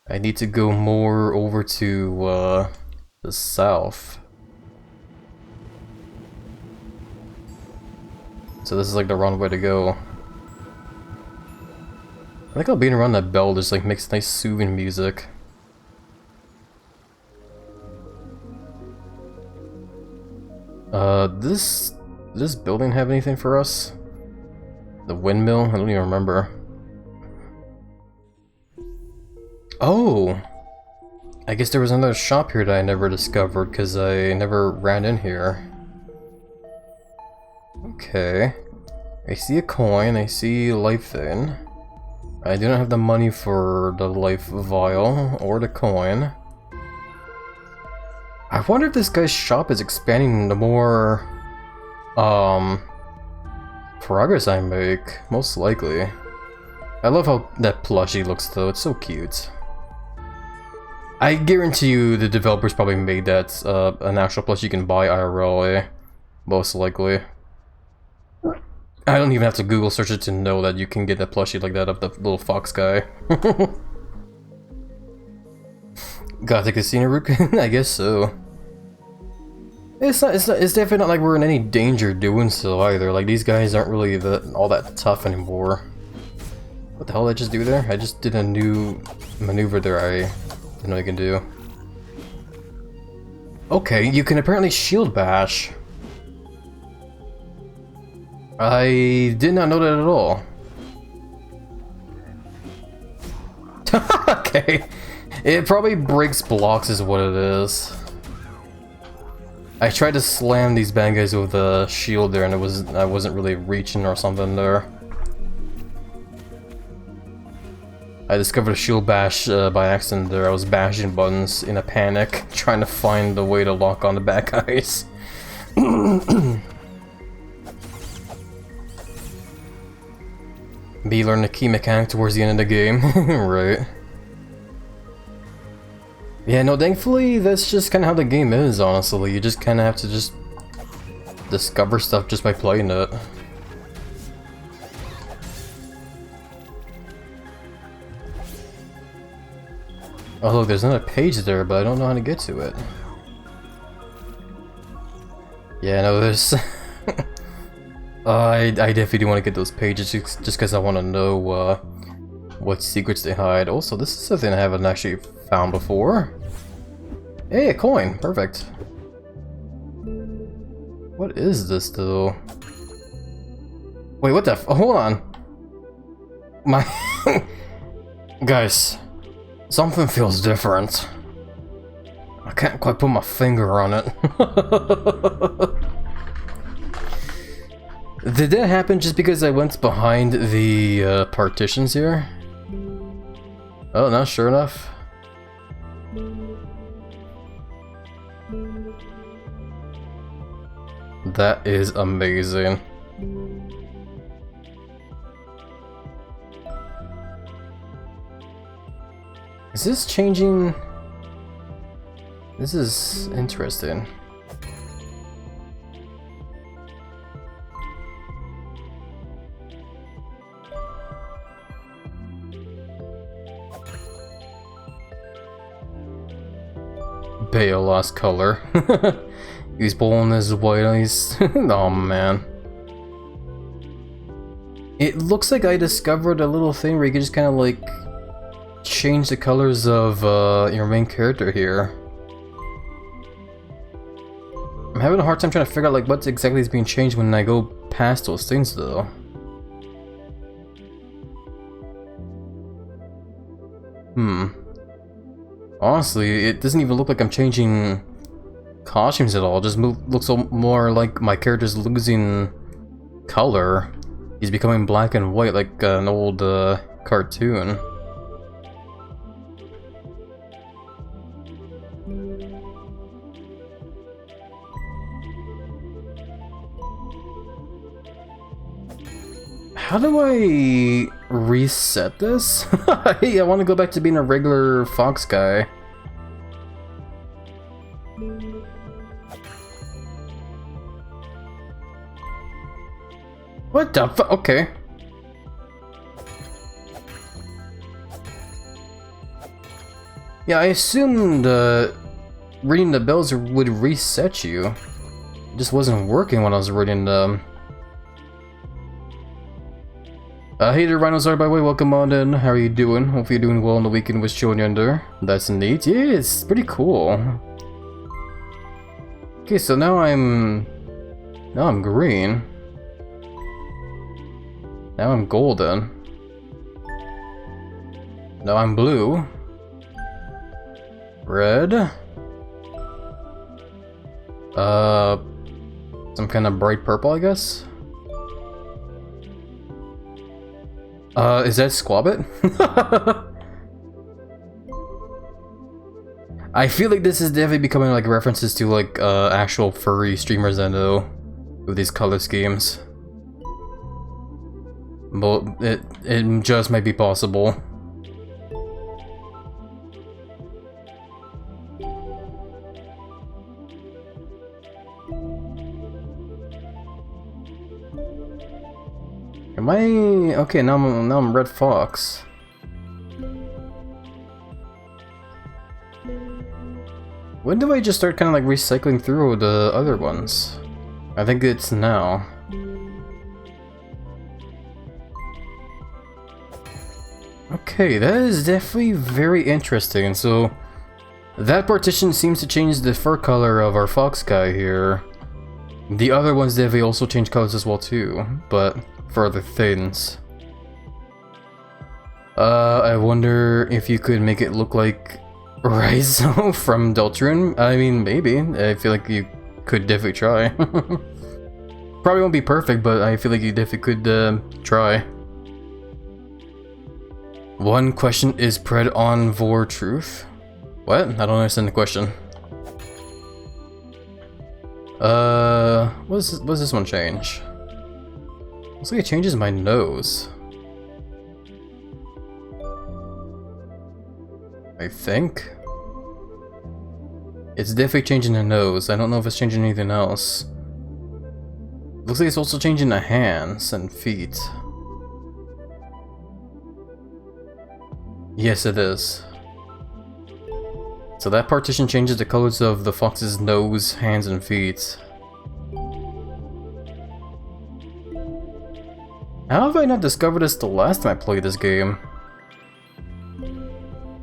I need to go more over to the south. So this is like the wrong way to go. I think I'll being around that bell just like makes nice soothing music. Does this building have anything for us? The windmill? I don't even remember. Oh! I guess there was another shop here that I never discovered because I never ran in here. Okay. I see a coin, I see a life thing. I do not have the money for the life vial or the coin. I wonder if this guy's shop is expanding the more progress I make. Most likely. I love how that plushie looks though, it's so cute. I guarantee you the developers probably made that an actual plushie you can buy IRL, most likely. I don't even have to Google search it to know that you can get a plushie like that of the little fox guy. Got the casino route? I guess so. It's definitely not like we're in any danger doing so either. Like these guys aren't really all that tough anymore. What the hell did I just do there? I just did a new maneuver there I didn't know you can do. Okay, you can apparently shield bash. I did not know that at all. Okay. It probably breaks blocks is what it is. I tried to slam these bad guys with a shield there and I wasn't really reaching or something there. I discovered a shield bash by accident there. I was bashing buttons in a panic, trying to find the way to lock on the bad guys. Be learn the key mechanic towards the end of the game, right? Yeah, no, thankfully that's just kind of how the game is, honestly. You just kind of have to just discover stuff just by playing it. Oh look, there's another page there, but I don't know how to get to it. Yeah, no, there's... I definitely do want to get those pages just because I want to know what secrets they hide. Also, this is something I haven't actually found before. Hey, a coin! Perfect. What is this, though? Wait, what the f- hold on! My... Guys, something feels different. I can't quite put my finger on it. Did that happen just because I went behind the partitions here? Oh, no, sure enough. That is amazing. Is this changing? This is interesting. Bale lost color. He's pulling his white eyes. Oh man. It looks like I discovered a little thing where you can just kind of like change the colors of your main character here. I'm having a hard time trying to figure out like what exactly is being changed when I go past those things though. Honestly, it doesn't even look like I'm changing costumes at all. It just looks more like my character's losing color. He's becoming black and white like an old cartoon. How do I reset this? Hey, I want to go back to being a regular fox guy. What the fu- okay. Yeah, I assumed reading the bells would reset you. It just wasn't working when I was reading them. Hey there, Rhinosaur, by the way, welcome on in. How are you doing? Hope you're doing well on the weekend with showing under. That's neat. Yeah, it's pretty cool. Okay, so now I'm green. Now I'm golden. Now I'm blue. Red. Some kind of bright purple, I guess. Is that Squabbit? I feel like this is definitely becoming like references to like actual furry streamers I know with these color schemes. But it just might be possible. Am I okay? Now I'm Red Fox. When do I just start kind of like recycling through the other ones? I think it's now. Okay, that is definitely very interesting. So that partition seems to change the fur color of our fox guy here. The other ones definitely also change colors as well too, but for other things. I wonder if you could make it look like Raizo from Deltarune. I mean, maybe. I feel like you could definitely try. Probably won't be perfect, but I feel like you definitely could try. One question is Pred on Vor Truth? What? I don't understand the question. What does this one change? Looks like it changes my nose. I think. It's definitely changing the nose. I don't know if it's changing anything else. Looks like it's also changing the hands and feet. Yes, it is. So that partition changes the colors of the fox's nose, hands, and feet. How have I not discovered this the last time I played this game?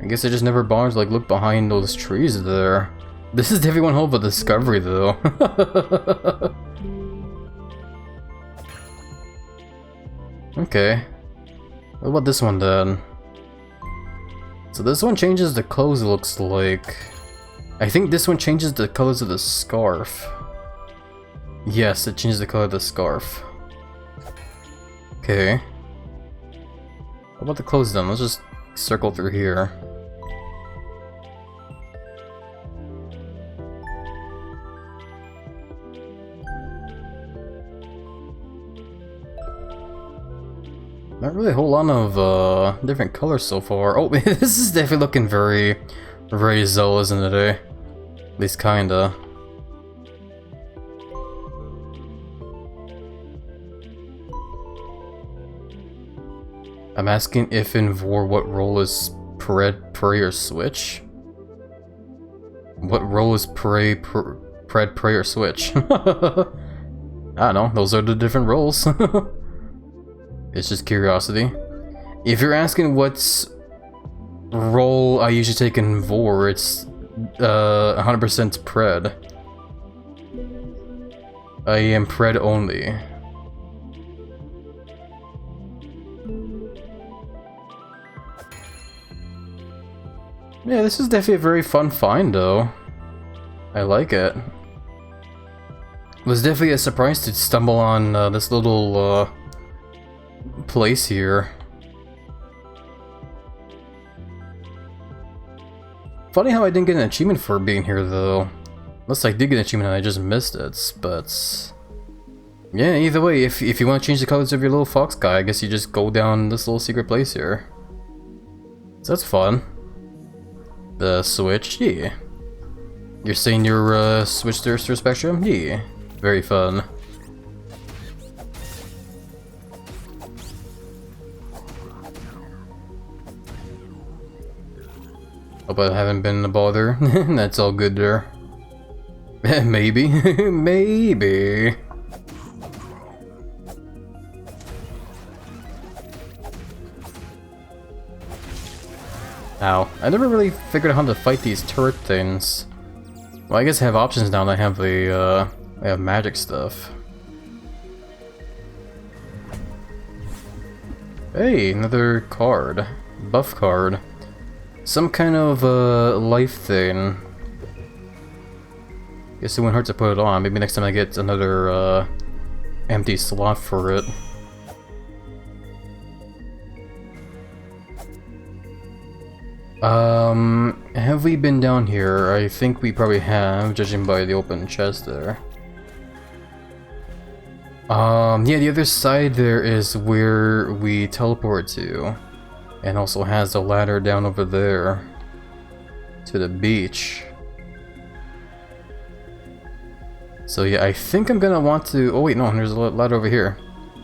I guess I just never bothered to like look behind those trees there. This is definitely one hell of a discovery though. Okay. What about this one then? So this one changes the clothes, it looks like. I think this one changes the colors of the scarf. Yes, it changes the color of the scarf. Okay. What about the clothes then? Let's just circle through here. Not really a whole lot of different colors so far. Oh, this is definitely looking very, very Zoe, isn't it? Eh? At least kinda. I'm asking if in Vor what role is Pred, Prey, or Switch? What role is Pred, Prey, or Switch? I don't know, those are the different roles. It's just curiosity. If you're asking what's role I usually take in Vor, it's 100% Pred. I am Pred only. Yeah, this is definitely a very fun find though. I like it. It was definitely a surprise to stumble on this little place here. Funny how I didn't get an achievement for being here though. Unless I did get an achievement and I just missed it, but... yeah, either way, if you want to change the colors of your little fox guy, I guess you just go down this little secret place here. So that's fun. The switch, yeah. You're saying your switch thirster spectrum? Yeah. Very fun. Hope I haven't been a bother. That's all good there. Maybe. Maybe. Ow. I never really figured out how to fight these turret things. Well, I guess I have options now that I have magic stuff. Hey, another card. Buff card. Some kind of life thing. Guess it wouldn't hurt to put it on. Maybe next time I get another empty slot for it. Have we been down here? I think we probably have, judging by the open chest there. Yeah, the other side there is where we teleport to. And also has a ladder down over there to the beach. So yeah, I think I'm gonna want to... oh wait, no, there's a ladder over here.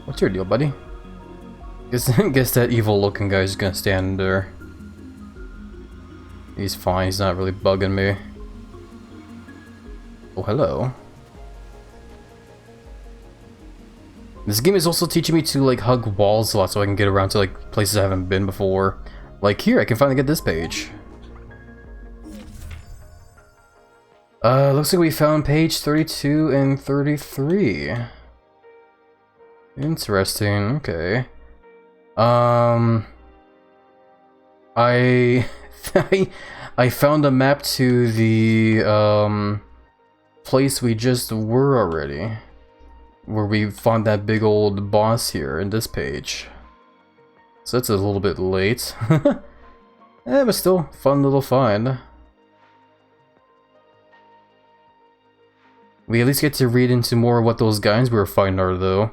What's your deal, buddy? Guess that evil looking guy's gonna stand there. He's fine, he's not really bugging me. Oh, hello. This game is also teaching me to like hug walls a lot so I can get around to like places I haven't been before. Like here, I can finally get this page. Looks like we found page 32 and 33. Interesting, okay. I found a map to the place we just were already, where we found that big old boss here in this page. So that's a little bit late. But still, fun little find. We at least get to read into more of what those guys we were finding are, though.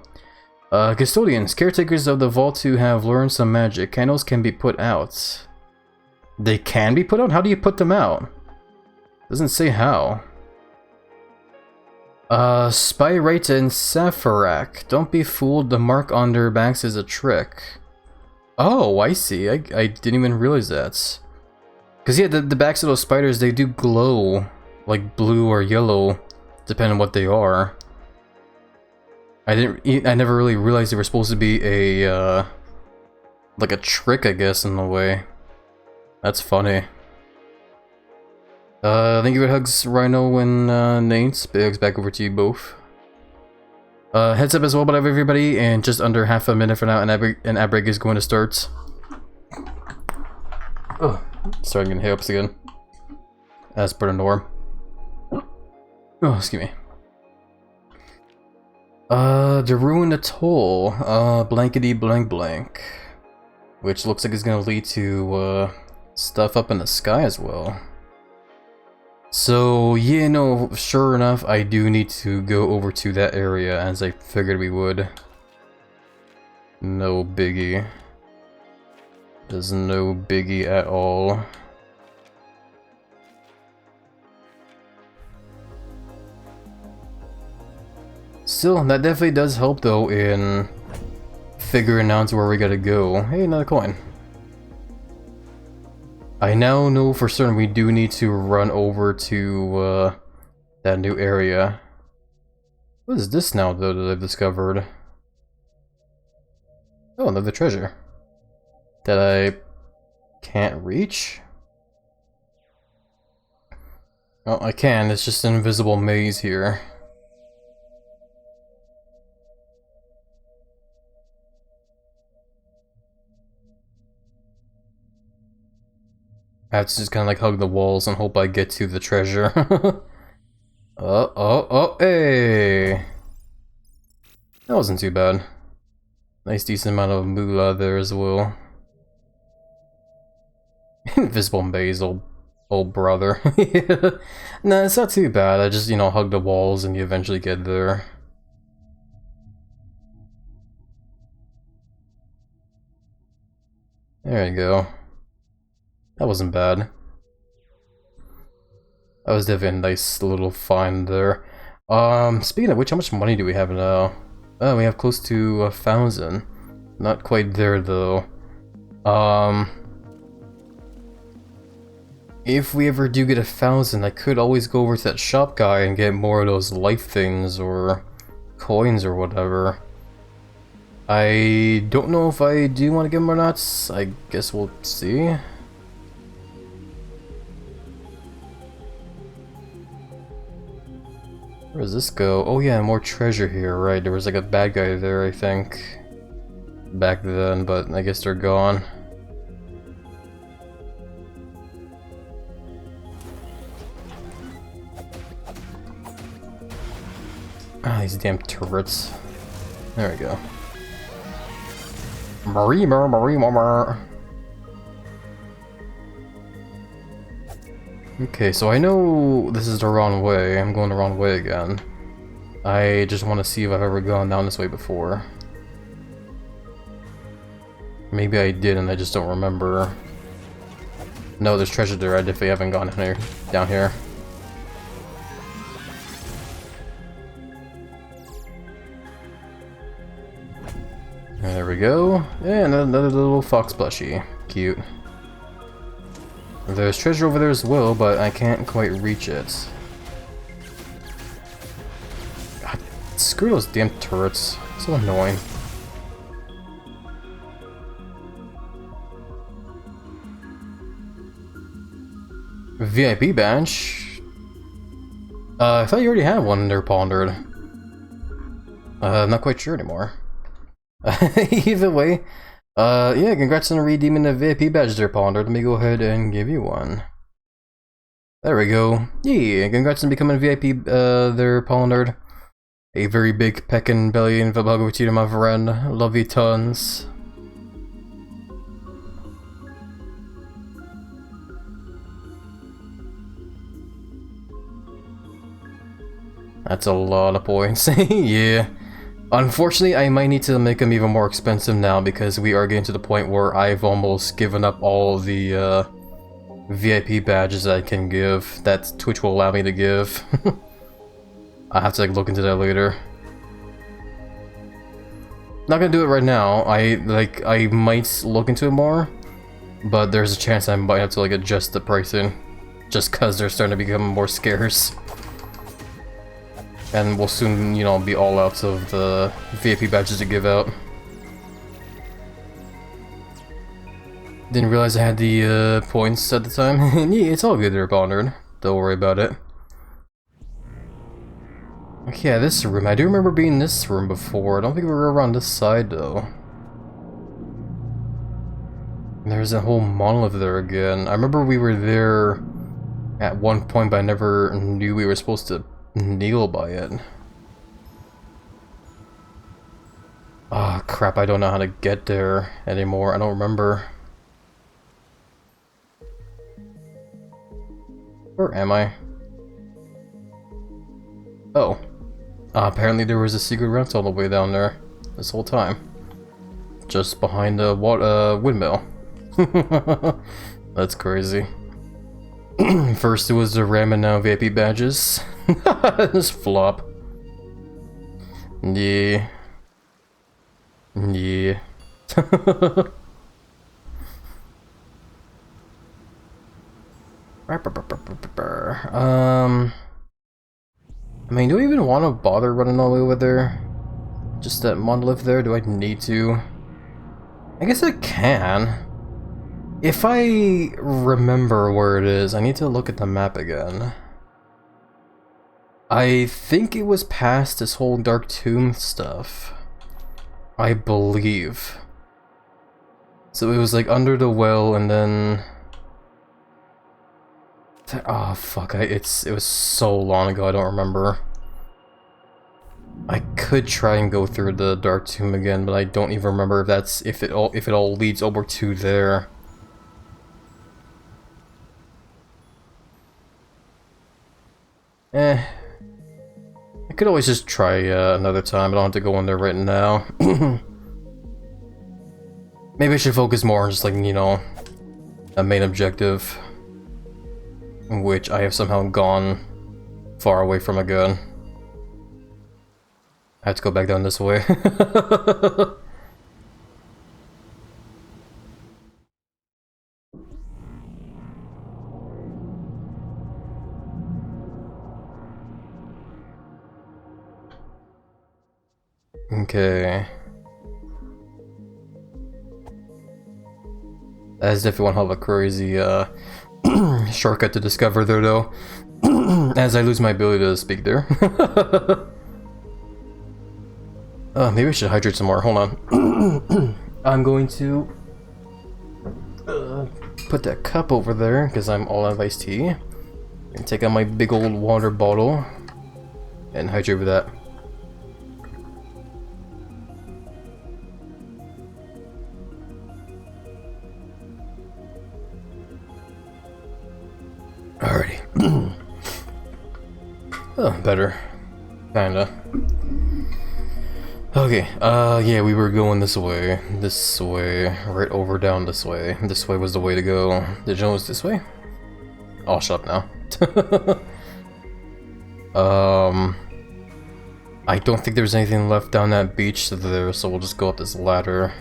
Custodians, caretakers of the vault who have learned some magic. Candles can be put out. They can be put out? How do you put them out? Doesn't say how. Spyrite and Saphirak. Don't be fooled, the mark on their backs is a trick. Oh, I see. I didn't even realize that. Because yeah, the backs of those spiders, they do glow like blue or yellow, depending on what they are. I never really realized they were supposed to be a like a trick, I guess, in a way. That's funny. Thank you for hugs, Rhino and Nate. Big hugs back over to you both. Heads up as well, but everybody, and just under half a minute for now, and ad break is going to start. Oh, starting getting hiccups again, as per the norm. Oh, excuse me. The Ruined Atoll, blankety blank blank, which looks like it's gonna lead to stuff up in the sky as well. So yeah, no, sure enough, I do need to go over to that area, as I figured we would. No biggie. There's no biggie at all. Still, that definitely does help though in figuring out where we gotta go. Hey, another coin. I now know for certain we do need to run over to that new area. What is this now though that I've discovered? Oh, another treasure. That I can't reach? Oh, I can, it's just an invisible maze here. I have to just kind of like hug the walls and hope I get to the treasure. Oh, hey! That wasn't too bad. Nice decent amount of moolah there as well. Invisible maze, old brother. Yeah. Nah, it's not too bad. I just, you know, hug the walls and you eventually get there. There you go. That wasn't bad. That was definitely a nice little find there. Speaking of which, how much money do we have now? Oh, we have close to 1,000. Not quite there though. If we ever do get 1,000, I could always go over to that shop guy and get more of those life things or coins or whatever. I don't know if I do want to get them or not. I guess we'll see. Where does this go? Oh yeah, more treasure here, right. There was like a bad guy there, I think. Back then, but I guess they're gone. Ah, these damn turrets. There we go. Marie. Okay, so I know this is the wrong way. I'm going the wrong way again. I just want to see if I've ever gone down this way before. Maybe I did and I just don't remember. No, there's treasure there. I definitely haven't gone down here. There we go. And another little fox plushie. Cute. There's treasure over there as well, but I can't quite reach it. God, screw those damn turrets. So annoying. VIP badge? I thought you already had one there, Pondered. I'm not quite sure anymore. Either way, yeah, congrats on redeeming the VIP badge there, Ponder. Let me go ahead and give you one. There we go. Yeah, congrats on becoming VIP there, Ponder. A very big peckin' belly and Vibhago to you, my friend. Love you tons. That's a lot of points. Yeah. Unfortunately, I might need to make them even more expensive now because we are getting to the point where I've almost given up all the VIP badges that I can give, that Twitch will allow me to give. I have to like look into that later. Not gonna do it right now. I might look into it more, but there's a chance I might have to like adjust the pricing, just cause they're starting to become more scarce. And we'll soon, you know, be all out of the VIP badges to give out. Didn't realize I had the points at the time. Yeah, it's all good there, Bonnard. Don't worry about it. Okay, yeah, this room. I do remember being in this room before. I don't think we were around this side, though. There's a whole monolith there again. I remember we were there at one point, but I never knew we were supposed to kneel by it. Ah, oh, crap, I don't know how to get there anymore. I don't remember. Where am I? Oh. Apparently there was a secret route all the way down there this whole time. Just behind the windmill. That's crazy. First it was the RAM and now VIP badges. This flop. Yeah. Yeah. I mean, do I even want to bother running all the way over there? Just that monolith there? Do I need to? I guess I can. If I remember where it is, I need to look at the map again. I think it was past this whole Dark Tomb stuff. I believe. So it was like under the well and then... Oh fuck, it was so long ago, I don't remember. I could try and go through the Dark Tomb again, but I don't even remember if it all leads over to there. I could always just try another time. I don't have to go in there right now. Maybe I should focus more on just like, you know, a main objective, which I have somehow gone far away from again. I have to go back down this way. Okay. That is definitely one hell of a crazy shortcut to discover there, though. As I lose my ability to speak there. Maybe I should hydrate some more. Hold on. I'm going to put that cup over there because I'm all out of iced tea. And take out my big old water bottle and hydrate with that. Alrighty. Oh, better. Kinda. Okay, yeah, we were going this way, right over down this way. This way was the way to go. Did you know it was this way? I'll shut up now. I don't think there's anything left down that beach there, so we'll just go up this ladder.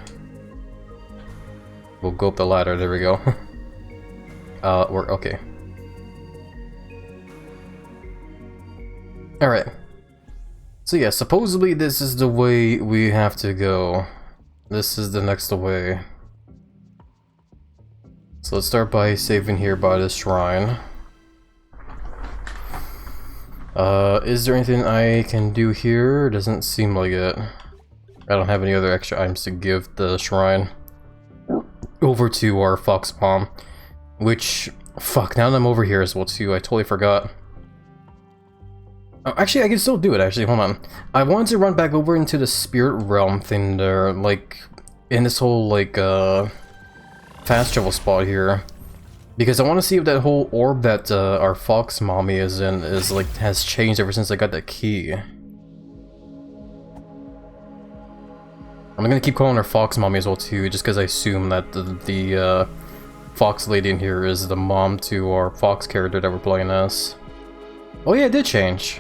We'll go up the ladder, there we go. We're okay. Alright. So yeah, supposedly this is the way we have to go. This is the next way. So let's start by saving here by the shrine. Is there anything I can do here? Doesn't seem like it. I don't have any other extra items to give the shrine over to our fox mom. Which, fuck, now that I'm over here as well too, I totally forgot. Oh, actually, I can still do it, actually, hold on. I wanted to run back over into the spirit realm thing there, like, in this whole, like, fast travel spot here. Because I want to see if that whole orb that our fox mommy is in like, has changed ever since I got that key. I'm gonna keep calling her fox mommy as well too, just because I assume that the fox lady in here is the mom to our fox character that we're playing as. Oh yeah, it did change.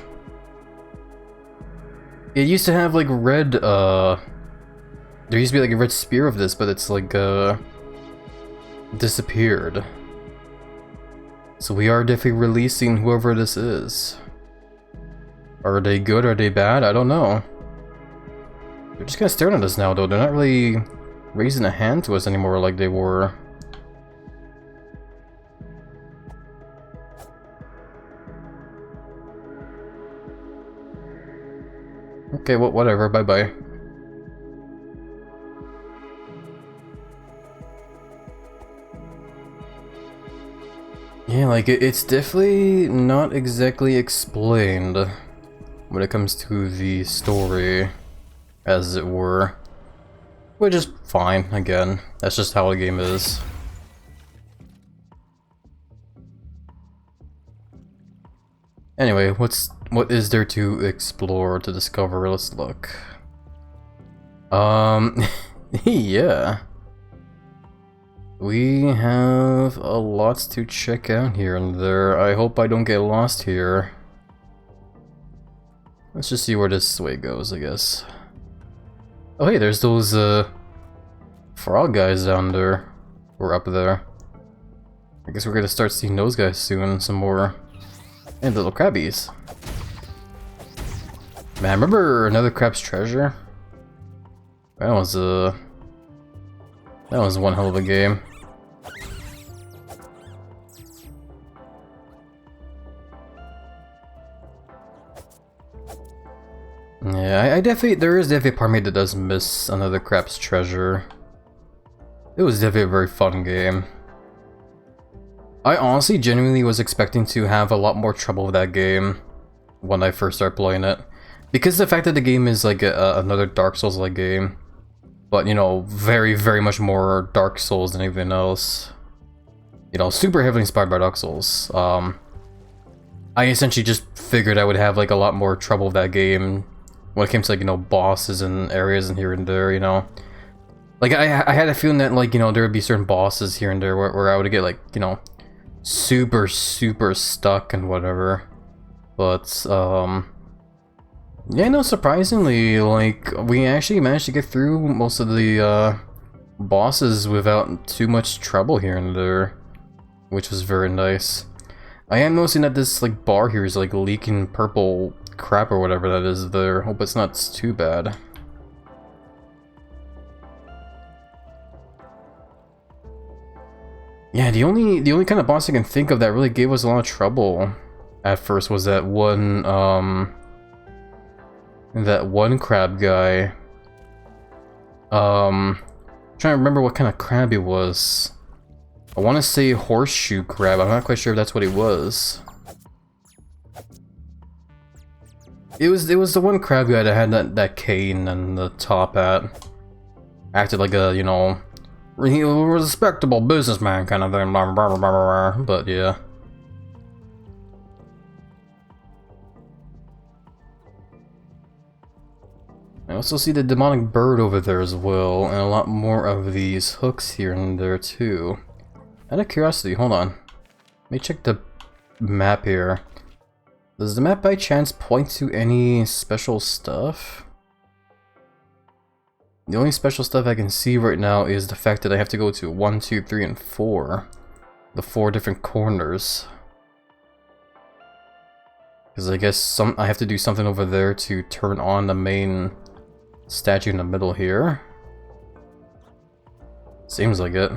It used to have like red, there used to be like a red spear of this, but it's like, disappeared. So we are definitely releasing whoever this is. Are they good? Are they bad? I don't know. They're just kind of staring at us now though. They're not really raising a hand to us anymore like they were. Okay, well, whatever, bye-bye. Yeah, like, it's definitely not exactly explained when it comes to the story, as it were. Which is fine, again. That's just how the game is. Anyway, what is there to explore, to discover? Let's look. Yeah. We have a lot to check out here and there. I hope I don't get lost here. Let's just see where this way goes, I guess. Oh hey, there's those frog guys down there. Or up there. I guess we're gonna start seeing those guys soon, some more. And little crabbies. Man, remember another crab's treasure? That was That was one hell of a game. Yeah, there is definitely a part of me that does miss another Crap's Treasure. It was definitely a very fun game. I honestly genuinely was expecting to have a lot more trouble with that game when I first started playing it. Because the fact that the game is like another Dark Souls-like game. But, you know, very, very much more Dark Souls than anything else. You know, super heavily inspired by Dark Souls. I essentially just figured I would have like a lot more trouble with that game when it came to, like, you know, bosses and areas and here and there, you know. Like, I had a feeling that, like, you know, there would be certain bosses here and there where I would get, like, you know, super, super stuck and whatever. But, yeah, no, surprisingly, like, we actually managed to get through most of the, bosses without too much trouble here and there, which was very nice. I am noticing that this, like, bar here is, like, leaking purple crap or whatever that is there. Hope it's not too bad. Yeah, the only kind of boss I can think of that really gave us a lot of trouble at first was that one crab guy. Trying to remember what kind of crab he was. I want to say horseshoe crab. I'm not quite sure if that's what it was. It was the one crab guy that had that cane and the top hat. Acted like a, you know, respectable businessman kind of thing. Blah, blah, blah, blah, blah. But yeah. I also see the demonic bird over there as well, and a lot more of these hooks here and there too. Out of curiosity, hold on. Let me check the map here. Does the map by chance point to any special stuff? The only special stuff I can see right now is the fact that I have to go to 1, 2, 3, and 4. The 4 different corners. Because I guess I have to do something over there to turn on the main statue in the middle here. Seems like it.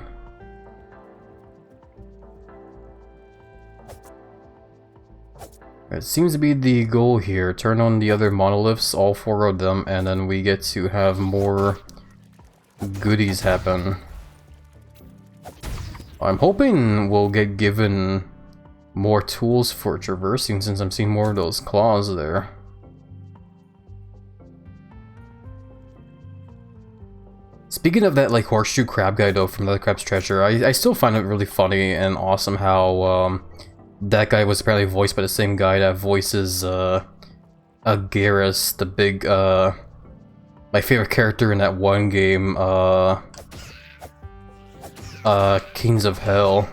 It seems to be the goal here. Turn on the other monoliths, all 4 of them, and then we get to have more goodies happen. I'm hoping we'll get given more tools for traversing since I'm seeing more of those claws there. Speaking of that, like, horseshoe crab guy though from the Crab's Treasure, I still find it really funny and awesome how that guy was apparently voiced by the same guy that voices Garrus, the big my favorite character in that one game, Kings of Hell.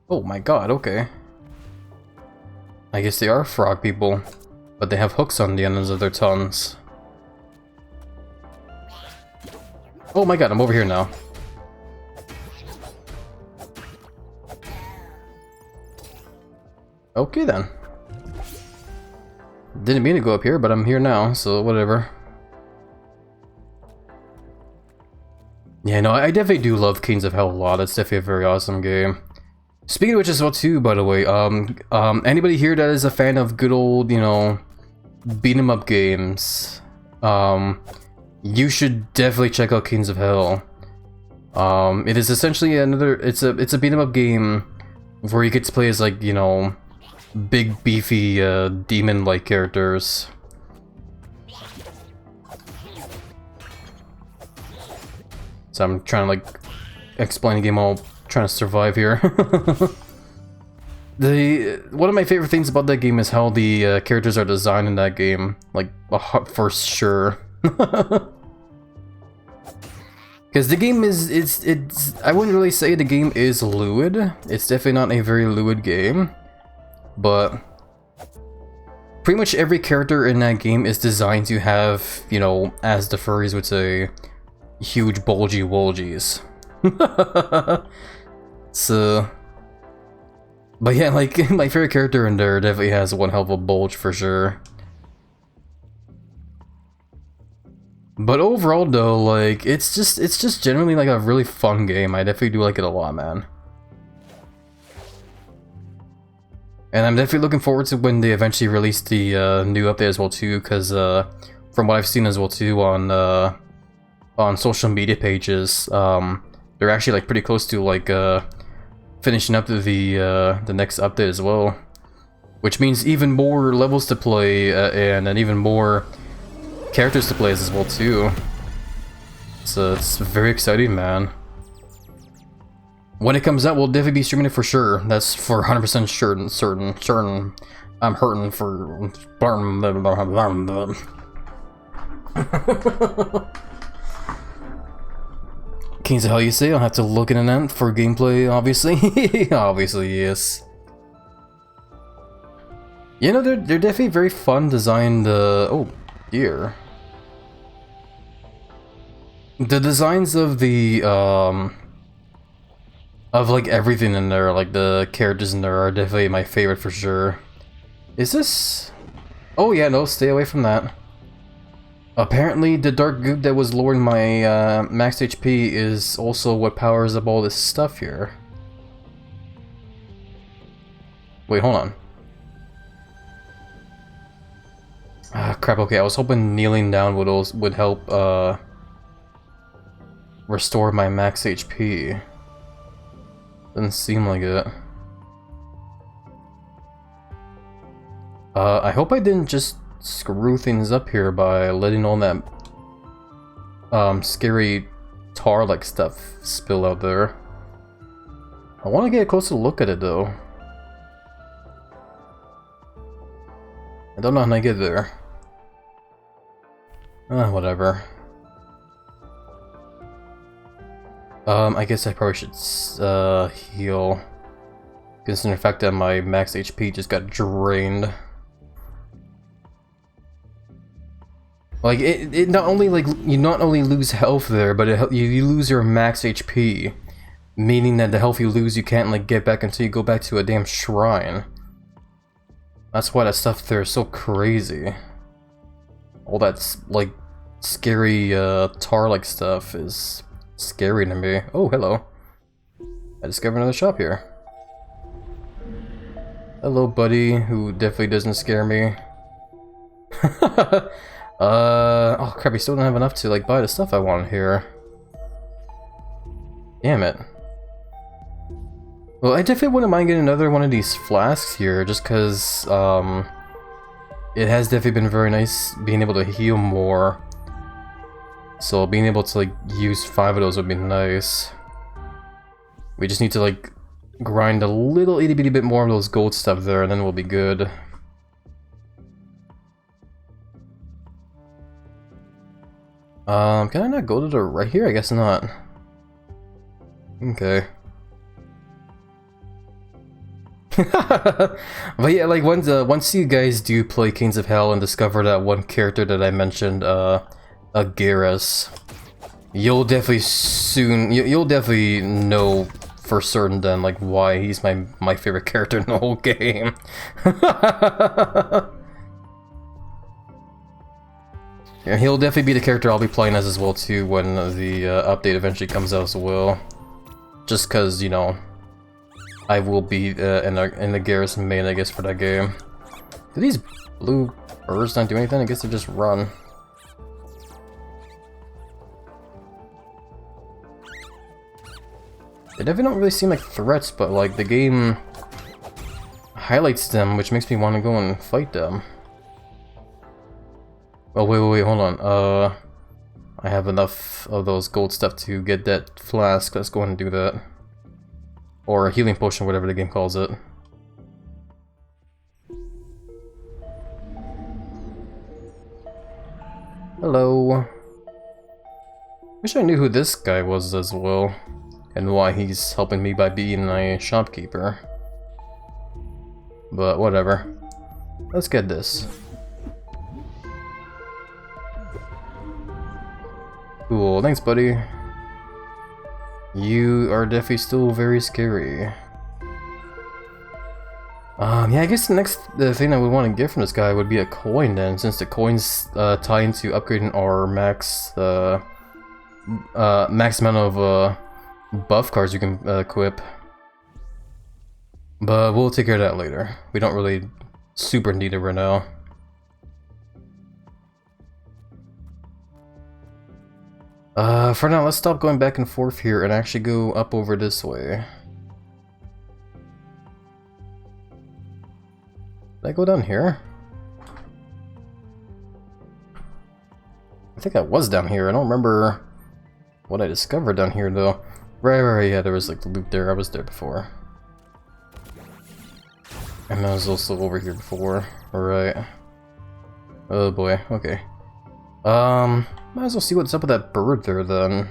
Oh my god, okay. I guess they are frog people, but they have hooks on the ends of their tongues. Oh my god, I'm over here now. Okay then. Didn't mean to go up here, but I'm here now, so whatever. Yeah, no, I definitely do love Kings of Hell a lot. It's definitely a very awesome game. Speaking of which as well too, by the way, anybody here that is a fan of good old, you know, beat 'em up games, you should definitely check out Kings of Hell. It is essentially it's a beat 'em up game where you get to play as, like, you know, big beefy demon-like characters. So I'm trying to, like, explain the game while trying to survive here. One of my favorite things about that game is how the characters are designed in that game, like, for sure. Because the game is, I wouldn't really say the game is lewd. It's definitely not a very lewd game. But pretty much every character in that game is designed to have, you know, as the furries would say, huge bulgy wolgies. So, but yeah, like, my favorite character in there definitely has one hell of a bulge for sure. But overall though, like, it's just generally like a really fun game. I definitely do like it a lot, man. And I'm definitely looking forward to when they eventually release the new update as well too, because from what I've seen as well too on social media pages, they're actually like pretty close to like finishing up the next update as well, which means even more levels to play and even more characters to play as well too. So it's very exciting, man. When it comes out, we'll definitely be streaming it for sure. That's for 100% sure and certain. I'm hurting for. Kings of Hell, you say? I'll have to look in an end for gameplay, obviously. Obviously, yes. You know, they're definitely very fun designed. Oh, dear. The designs of the of like everything in there, like the characters in there, are definitely my favorite for sure. Is this? Oh yeah, no, stay away from that. Apparently, the dark goop that was lowering my max HP is also what powers up all this stuff here. Wait, hold on. Ah, crap. Okay, I was hoping kneeling down would help restore my max HP. Doesn't seem like it. I hope I didn't just screw things up here by letting all that scary tar-like stuff spill out there. I want to get a closer look at it though. I don't know how I get there. Whatever. I guess I probably should heal, considering the fact that my max HP just got drained. Like it not only like you not only lose health there, but you lose your max HP, meaning that the health you lose you can't like get back until you go back to a damn shrine. That's why that stuff there is so crazy. All that like scary tar-like stuff is scary to me. Oh, hello. I discovered another shop here. Hello, buddy, who definitely doesn't scare me. Oh crap, I still don't have enough to like buy the stuff I want here. Damn it. Well, I definitely wouldn't mind getting another one of these flasks here, just cause it has definitely been very nice being able to heal more. So being able to like use 5 of those would be nice. We just need to like grind a little itty bitty bit more of those gold stuff there, and then we'll be good. Can I not go to the right here? I guess not. Okay. But yeah, like once you guys do play Kings of Hell and discover that one character that I mentioned, Garrus, you'll definitely know for certain then like why he's my favorite character in the whole game. Yeah, he'll definitely be the character I'll be playing as well too when the update eventually comes out as well. Just cause, you know, I will be in the Garrus main, I guess, for that game. Do these blue birds not do anything? I guess they just run. They definitely don't really seem like threats, but like the game highlights them, which makes me want to go and fight them. Oh wait, hold on. I have enough of those gold stuff to get that flask. Let's go ahead and do that. Or a healing potion, whatever the game calls it. Hello. Wish I knew who this guy was as well, and why he's helping me by being a shopkeeper. But whatever. Let's get this. Cool, thanks buddy. You are definitely still very scary. Yeah, I guess the thing I would want to get from this guy would be a coin then, since the coins tie into upgrading our max amount of buff cards you can equip. But we'll take care of that later. We don't really super need it right now. For now, let's stop going back and forth here and actually go up over this way. Did I go down here? I think I was down here. I don't remember what I discovered down here though. Right, yeah, there was like the loop there. I was there before. And I was also over here before. Alright. Oh boy, okay. Might as well see what's up with that bird there then.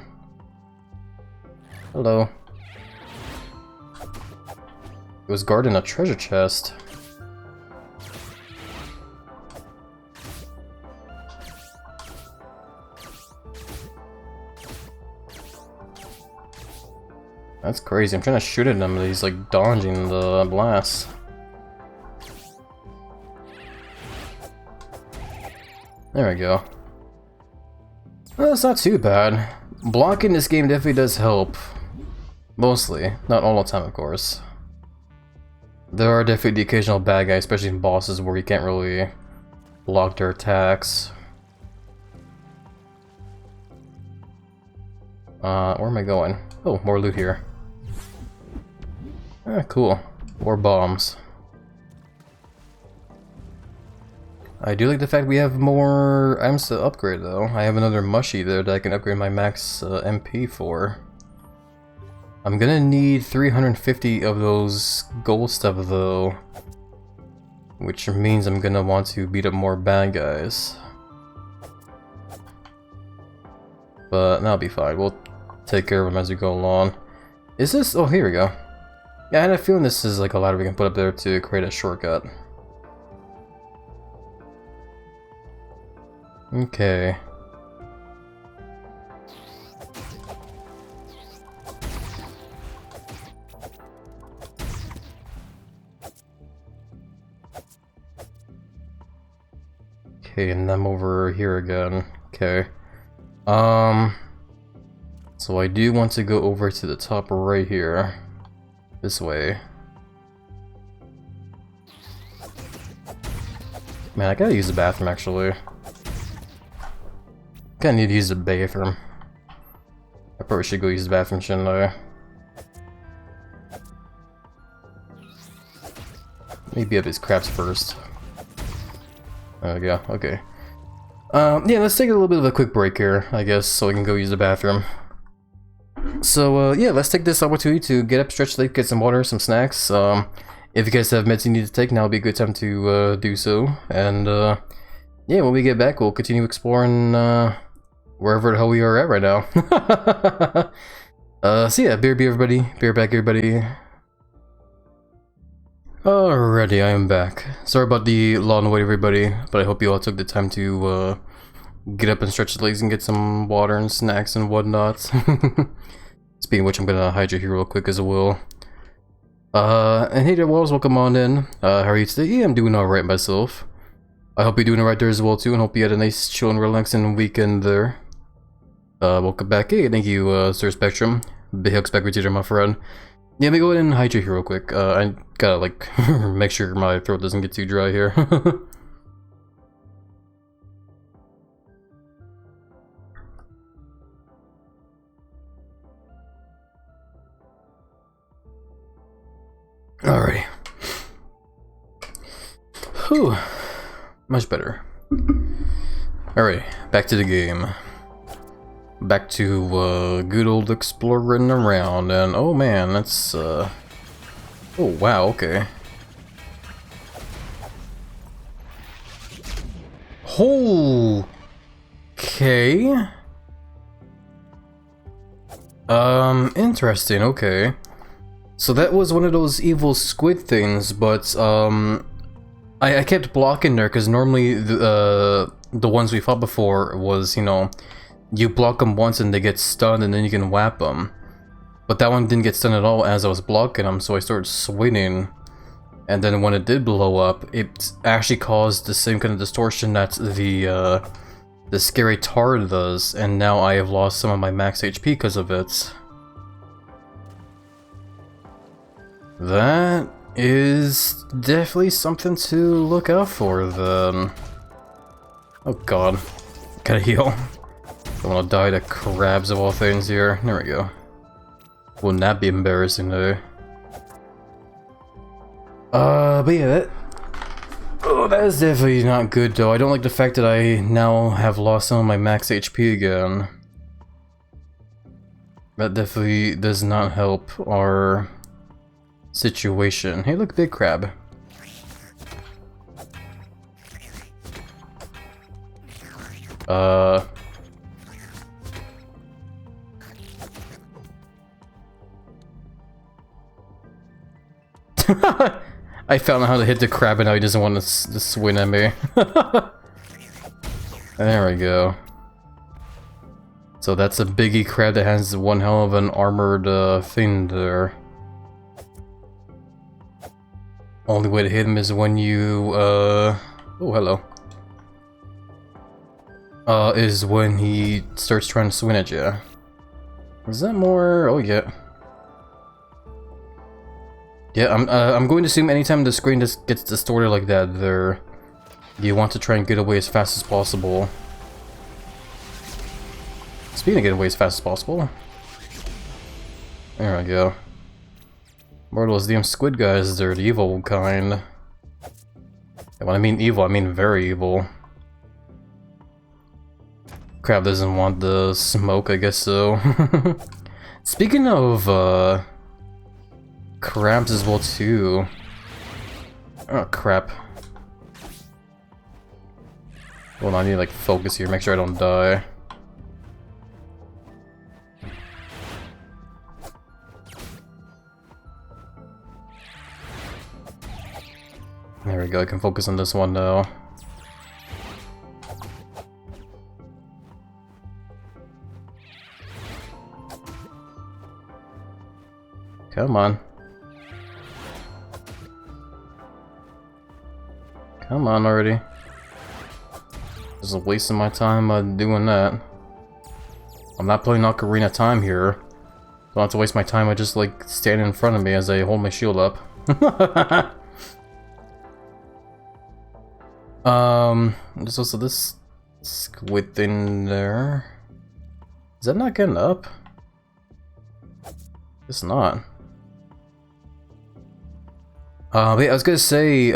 Hello. It was guarding a treasure chest. That's crazy. I'm trying to shoot at him, but he's like dodging the blast. There we go. Well, that's not too bad. Blocking this game definitely does help. Mostly. Not all the time, of course. There are definitely the occasional bad guy, especially in bosses where you can't really block their attacks. Where am I going? Oh, more loot here. Ah, cool. More bombs. I do like the fact we have more items to upgrade though. I have another mushy there that I can upgrade my max MP for. I'm gonna need 350 of those gold stuff though. Which means I'm gonna want to beat up more bad guys. But that'll be fine. We'll take care of them as we go along. Is this? Oh, here we go. Yeah, I had a feeling this is like a ladder we can put up there to create a shortcut. Okay. Okay, and I'm over here again. Okay. So I do want to go over to the top right here. This way. Man, I gotta use the bathroom actually. Kinda need to use the bathroom. I probably should go use the bathroom, shouldn't I? Maybe up his crabs first. There we go, okay. Yeah, let's take a little bit of a quick break here, I guess, so we can go use the bathroom. So, yeah, let's take this opportunity to get up, stretch, get some water, some snacks. If you guys have meds you need to take, now would be a good time to do so. And, yeah, when we get back, we'll continue exploring, wherever the hell we are at right now. So yeah, beer everybody, beer back everybody. Alrighty, I am back. Sorry about the long wait everybody, but I hope you all took the time to get up and stretch the legs and get some water and snacks and whatnot. Speaking of which, I'm gonna hydrate here real quick as well. And hey there, Walls, welcome on in. How are you today? Yeah, I'm doing alright myself. I hope you're doing alright there as well too, and hope you had a nice chill and relaxing weekend there. Welcome back. Hey, thank you, Sir Spectrum. Big hugs back with you there, my friend. Yeah, let me go ahead and hydrate here real quick. I gotta, like, make sure my throat doesn't get too dry here. Alrighty. Whew. Much better. Alright, back to the game. Back to good old exploring around, and oh man, that's oh wow, okay. Okay. Interesting, okay. So that was one of those evil squid things, but I kept blocking there because normally the ones we fought before was, you know, you block them once and they get stunned and then you can whap them. But that one didn't get stunned at all as I was blocking them, so I started swinging. And then when it did blow up, it actually caused the same kind of distortion that the scary tar does, and now I have lost some of my max HP because of it. That is definitely something to look out for then. Oh god. Gotta heal. Don't wanna die to crabs of all things here. There we go. Wouldn't that be embarrassing though? But yeah, that is definitely not good though. I don't like the fact that I now have lost some of my max HP again. That definitely does not help our situation. Hey look, big crab. I found out how to hit the crab and now he doesn't want to swing at me. There we go. So that's a biggie crab that has one hell of an armored thing there. Only way to hit him is when you, oh hello. Is when he starts trying to swing at you. Is that more? Oh yeah. Yeah, I'm going to assume anytime the screen just gets distorted like that, you want to try and get away as fast as possible. Speaking of getting away as fast as possible. There we go. More of those damn squid guys, they're the evil kind. And when I mean evil, I mean very evil. Crab doesn't want the smoke, I guess so. Speaking of, crabs as well too. Oh crap. Hold on, I need to like focus here, make sure I don't die. There we go, I can focus on this one now. Come on. Come on already. Just wasting my time doing that. I'm not playing Ocarina of Time here. Don't have to waste my time by just like standing in front of me as I hold my shield up. There's also this squid thing there. Is that not getting up? It's not. But yeah, I was gonna say,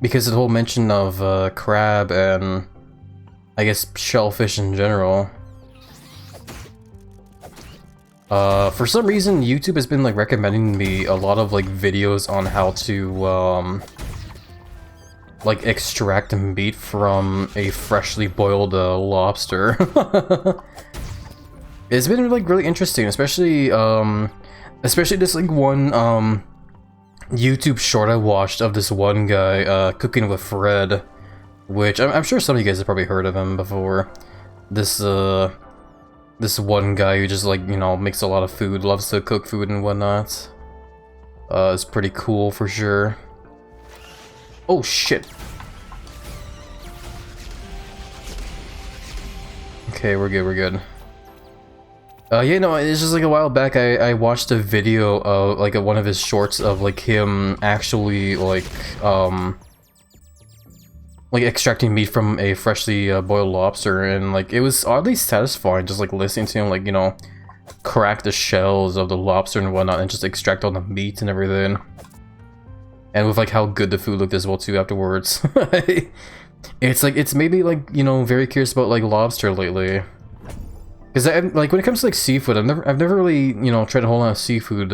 because of the whole mention of crab and I guess shellfish in general. For some reason, YouTube has been like recommending me a lot of like videos on how to like extract meat from a freshly boiled lobster. It's been like really interesting, especially this like one YouTube short I watched of this one guy cooking with Fred, which I'm sure some of you guys have probably heard of him before. This one guy who just like, you know, makes a lot of food, loves to cook food and whatnot. It's pretty cool for sure. Oh shit. Okay, we're good, we're good. Yeah, no, it's just like a while back I watched a video of like one of his shorts of like him actually like extracting meat from a freshly boiled lobster, and like it was oddly satisfying just like listening to him like, you know, crack the shells of the lobster and whatnot and just extract all the meat and everything. And with like how good the food looked as well too afterwards. It's like, it's made me like, you know, very curious about like lobster lately. Because like when it comes to like seafood, I've never really, you know, tried a whole lot of seafood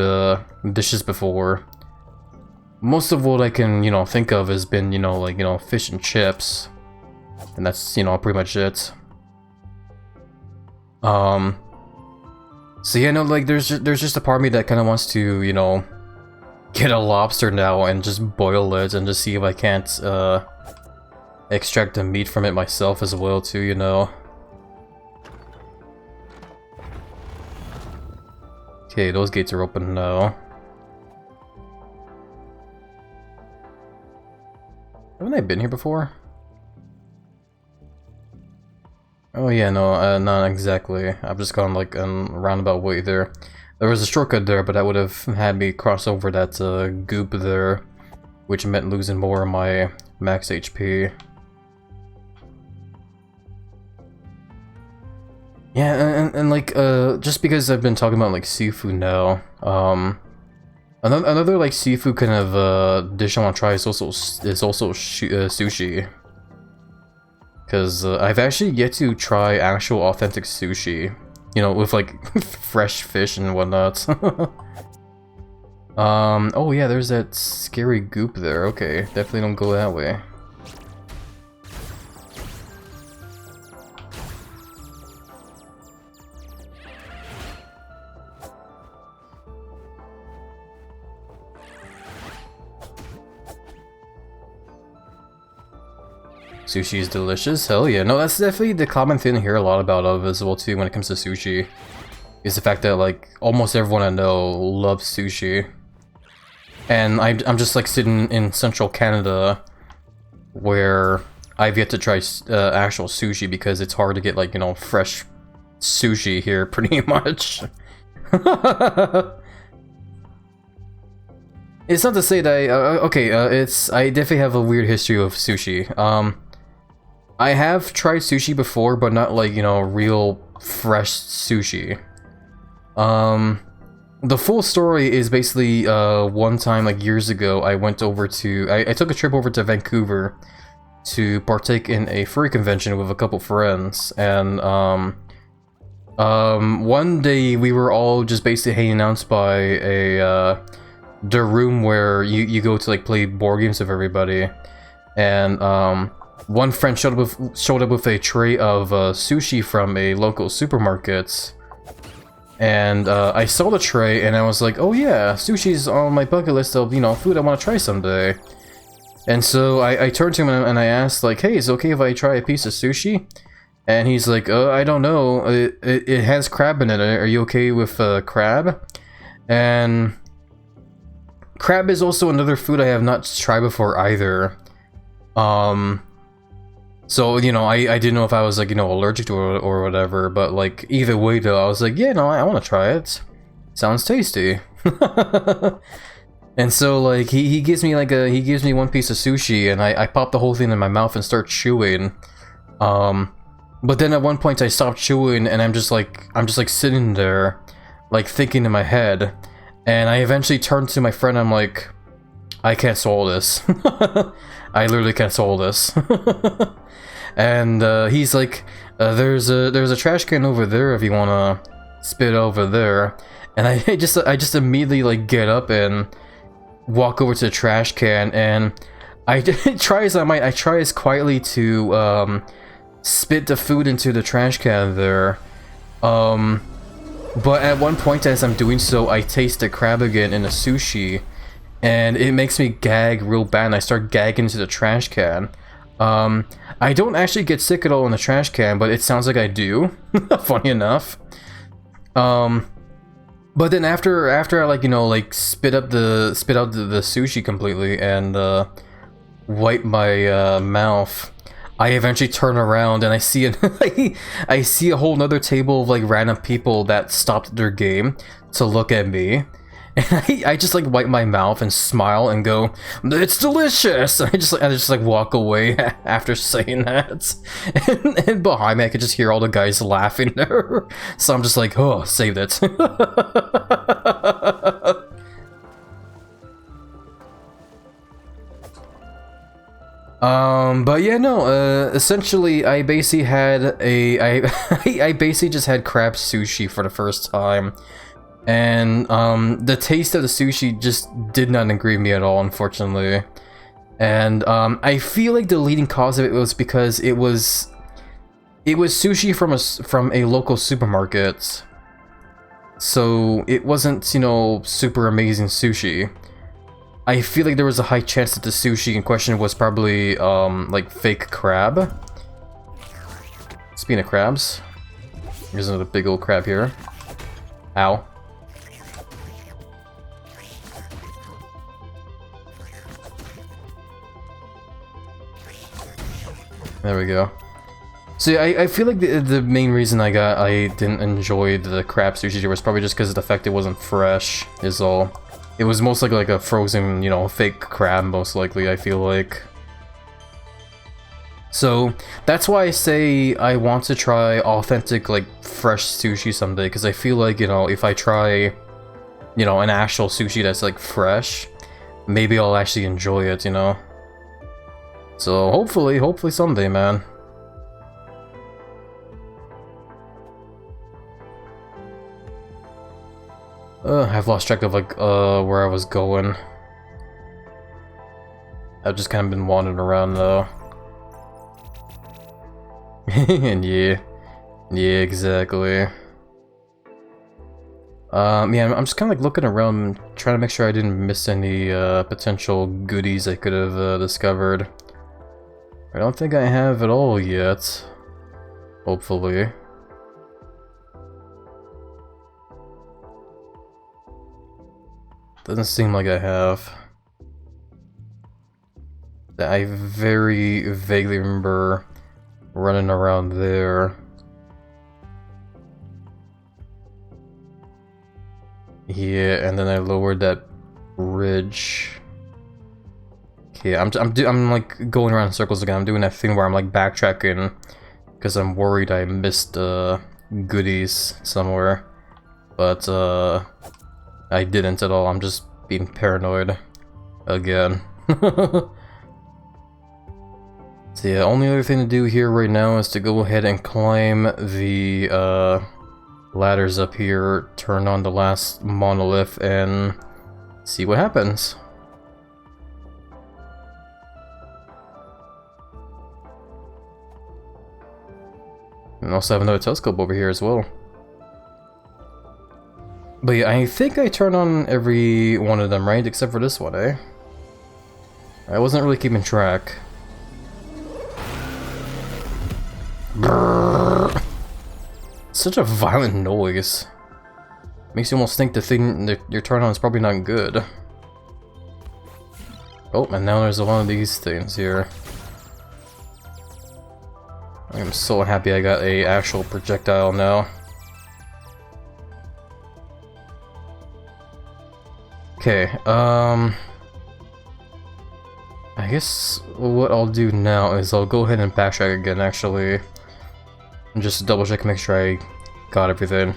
dishes before. Most of what I can, you know, think of has been, you know, like, you know, fish and chips, and that's, you know, pretty much it. So yeah, no, like there's just a part of me that kind of wants to, you know, get a lobster now and just boil it and just see if I can't extract the meat from it myself as well too, you know. Okay, those gates are open now. Haven't I been here before? Oh yeah, no, not exactly. I've just gone like a roundabout way there. There was a shortcut there, but that would have had me cross over that goop there, which meant losing more of my max HP. Yeah, and like, just because I've been talking about like seafood now, another like seafood kind of dish I want to try is also sushi. Because I've actually yet to try actual authentic sushi, you know, with like fresh fish and whatnot. Oh yeah, there's that scary goop there. Okay, definitely don't go that way. Sushi is delicious, hell yeah. No, that's definitely the common thing I hear a lot about as well too when it comes to sushi. Is the fact that like almost everyone I know loves sushi. And I'm just like sitting in central Canada where I've yet to try actual sushi because it's hard to get like, you know, fresh sushi here pretty much. It's not to say that I definitely have a weird history of sushi. I have tried sushi before, but not like, you know, real fresh sushi. The full story is basically, one time, like years ago, I went over to, I took a trip over to Vancouver to partake in a furry convention with a couple friends, and, one day we were all just basically hanging out by the room where you go to like play board games with everybody, and, one friend showed up with a tray of sushi from a local supermarket, and I saw the tray and I was like, oh yeah, sushi's on my bucket list of, you know, food I want to try someday. And so I turned to him and I asked like, hey, is it okay if I try a piece of sushi? And he's like, I don't know, it has crab in it, are you okay with crab? And crab is also another food I have not tried before either. So, you know, I didn't know if I was, like, you know, allergic to it or whatever, but, like, either way, though, I was like, yeah, no, I want to try it. Sounds tasty. And so, like, he gives me, like, he gives me one piece of sushi, and I pop the whole thing in my mouth and start chewing. But then at one point I stopped chewing, and I'm just, like, sitting there, like, thinking in my head, and I eventually turned to my friend, I'm like, I can't swallow this. I literally can't swallow this. And he's like, there's a trash can over there if you wanna spit over there. And I just immediately like get up and walk over to the trash can, and I try as quietly to spit the food into the trash can there. But at one point as I'm doing so, I taste the crab again in the sushi, and it makes me gag real bad, and I start gagging into the trash can. I don't actually get sick at all in the trash can, but it sounds like I do. Funny enough. But then after I like, you know, like spit out the sushi completely and wipe my mouth, I eventually turn around and I see I see a whole nother table of like random people that stopped their game to look at me. And I just like wipe my mouth and smile and go, "It's delicious!" I just like walk away after saying that. And behind me I could just hear all the guys laughing there. So I'm just like, oh, saved it. But yeah, no, essentially I basically had I basically just had crab sushi for the first time. And the taste of the sushi just did not agree with me at all, unfortunately. And I feel like the leading cause of it was because it was sushi from a local supermarket. So it wasn't, you know, super amazing sushi. I feel like there was a high chance that the sushi in question was probably like fake crab. Speaking of crabs, here's another big old crab here. Ow. There we go. See, I feel like the main reason I didn't enjoy the crab sushi was probably just because of the fact it wasn't fresh, is all. It was most likely like a frozen, you know, fake crab, most likely, I feel like. So, that's why I say I want to try authentic, like, fresh sushi someday, because I feel like, you know, if I try, you know, an actual sushi that's, like, fresh, maybe I'll actually enjoy it, you know? So, hopefully someday, man. I've lost track of, like, where I was going. I've just kind of been wandering around, though. And yeah, exactly. Yeah, I'm just kind of like looking around, trying to make sure I didn't miss any potential goodies I could have discovered. I don't think I have at all yet. Hopefully. Doesn't seem like I have. I very vaguely remember running around there. Yeah, and then I lowered that bridge. Okay, I'm like going around in circles again. I'm doing that thing where I'm like backtracking because I'm worried I missed goodies somewhere, but I didn't at all. I'm just being paranoid again. So yeah, only other thing to do here right now is to go ahead and climb the ladders up here, turn on the last monolith, and see what happens. And also have another telescope over here as well. But yeah, I think I turned on every one of them, right? Except for this one, eh? I wasn't really keeping track. Brrr. Such a violent noise. Makes you almost think the thing that you're turning on is probably not good. Oh, and now there's one of these things here. I'm so happy I got a actual projectile now. Okay, I guess what I'll do now is I'll go ahead and backtrack again, actually. And just double check, make sure I got everything.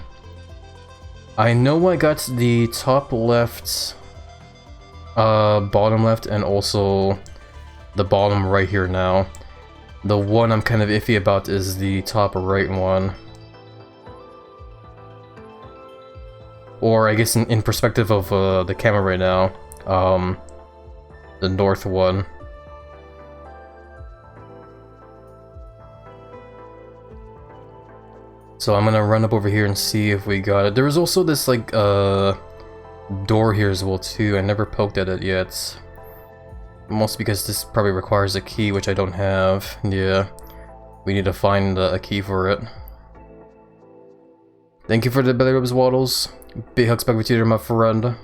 I know I got the top left, bottom left, and also the bottom right here now. The one I'm kind of iffy about is the top right one. Or I guess in perspective of the camera right now, the north one. So I'm gonna run up over here and see if we got it. There was also this like door here as well too. I never poked at it yet. Mostly because this probably requires a key, which I don't have. Yeah, we need to find a key for it. Thank you for the belly rubs, Waddles. Big hugs back with you there, my friend.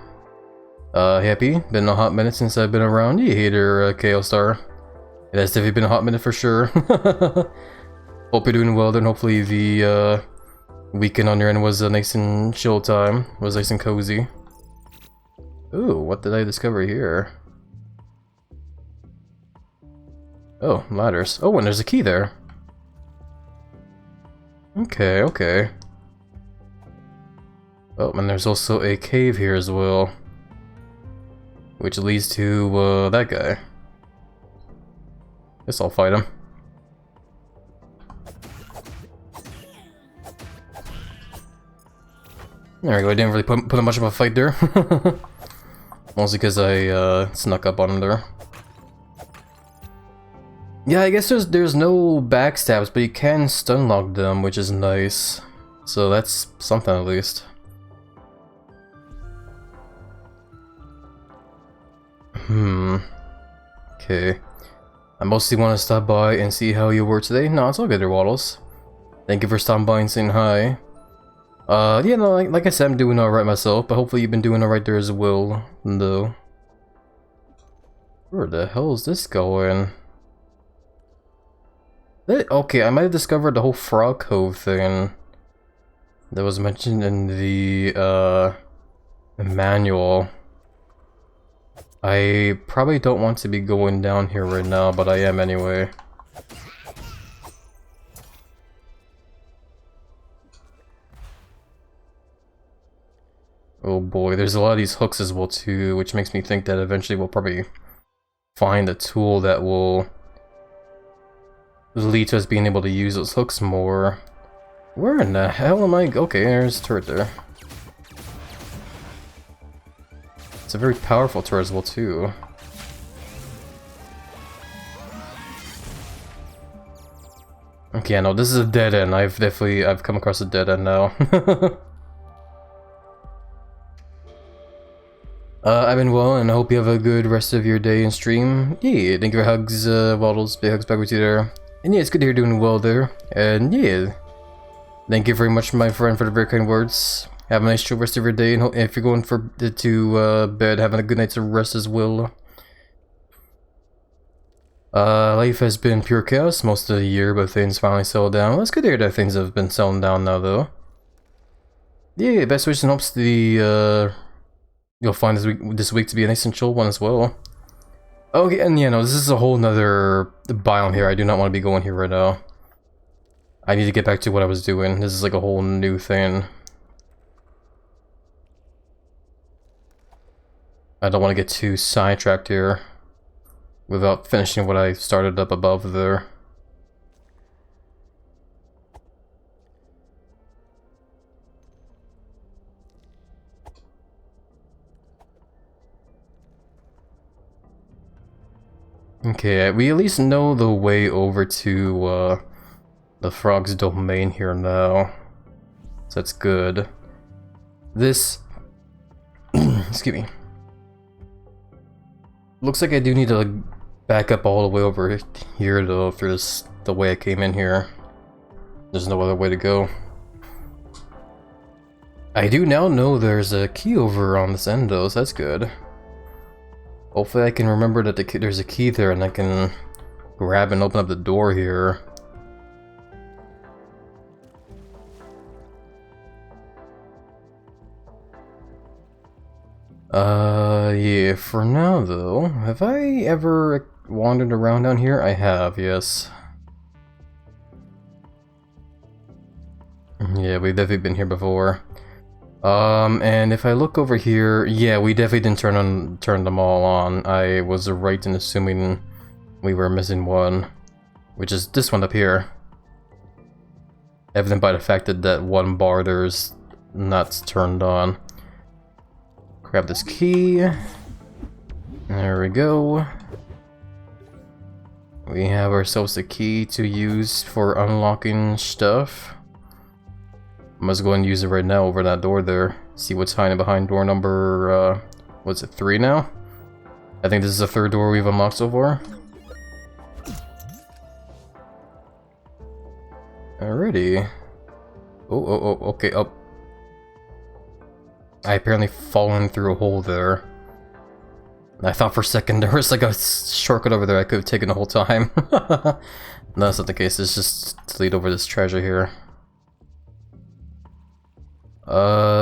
Happy? Been a hot minute since I've been around. You hater, KO Star. It has definitely been a hot minute for sure. Hope you're doing well then. Hopefully the weekend on your end was a nice and chill time. Was nice and cozy. Ooh, what did I discover here? Oh, ladders. Oh, and there's a key there. Okay, okay. Oh, and there's also a cave here as well. Which leads to, that guy. Guess I'll fight him. There we go, I didn't really put much of a fight there. Mostly because I snuck up on him there. Yeah, I guess there's no backstabs, but you can stun lock them, which is nice. So that's something at least. Okay. I mostly want to stop by and see how you were today. No, it's all good there, Waddles. Thank you for stopping by and saying hi. Yeah, no, like I said, I'm doing alright myself, but hopefully you've been doing alright there as well, though. Where the hell is this going? Okay, I might have discovered the whole frog cove thing that was mentioned in the manual. I probably don't want to be going down here right now, but I am anyway. Oh boy, there's a lot of these hooks as well too, which makes me think that eventually we'll probably find a tool that will lead to us being able to use those hooks more. Where in the hell am I? Okay, there's a turret there. It's a very powerful turret as well too. Okay, no, this is a dead end. I've come across a dead end now. I've been well, and I hope you have a good rest of your day and stream. Yeah, thank you for hugs, Waddles, big hugs back with you there. And yeah, it's good to hear you're doing well there. And yeah, thank you very much, my friend, for the very kind words. Have a nice chill rest of your day, and if you're going to bed, having a good night's rest as well. Life has been pure chaos most of the year, but things finally settled down. Well, it's good to hear that things have been settling down now, though. Yeah, best wishes and hopes you'll find this week to be a nice and chill one as well. Okay, and yeah, no, this is a whole nother biome here. I do not want to be going here right now. I need to get back to what I was doing. This is like a whole new thing. I don't want to get too sidetracked here without finishing what I started up above there. Okay, we at least know the way over to the frog's domain here now. So that's good. This excuse me. Looks like I do need to like, back up all the way over here though for the way I came in here. There's no other way to go. I do now know there's a key over on this end though, so that's good. Hopefully I can remember that there's a key there and I can grab and open up the door here. Yeah, for now though, have I ever wandered around down here? I have, yes. Yeah, we've definitely been here before. And if I look over here, yeah, we definitely didn't turn them all on. I was right in assuming we were missing one, which is this one up here. Evident by the fact that one bar there's not turned on. Grab this key. There we go. We have ourselves a key to use for unlocking stuff. I must go and use it right now over that door there. See what's hiding behind door number, what's it, 3 now? I think this is the 3rd door we've unlocked so far. Alrighty. Oh, okay, up. I apparently fallen through a hole there. I thought for a second there was like a shortcut over there I could have taken the whole time. No, that's not the case, it's just to lead over this treasure here.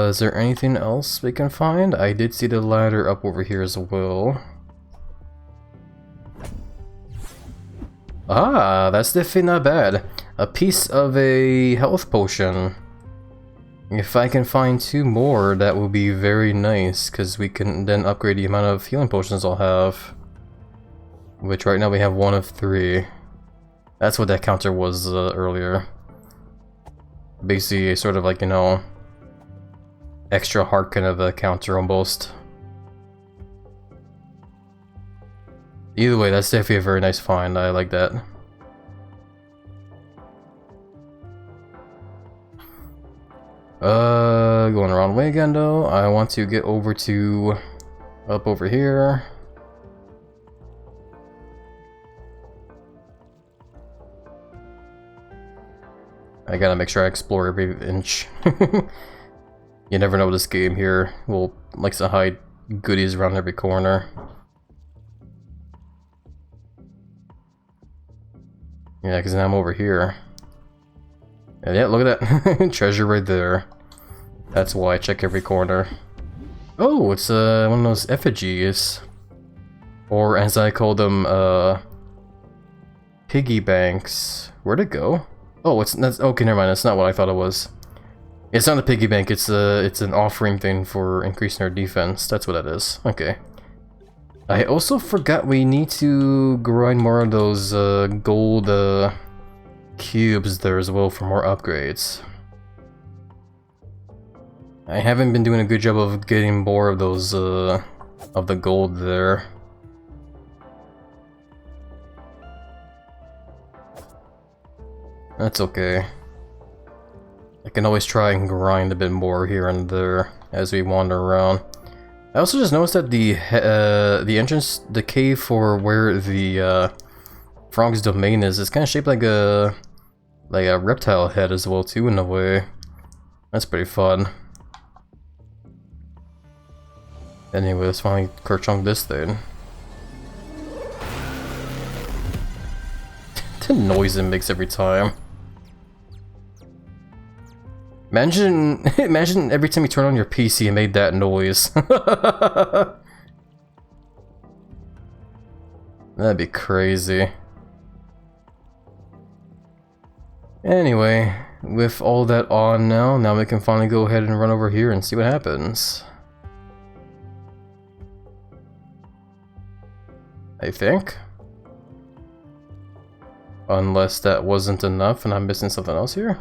Is there anything else we can find? I did see the ladder up over here as well. Ah, that's definitely not bad. A piece of a health potion. If I can find 2 more, that will be very nice, because we can then upgrade the amount of healing potions I'll have. Which right now we have 1 of 3. That's what that counter was earlier. Basically, sort of like, you know, extra heart kind of a counter almost. Either way, that's definitely a very nice find. I like that. Going the wrong way again though. I want to get over to up over here. I gotta make sure I explore every inch. You never know, this game here will likes to hide goodies around every corner. Yeah, because now I'm over here. And yeah, look at that. Treasure right there. That's why I check every corner. Oh, it's one of those effigies. Or as I call them, piggy banks. Where'd it go? Oh, that's okay, never mind, that's not what I thought it was. It's not a piggy bank, it's an offering thing for increasing our defense. That's what that is. Okay. I also forgot we need to grind more of those gold cubes there as well for more upgrades. I haven't been doing a good job of getting more of those of the gold there. That's okay. I can always try and grind a bit more here and there as we wander around. I also just noticed that the entrance, the cave for where the frog's domain is kind of shaped like a reptile head as well too in a way. That's pretty fun. Anyway, let's finally Kerchunk this thing. The noise it makes every time. Imagine every time you turn on your PC and made that noise. That'd be crazy. Anyway, with all that on now we can finally go ahead and run over here and see what happens. I think. Unless that wasn't enough and I'm missing something else here.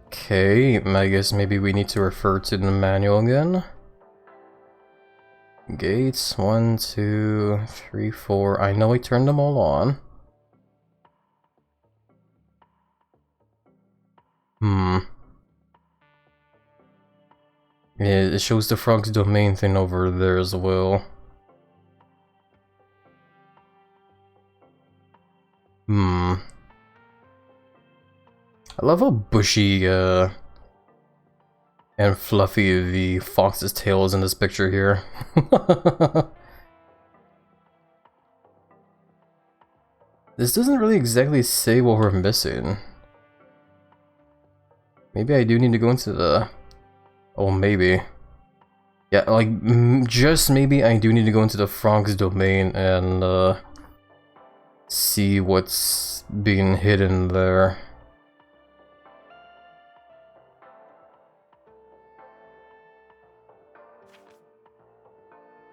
Okay, I guess maybe we need to refer to the manual again. Gates, 1, 2, 3, 4. I know I turned them all on. Yeah, it shows the frog's domain thing over there as well. I love how bushy and fluffy the fox's tail is in this picture here. This doesn't really exactly say what we're missing. Maybe I do need to go into the... Oh, maybe. Yeah, like, just maybe I do need to go into the frog's domain and see what's being hidden there.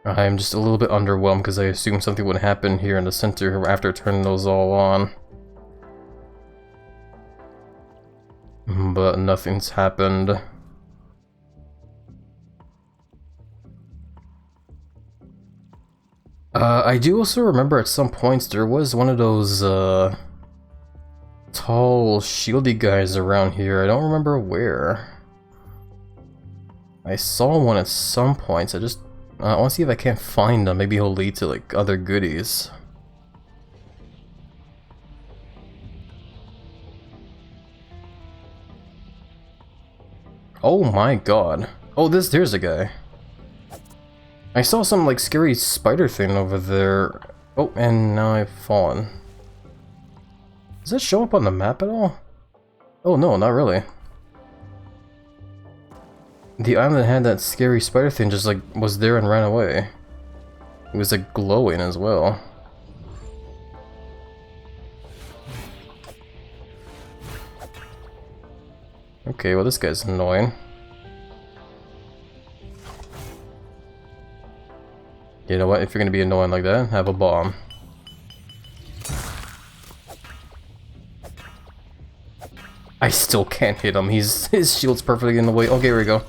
I'm just a little bit underwhelmed because I assumed something would happen here in the center after turning those all on. But nothing's happened. I do also remember at some points there was one of those tall shieldy guys around here. I don't remember where. I saw one at some points. I want to see if I can't find them. Maybe he'll lead to like other goodies. Oh my god. Oh, there's a guy. I saw some like scary spider thing over there. Oh, and now I've fallen. Does that show up on the map at all? Oh no, not really. The island that had that scary spider thing just like was there and ran away. It was like glowing as well. Okay, well this guy's annoying. You know what, if you're gonna be annoying like that, have a bomb. I still can't hit him, his shield's perfectly in the way. Okay, here we go.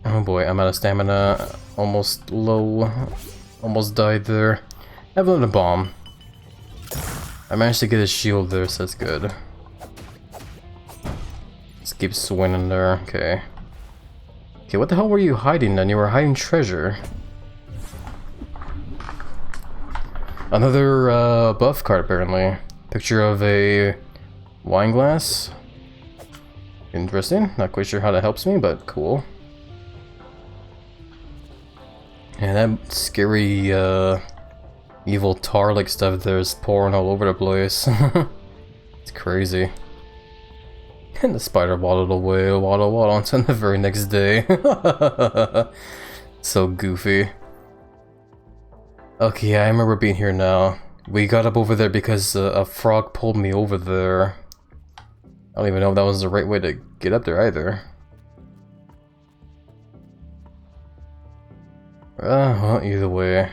Oh boy, I'm out of stamina. Almost low. Almost died there. I have another bomb. I managed to get his shield there, so that's good. Let's keep swinging there. Okay. Okay, what the hell were you hiding then? You were hiding treasure. Another buff card, apparently. Picture of a wine glass. Interesting. Not quite sure how that helps me, but cool. And that scary, evil tar-like stuff there's pouring all over the place. It's crazy. And the spider waddled away, waddle until the very next day. So goofy. Okay, yeah, I remember being here now. We got up over there because a frog pulled me over there. I don't even know if that was the right way to get up there either. Well, either way.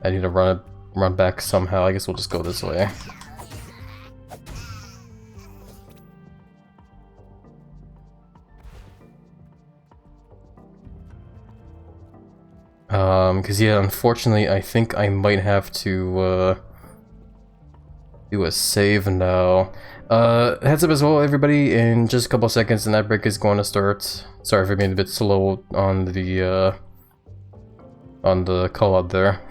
I need to run back somehow. I guess we'll just go this way. Cause yeah, unfortunately, I think I might have to, do a save now. Heads up as well, everybody, in just a couple seconds, and that break is going to start. Sorry for being a bit slow on the call out there.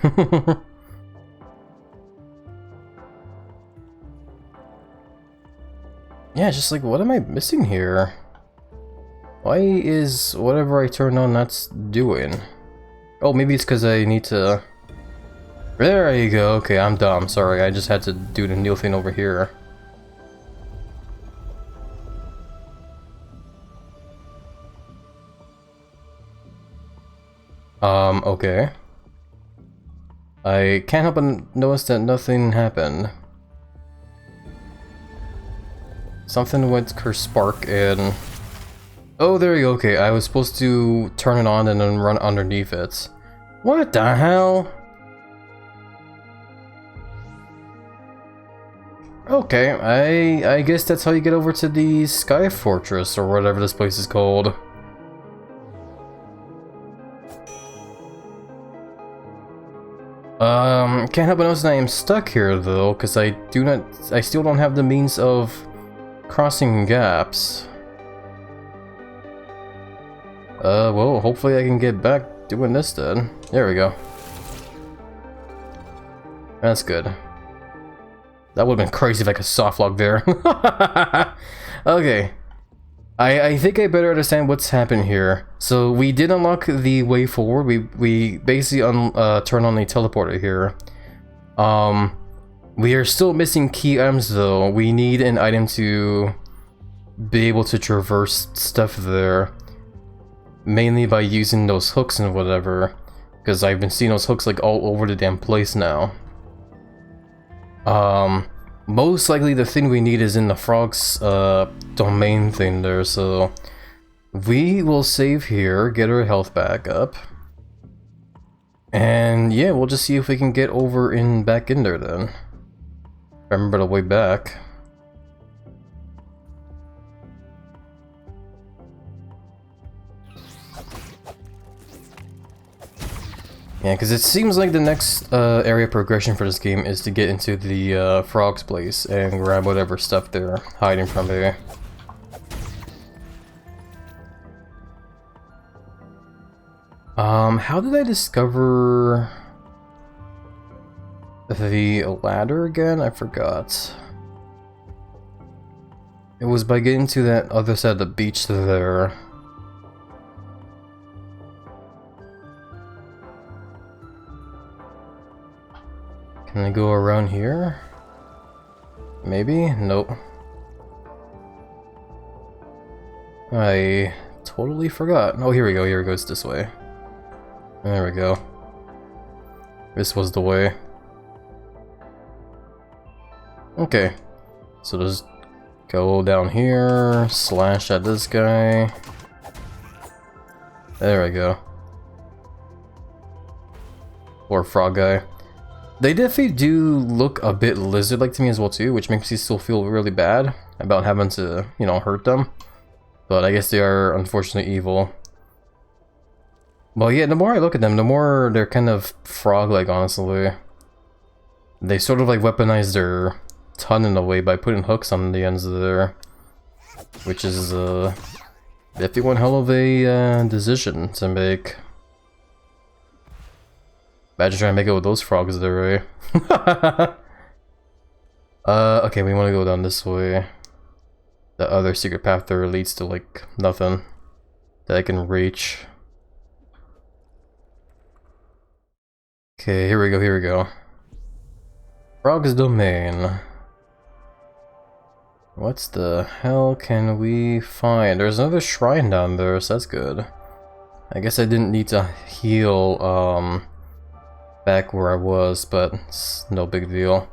Yeah, just like, what am I missing here? Why is whatever I turn on that's doing? Oh, maybe it's because I need to... There you go. Okay, I'm dumb. Sorry, I just had to do the kneel thing over here. Okay. I can't help but notice that nothing happened. Something went Spark and... Oh, there you go. Okay, I was supposed to turn it on and then run underneath it. What the hell? Okay, I guess that's how you get over to the Sky Fortress, or whatever this place is called. Can't help but notice that I am stuck here though, because I still don't have the means of crossing gaps. Well, hopefully I can get back doing this then. There we go. That's good. That would've been crazy if I could soft lock there. Okay. I think I better understand what's happened here. So we did unlock the way forward. We basically turn on the teleporter here. We are still missing key items though. We need an item to be able to traverse stuff there. Mainly by using those hooks and whatever, because I've been seeing those hooks like all over the damn place now. Most likely the thing we need is in the frog's domain thing there, so we will save here, get our health back up, and yeah, we'll just see if we can get over and back in there then. Remember the way back. Yeah, because it seems like the next area progression for this game is to get into the frog's place and grab whatever stuff they're hiding from there. How did I discover the ladder again? I forgot. It was by getting to that other side of the beach there. Can I go around here? Maybe? Nope. I totally forgot. Oh, here we go. Here it goes this way. There we go. This was the way. Okay. So just go down here, slash at this guy. There we go. Poor frog guy. They definitely do look a bit lizard-like to me as well too, which makes me still feel really bad about having to, you know, hurt them. But I guess they are unfortunately evil. Well, yeah, the more I look at them, the more they're kind of frog-like, honestly. They sort of like weaponize their tongue in a way by putting hooks on the ends of there. Which is, definitely one hell of a decision to make. Imagine trying to make it with those frogs there, right? Okay, we want to go down this way. The other secret path there leads to, like, nothing that I can reach. Okay, here we go, here we go. Frog's Domain. What the hell can we find? There's another shrine down there, so that's good. I guess I didn't need to heal, back where I was, but it's no big deal.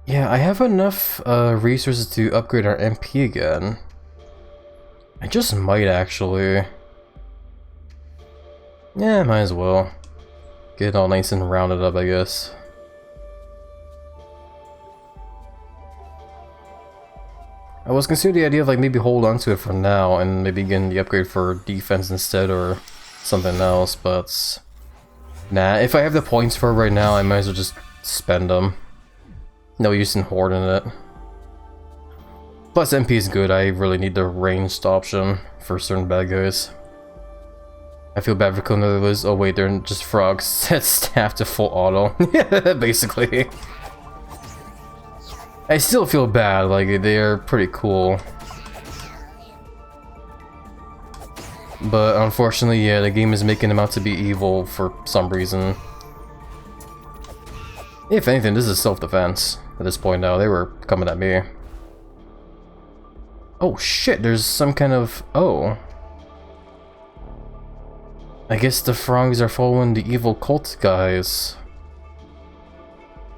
Yeah, I have enough resources to upgrade our MP again. I just might actually. Yeah, might as well. Get it all nice and rounded up, I guess. I was considering the idea of like maybe hold on to it for now and maybe getting the upgrade for defense instead or something else, but nah, if I have the points for it right now, I might as well just spend them. No use in hoarding it. Plus MP is good, I really need the ranged option for certain bad guys. I feel bad for killing the others. Oh wait, they're just frogs. Set staff to full auto. Basically. I still feel bad, like they're pretty cool. But unfortunately, yeah, the game is making them out to be evil for some reason. If anything, this is self-defense at this point now. They were coming at me. Oh shit, there's some kind of... oh. I guess the frogs are following the evil cult guys.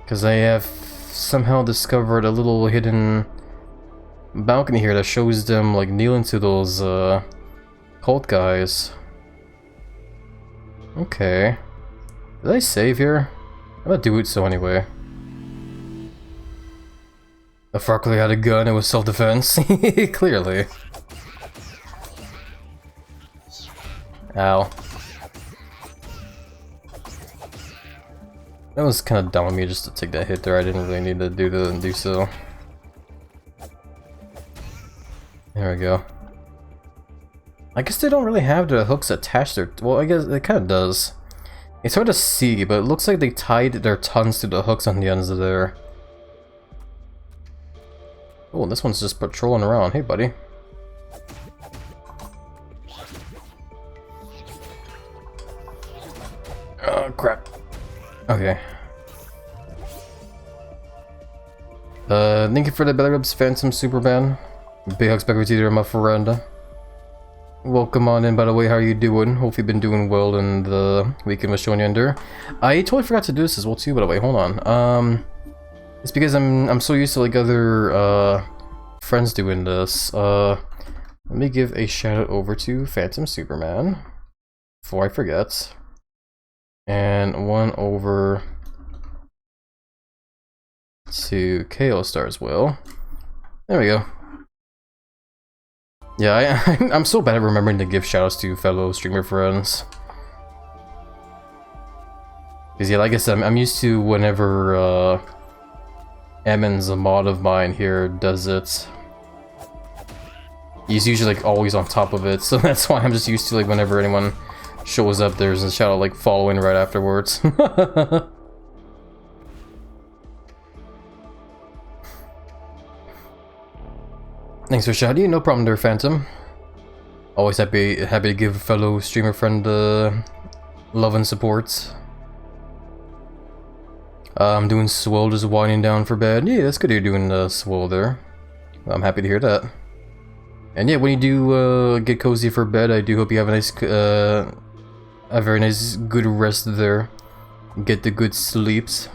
Because I have somehow discovered a little hidden balcony here that shows them like kneeling to those cult guys. Okay. Did I save here? I'm gonna do it so anyway. The frog clearly had a gun, it was self-defense. Clearly. Ow. That was kind of dumb of me just to take that hit there. I didn't really need to do so. There we go. I guess they don't really have the hooks attached there. Well, I guess it kind of does. It's hard to see, but it looks like they tied their tongues to the hooks on the ends of there. Oh, this one's just patrolling around. Hey, buddy. Oh, crap. Okay. Thank you for the belly rubs, Phantom Superman. Big hugs back with you there, my friend. Welcome on in, by the way, how are you doing? Hope you've been doing well in the weekend with Showing Under. I totally forgot to do this as well too, by the way, hold on. It's because I'm so used to like other friends doing this. Let me give a shout out over to Phantom Superman before I forget. And one over to KO Star as well. There we go. Yeah, I'm so bad at remembering to give shoutouts to fellow streamer friends. Because yeah, like I said, I'm used to whenever Emmons, a mod of mine here, does it. He's usually like always on top of it, so that's why I'm just used to like whenever anyone shows up, there's a shout out like following right afterwards. Thanks for shouting. No problem there, Phantom. Always happy to give a fellow streamer friend love and support. I'm doing swell, just winding down for bed. Yeah, that's good you're doing swell there. I'm happy to hear that. And yeah, when you do get cozy for bed, I do hope you have a nice, a very nice, good rest there. Get the good sleeps.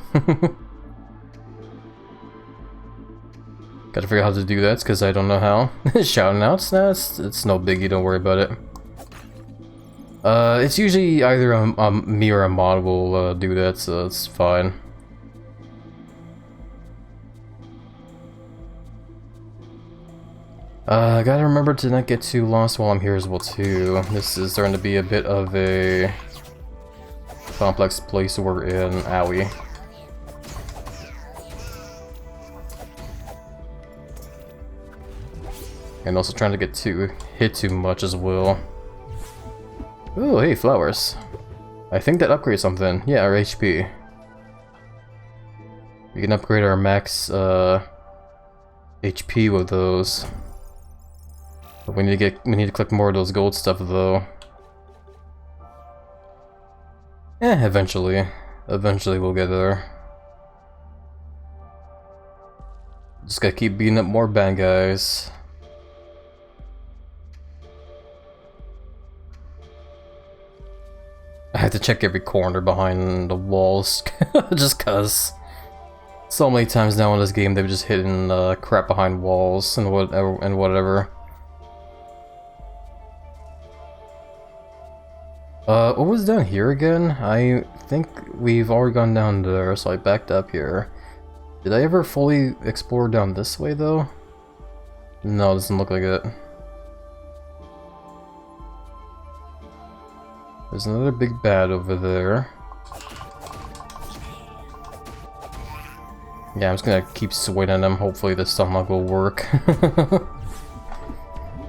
Gotta figure out how to do that, because I don't know how. Shouting outs? Nah, it's no biggie, don't worry about it. It's usually either me or a mod will do that, so it's fine. I gotta remember to not get too lost while I'm here as well too. This is starting to be a bit of a complex place we're in. Owie. And also trying to get hit too much as well. Ooh, hey, flowers. I think that upgrades something. Yeah, our HP. We can upgrade our max HP with those. But we need to collect more of those gold stuff though. Eventually. Eventually we'll get there. Just gotta keep beating up more bad guys. I had to check every corner behind the walls, just cause. So many times now in this game they've just hidden crap behind walls and whatever. What was down here again? I think we've already gone down there, so I backed up here. Did I ever fully explore down this way though? No, it doesn't look like it. There's another big bad over there. Yeah, I'm just gonna keep swinging them. Hopefully this stomach will work.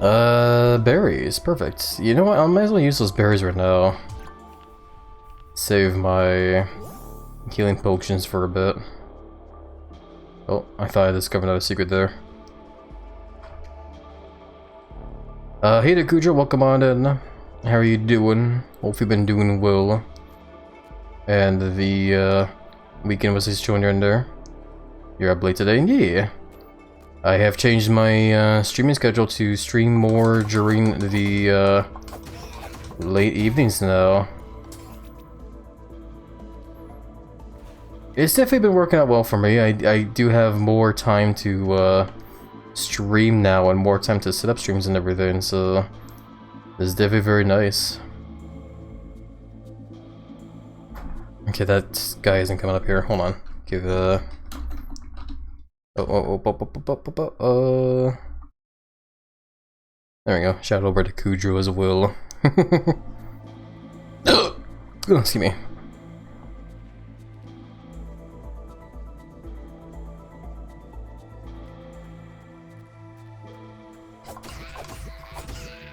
Berries. Perfect. You know what? I might as well use those berries right now. Save my healing potions for a bit. Oh, I thought I discovered another secret there. Hey there, Kuja. Welcome on in. How are you doing? Hope you've been doing well. And the weekend was just showing you in there. You're up late today? Yeah. I have changed my streaming schedule to stream more during the late evenings now. It's definitely been working out well for me. I do have more time to stream now and more time to set up streams and everything, so it's definitely very nice. Okay, that guy isn't coming up here. Hold on. Give there we go. Shout over to Kudro as well. Oh, excuse me.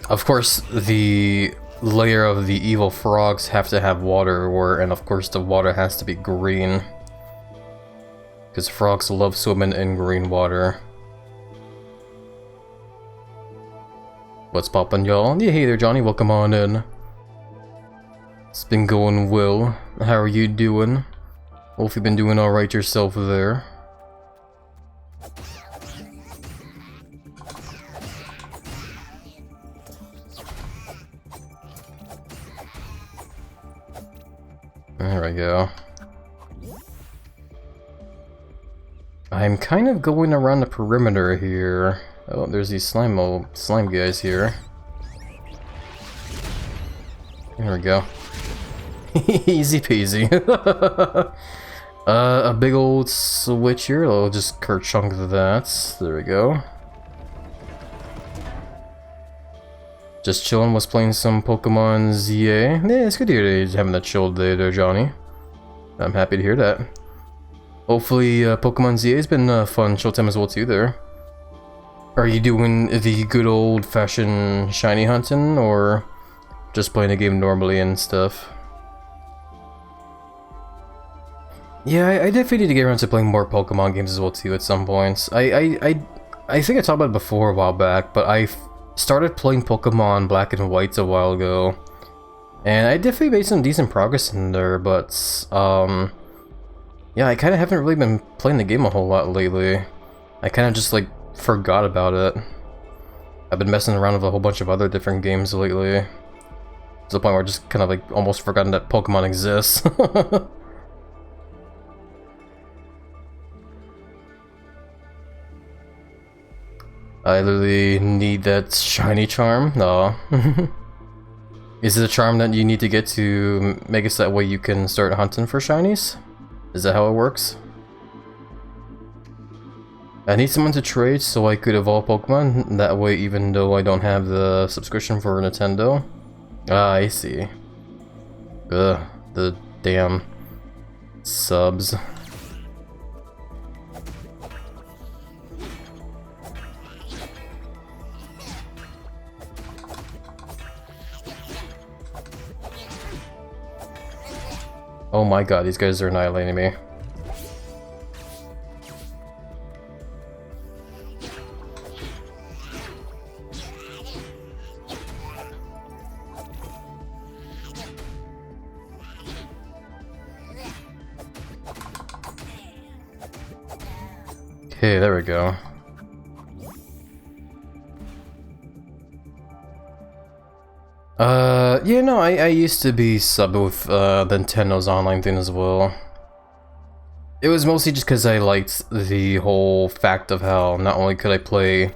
Of course, the layer of the evil frogs have to have water, and of course the water has to be green. Because frogs love swimming in green water. What's poppin', y'all? Yeah, hey there, Johnny. Welcome on in. It's been going well. How are you doing? Hope you've been doing alright yourself there. There we go. I'm kind of going around the perimeter here. Oh, there's these slime guys here. There we go. Easy peasy. A big old switch here. I'll just kerchunk that. There we go. Just chilling, was playing some Pokemon ZA. Yeah, it's good to hear that you're having a chill day there, Johnny. I'm happy to hear that. Hopefully, Pokemon ZA has been fun showtime as well too there. Are you doing the good old-fashioned shiny hunting, or just playing the game normally and stuff? Yeah, I definitely need to get around to playing more Pokemon games as well too at some points. I think I talked about it before a while back, but I started playing Pokemon Black and White a while ago, and I definitely made some decent progress in there, but yeah, I kind of haven't really been playing the game a whole lot lately. I kind of just like forgot about it. I've been messing around with a whole bunch of other different games lately, to the point where I just kind of like almost forgotten that Pokemon exists. I literally need that shiny charm. No. Is it a charm that you need to get to make it so that way you can start hunting for shinies? Is that how it works? I need someone to trade so I could evolve Pokemon. That way, even though I don't have the subscription for Nintendo. Ah, I see. Ugh, the damn subs. Oh my god, these guys are annihilating me. Okay, there we go. Yeah, no, I used to be subbed with Nintendo's online thing as well. It was mostly just because I liked the whole fact of how not only could I play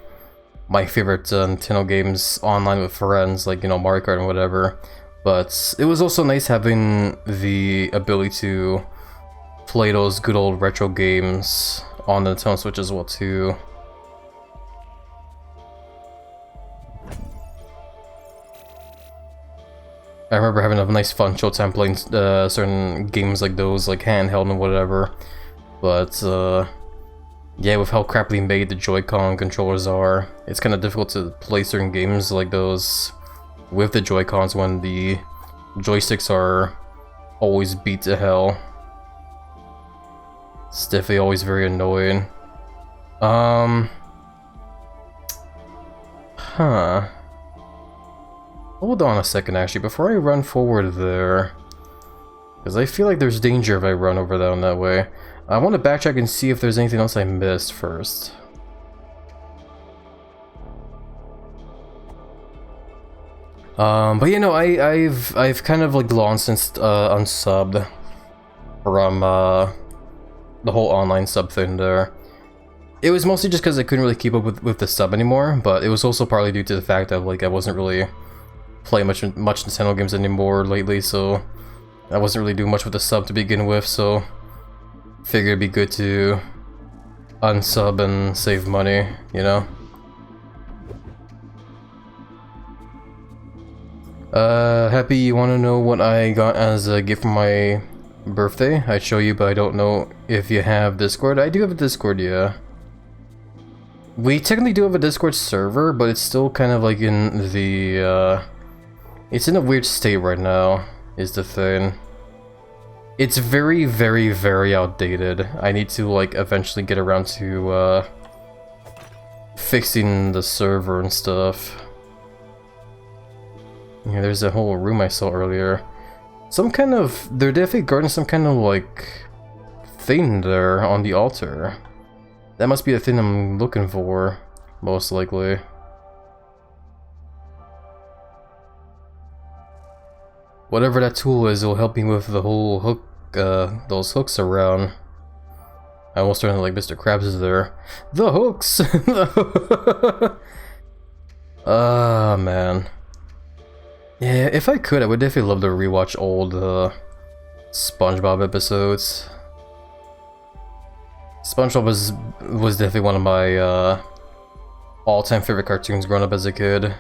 my favorite Nintendo games online with friends, like, you know, Mario Kart and whatever, but it was also nice having the ability to play those good old retro games on the Nintendo Switch as well, too. I remember having a nice fun showtime playing certain games like those, like handheld and whatever. But yeah, with how crappily made the Joy-Con controllers are, it's kind of difficult to play certain games like those with the Joy-Cons when the joysticks are always beat to hell. It's definitely always very annoying. Huh. Hold on a second, actually, before I run forward there, because I feel like there's danger if I run over down that way. I want to backtrack and see if there's anything else I missed first. But you know, I've kind of like long since unsubbed from the whole online sub thing there. It was mostly just because I couldn't really keep up with the sub anymore, but it was also partly due to the fact that like I wasn't really playing much Nintendo games anymore lately, so I wasn't really doing much with the sub to begin with, so figured it'd be good to unsub and save money, you know? Happy, you want to know what I got as a gift for my birthday? I'd show you, but I don't know if you have Discord. I do have a Discord, yeah. We technically do have a Discord server, but it's still kind of like in the, it's in a weird state right now, is the thing. It's very, very, very outdated. I need to, like, eventually get around to, fixing the server and stuff. Yeah, there's a whole room I saw earlier. Some kind of... they're definitely guarding some kind of, like, thing there on the altar. That must be the thing I'm looking for, most likely. Whatever that tool is, it'll help me with the whole hook, those hooks around. I almost started like Mr. Krabs is there. The hooks! Ah, man. Yeah, if I could, I would definitely love to rewatch old, SpongeBob episodes. SpongeBob was definitely one of my, all-time favorite cartoons growing up as a kid.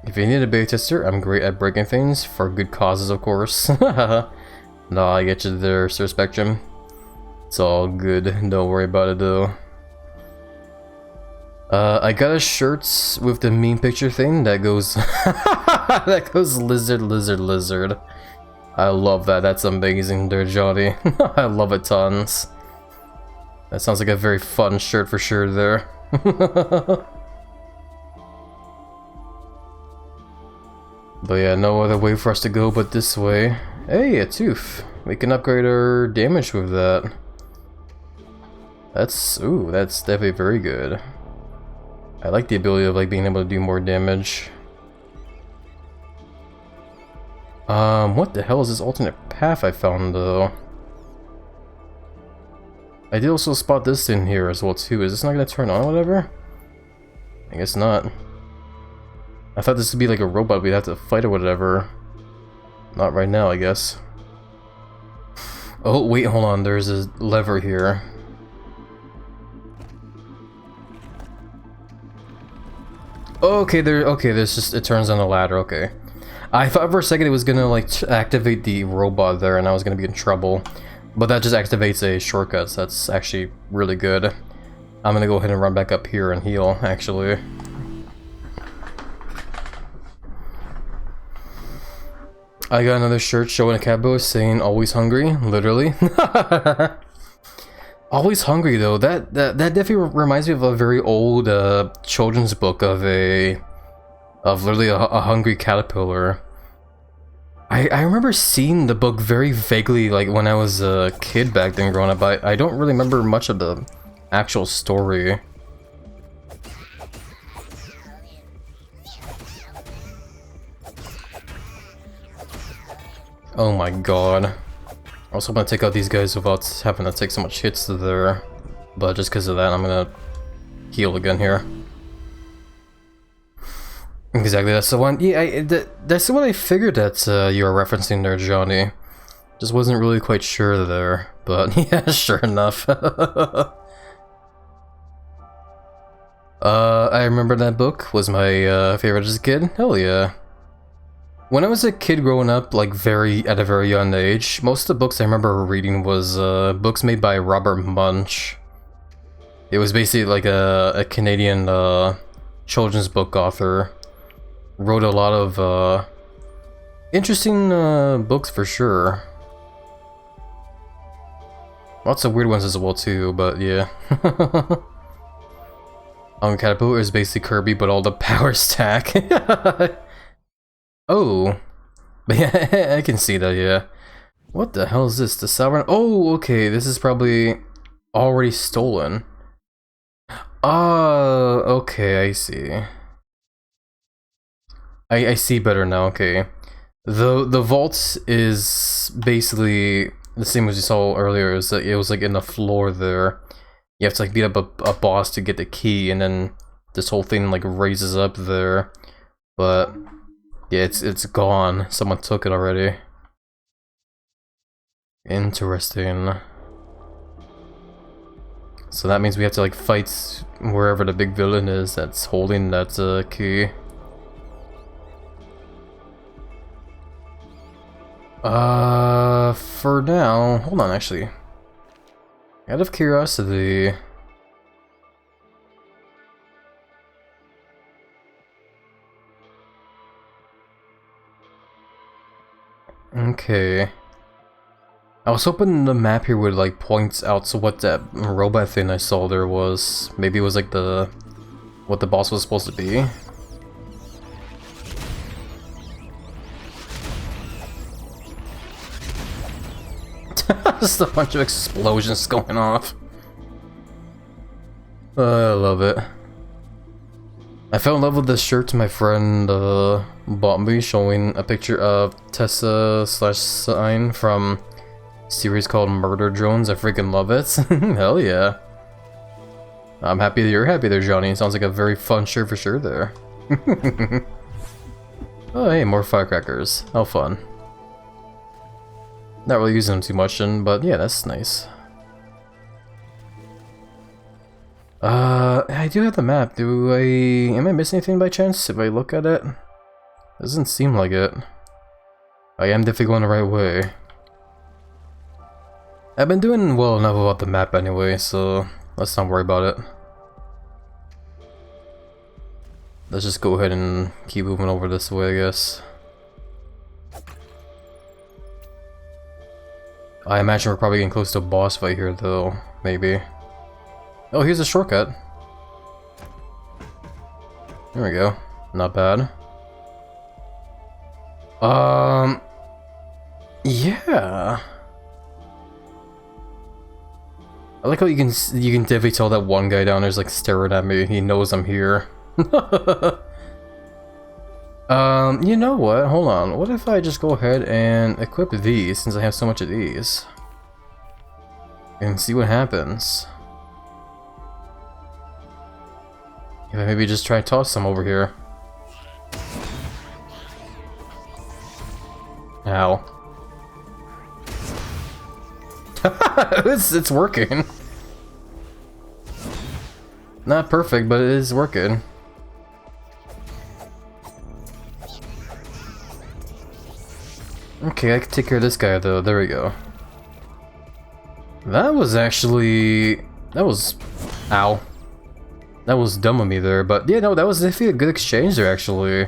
If you need a beta tester, I'm great at breaking things, for good causes, of course. No, I get you there, Sir Spectrum. It's all good, don't worry about it though. I got a shirt with the meme picture thing that goes... that goes lizard, lizard, lizard. I love that, that's amazing there, Johnny. I love it tons. That sounds like a very fun shirt for sure there. But yeah, no other way for us to go but this way. Hey, a tooth. We can upgrade our damage with that. That's, ooh, that's definitely very good. I like the ability of like being able to do more damage. What the hell is this alternate path I found though? I did also spot this in here as well too. Is this not gonna turn on or whatever? I guess not. I thought this would be like a robot we'd have to fight or whatever. Not right now, I guess. Oh, wait, hold on. There's a lever here. Okay, there's just, it turns on the ladder, okay. I thought for a second it was gonna like activate the robot there and I was gonna be in trouble. But that just activates a shortcut, so that's actually really good. I'm gonna go ahead and run back up here and heal, actually. I got another shirt showing a cabo saying "always hungry," literally. Always hungry though. That definitely reminds me of a very old children's book of literally a hungry caterpillar. I remember seeing the book very vaguely, like when I was a kid back then growing up, but I don't really remember much of the actual story. Oh my god. I was hoping to take out these guys without having to take so much hits to there, but just because of that, I'm gonna heal again here. Exactly, that's the one. Yeah, that's what I figured that you were referencing there, Johnny. Just wasn't really quite sure there, but yeah, sure enough. I remember that book was my favorite as a kid. Hell yeah. When I was a kid growing up, like at a very young age, most of the books I remember reading was books made by Robert Munsch. It was basically like a Canadian children's book author. Wrote a lot of interesting books for sure. Lots of weird ones as well too, but yeah. Caterpillar is basically Kirby, but all the power stack. Oh, but yeah, I can see that, yeah. What the hell is this? The Sovereign? Oh, okay, this is probably already stolen. Okay, I see. I see better now, okay. The vault is basically the same as you saw earlier, is that it was like in the floor there. You have to like beat up a boss to get the key, and then this whole thing like raises up there. But yeah, it's gone. Someone took it already. Interesting. So that means we have to like fight wherever the big villain is that's holding that key. For now, hold on actually. Out of curiosity. Okay. I was hoping the map here would like point out to what that robot thing I saw there was. Maybe it was like what the boss was supposed to be. Just a bunch of explosions going off. I love it. I fell in love with this shirt my friend bought me, showing a picture of Tessa/Sign from a series called Murder Drones. I freaking love it. Hell yeah. I'm happy that you're happy there, Johnny. Sounds like a very fun shirt for sure there. Oh hey, more firecrackers. How fun. Not really using them too much, but yeah, that's nice. I do have the map. Am I missing anything by chance if I look at it? Doesn't seem like it. I am definitely going the right way. I've been doing well enough about the map anyway, so let's not worry about it. Let's just go ahead and keep moving over this way, I guess. I imagine we're probably getting close to a boss fight here, though. Maybe. Oh, here's a shortcut. There we go. Not bad. Yeah. I like how you can definitely tell that one guy down there's like staring at me. He knows I'm here. You know what? Hold on. What if I just go ahead and equip these, since I have so much of these? And see what happens. If I maybe just try to toss some over here. Ow. It's working. Not perfect, but it is working. Okay, I can take care of this guy though. There we go. That was actually... Ow. That was dumb of me there, but yeah, no, that was definitely a good exchange there, actually.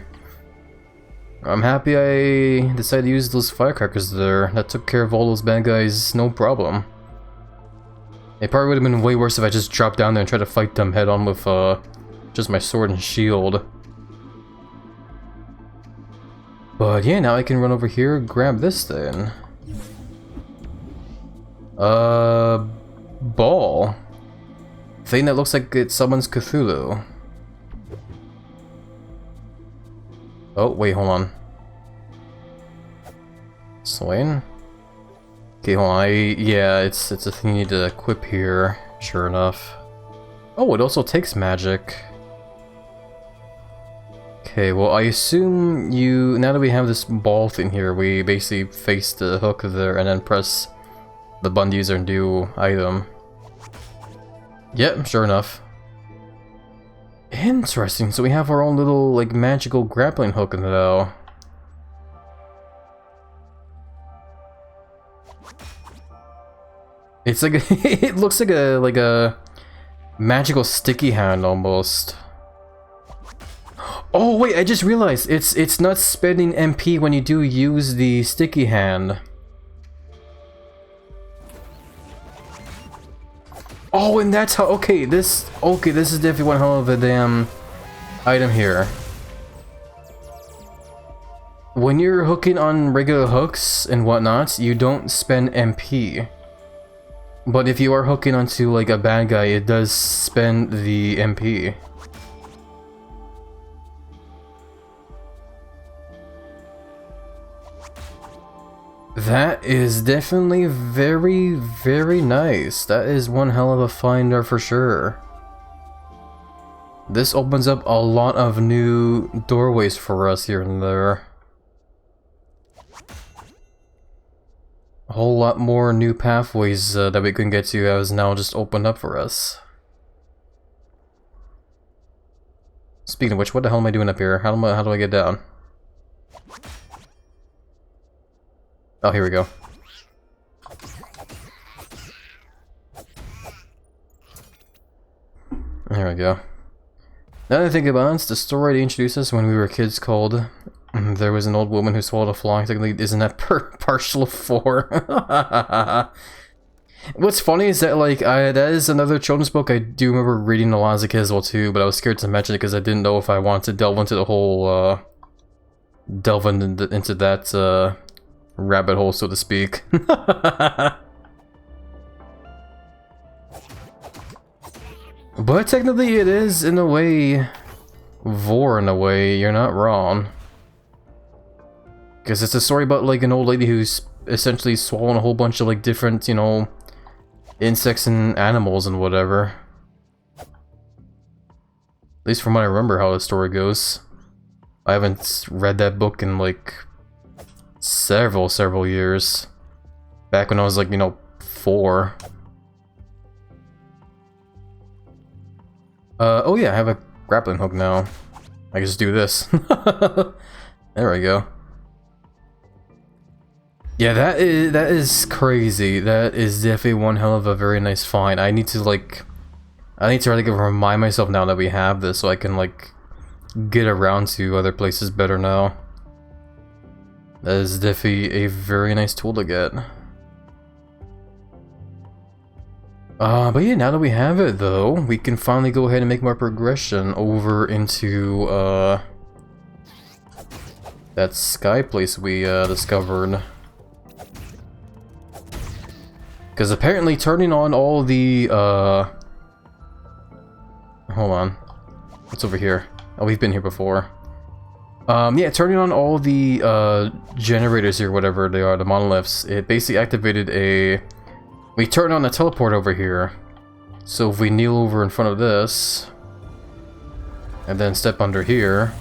I'm happy I decided to use those firecrackers there. That took care of all those bad guys, no problem. It probably would have been way worse if I just dropped down there and tried to fight them head on with just my sword and shield. But yeah, now I can run over here, grab this thing. Ball. Thing that looks like it summons Cthulhu. Oh, wait, hold on. Swain? Okay, hold on, yeah, it's a thing you need to equip here, sure enough. Oh, it also takes magic. Okay, well, I assume now that we have this ball thing here, we basically face the hook there and then press the button to use our new item. Yep, sure enough. Interesting, so we have our own little, like, magical grappling hook though. It's like it looks like a magical sticky hand almost. Oh wait, I just realized it's not spending MP when you do use the sticky hand. Oh, and that's how. Okay, this is definitely one hell of a damn item here. When you're hooking on regular hooks and whatnot, you don't spend MP. But if you are hooking onto like a bad guy, it does spend the MP. That is definitely very, very nice. That is one hell of a finder for sure. This opens up a lot of new doorways for us here and there. A whole lot more new pathways that we can get to has now just opened up for us. Speaking of which, what the hell am I doing up here? How do I get down? Oh, here we go. There we go. Now that I think about it, it's the story they introduced us when we were kids called There Was an Old Woman Who Swallowed a Fly. Technically, isn't that partial of 4? What's funny is that, like, that is another children's book I do remember reading a lot as a kid as well, too, but I was scared to mention it because I didn't know if I wanted to delve into the whole, delve into that, rabbit hole, so to speak. But technically it is, in a way, vor in a way, you're not wrong. Because it's a story about, like, an old lady who's essentially swallowing a whole bunch of, like, different, you know, insects and animals and whatever. At least from what I remember how the story goes. I haven't read that book in, like, several years. Back when I was, like, you know, 4. Oh yeah, I have a grappling hook now. I can just do this. There we go. Yeah, that is crazy. That is definitely one hell of a very nice find. I need to really remind myself now that we have this so I can, like, get around to other places better now. That is definitely a very nice tool to get. But yeah, now that we have it though, we can finally go ahead and make more progression over into, that sky place we, discovered. Because apparently turning on all the, hold on. What's over here? Oh, we've been here before. Yeah, turning on all the, generators here, whatever they are, the monoliths, it basically activated a... We turn on the teleport over here. So if we kneel over in front of this, and then step under here,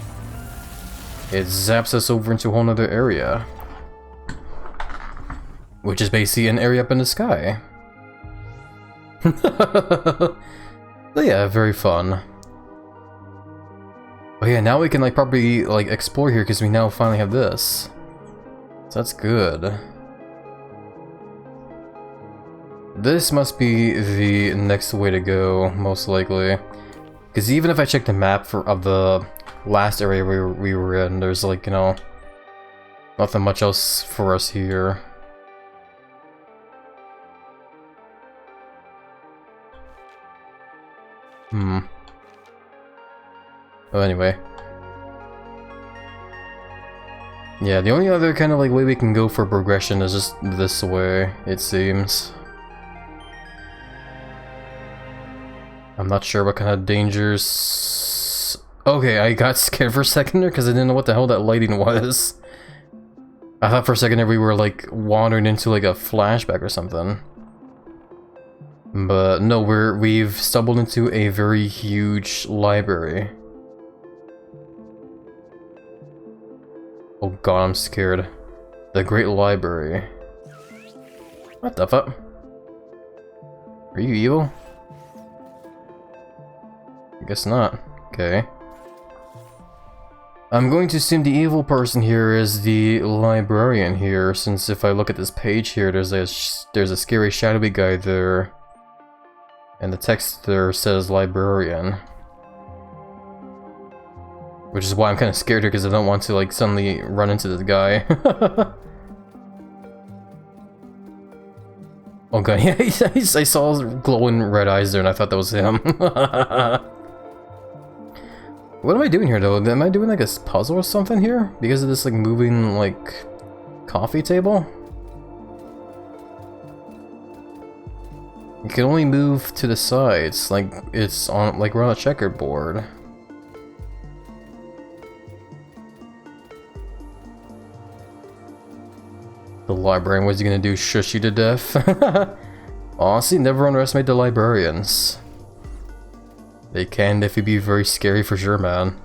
it zaps us over into a whole nother area. Which is basically an area up in the sky. So yeah, very fun. Oh yeah, now we can, like, probably, like, explore here because we now finally have this. So that's good. This must be the next way to go, most likely. Because even if I check the map of the last area we were in, there's, like, you know, Nothing much else for us here. Oh, anyway. Yeah, the only other kind of like way we can go for progression is just this way, it seems. I'm not sure what kind of dangers... Okay, I got scared for a second there because I didn't know what the hell that lighting was. I thought for a second there we were like wandering into like a flashback or something. But no, we've stumbled into a very huge library. Oh god, I'm scared. The Great Library. What the fuck? Are you evil? I guess not. Okay. I'm going to assume the evil person here is the librarian here, since if I look at this page here, there's a scary shadowy guy there. And the text there says librarian. Which is why I'm kind of scared here, because I don't want to like suddenly run into this guy. Oh god, yeah, I saw glowing red eyes there and I thought that was him. What am I doing here though? Am I doing like a puzzle or something here? Because of this like moving like coffee table? You can only move to the sides, like it's on like we're on a checkerboard. The librarian, what's he gonna do? Shush you to death? Honestly, never underestimate the librarians. They can definitely be very scary for sure, man.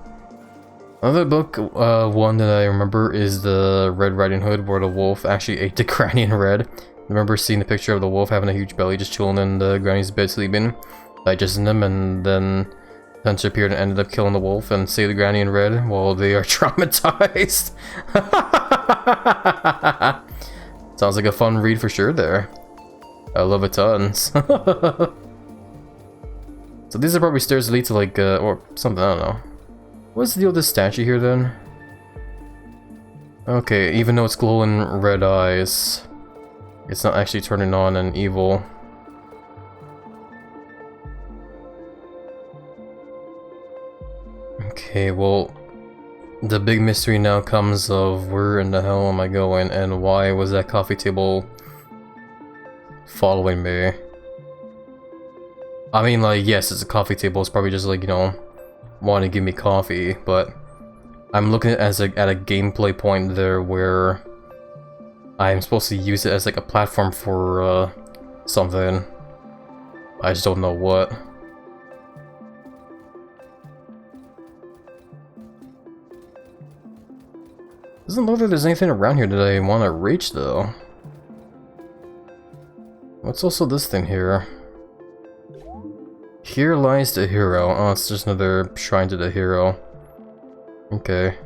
Another book, one that I remember is the Red Riding Hood, where the wolf actually ate the granny in red. I remember seeing the picture of the wolf having a huge belly just chilling in the granny's bed sleeping, digesting them, and then Hunter appeared and ended up killing the wolf and saved the granny in red while they are traumatized. Sounds like a fun read for sure there. I love it tons. So these are probably stairs that lead to like, or something, I don't know. What's the deal with this statue here then? Okay, even though it's glowing red eyes, it's not actually turning on an evil. Okay, well, the big mystery now comes of where in the hell am I going and why was that coffee table following me? I mean, like, yes, it's a coffee table. It's probably just like, you know, wanting to give me coffee, but I'm looking at it as at a gameplay point there where I'm supposed to use it as like a platform for something. I just don't know what. Doesn't look like there's anything around here that I want to reach though. What's also this thing here? Here lies the hero. Oh, it's just another shrine to the hero. Okay.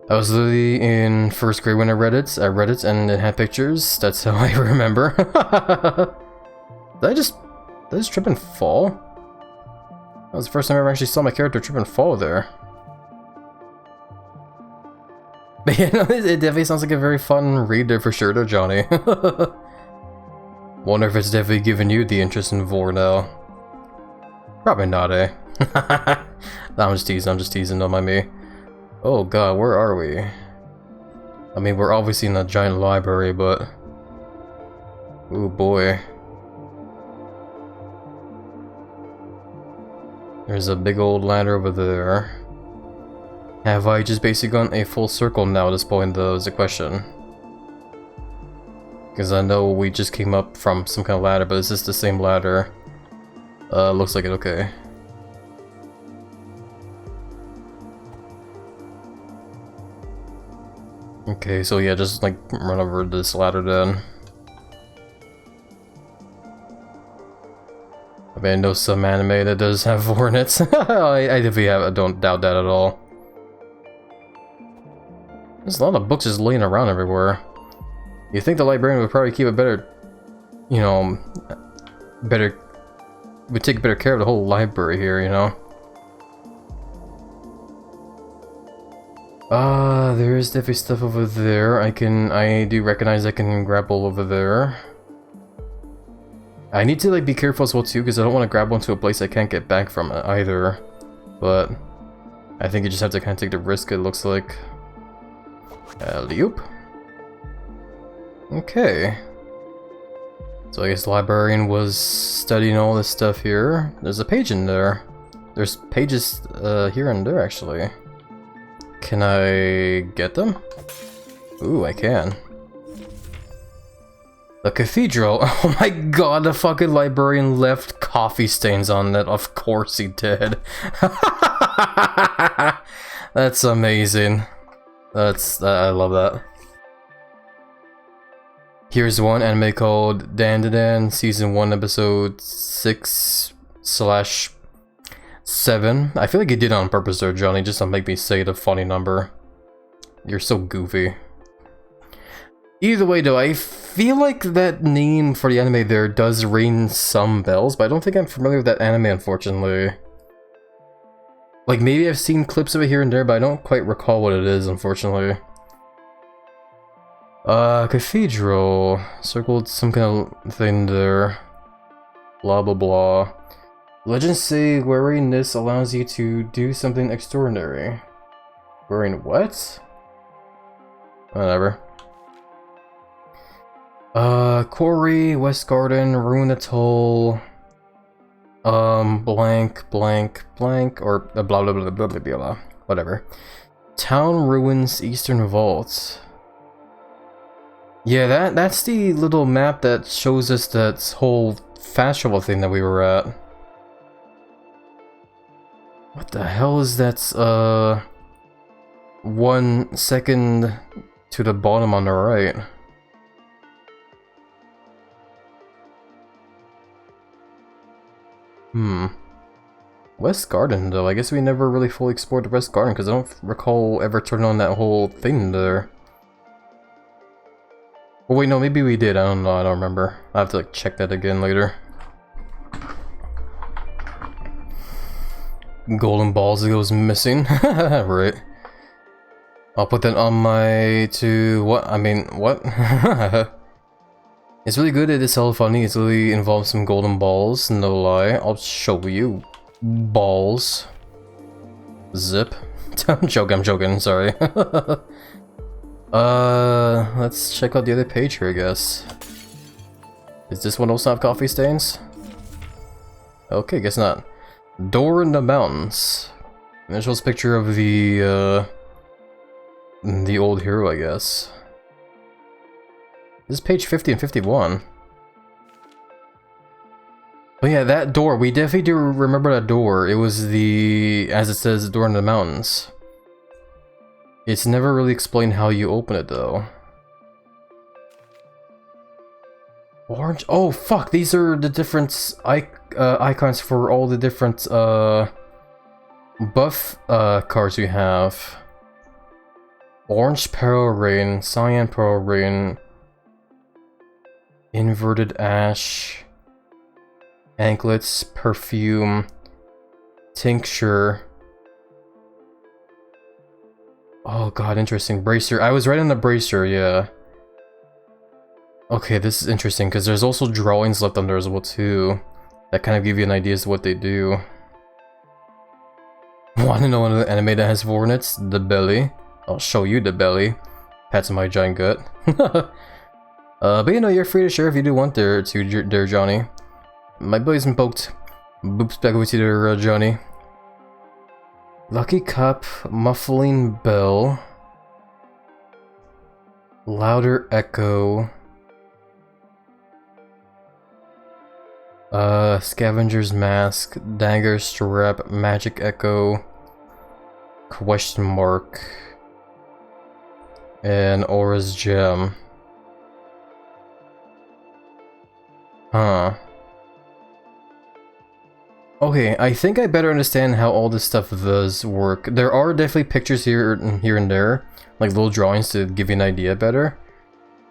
I was literally in first grade when I read it. And it had pictures. That's how I remember. Did I just trip and fall? That was the first time I ever actually saw my character trip and fall there. But yeah, no, it definitely sounds like a very fun read there for sure though, Johnny. Wonder if it's definitely giving you the interest in Vor now. Probably not, eh? No, I'm just teasing, don't mind me. Oh god, where are we? I mean, we're obviously in a giant library, but... oh boy. There's a big old ladder over there. Have I just basically gone a full circle now at this point, though, is the question. Because I know we just came up from some kind of ladder, but is this the same ladder? Looks like it, okay. Okay, so yeah, just like run over this ladder then. I mean, I know some anime that does have hornets. I definitely don't doubt that at all. There's a lot of books just laying around everywhere. You think the librarian would probably keep a better, you know, would take better care of the whole library here, you know? There is definitely stuff over there. I do recognize I can grab all over there. I need to like be careful as well too, because I don't want to grab onto a place I can't get back from it either. But I think you just have to kind of take the risk, it looks like. Alley-oop. Okay. So I guess the librarian was studying all this stuff here. There's a page in there. There's pages here and there actually. Can I get them? Ooh, I can. The cathedral. Oh my god, the fucking librarian left coffee stains on it. Of course he did. That's amazing. I love that. Here's one anime called Dandadan, Season 1, Episode 6/7. I feel like you did it on purpose there, Johnny, just to make me say the funny number. You're so goofy. Either way though, I feel like that name for the anime there does ring some bells, but I don't think I'm familiar with that anime, unfortunately. Like, maybe I've seen clips of it here and there, but I don't quite recall what it is, unfortunately. Cathedral. Circled some kind of thing there. Blah blah blah. Legends say wearing this allows you to do something extraordinary. Wearing what? Whatever. Quarry, West Garden, Ruin Atoll, blank, blank, blank, or blah blah blah blah blah blah blah, whatever. Town Ruins, Eastern Vault. Yeah, that's the little map that shows us that whole festival thing that we were at. What the hell is that, 1 second to the bottom on the right? West Garden, though. I guess we never really fully explored the West Garden, because I don't recall ever turning on that whole thing there. Oh wait, no, maybe we did. I don't know. I don't remember. I have to like check that again later. Golden balls that goes missing. Right. I'll put that on my what? I mean, what? It's really good. It is hella funny. It's really involves some golden balls. No lie. I'll show you. Balls. Zip. I'm joking. Sorry. Let's check out the other page here, I guess. Is this one also have coffee stains? Okay, guess not. Door in the Mountains. And it shows a picture of the old hero, I guess. This is page 50 and 51. But yeah, that door, we definitely do remember that door. It was the, as it says, door in the mountains. It's never really explained how you open it, though. Orange? Oh, fuck! These are the different icons for all the different buff cards we have. Orange Pearl Rain, Cyan Pearl Rain, Inverted Ash, Anklets, Perfume, Tincture. Oh god, interesting. Bracer. I was right on the bracer, yeah. Okay, this is interesting, because there's also drawings left on there as well, too. That kind of give you an idea as to what they do. Want to know another anime that has hornets? The belly. I'll show you the belly. Pats my giant gut. But you know, you're free to share if you do want there, Johnny. My belly's been poked. Boops back with you there, Johnny. Lucky Cup, Muffling Bell, Louder Echo, Scavenger's Mask, Dagger Strap, Magic Echo, Question Mark, and Aura's Gem. Huh. Okay, I think I better understand how all this stuff does work. There are definitely pictures here and there, like little drawings to give you an idea better.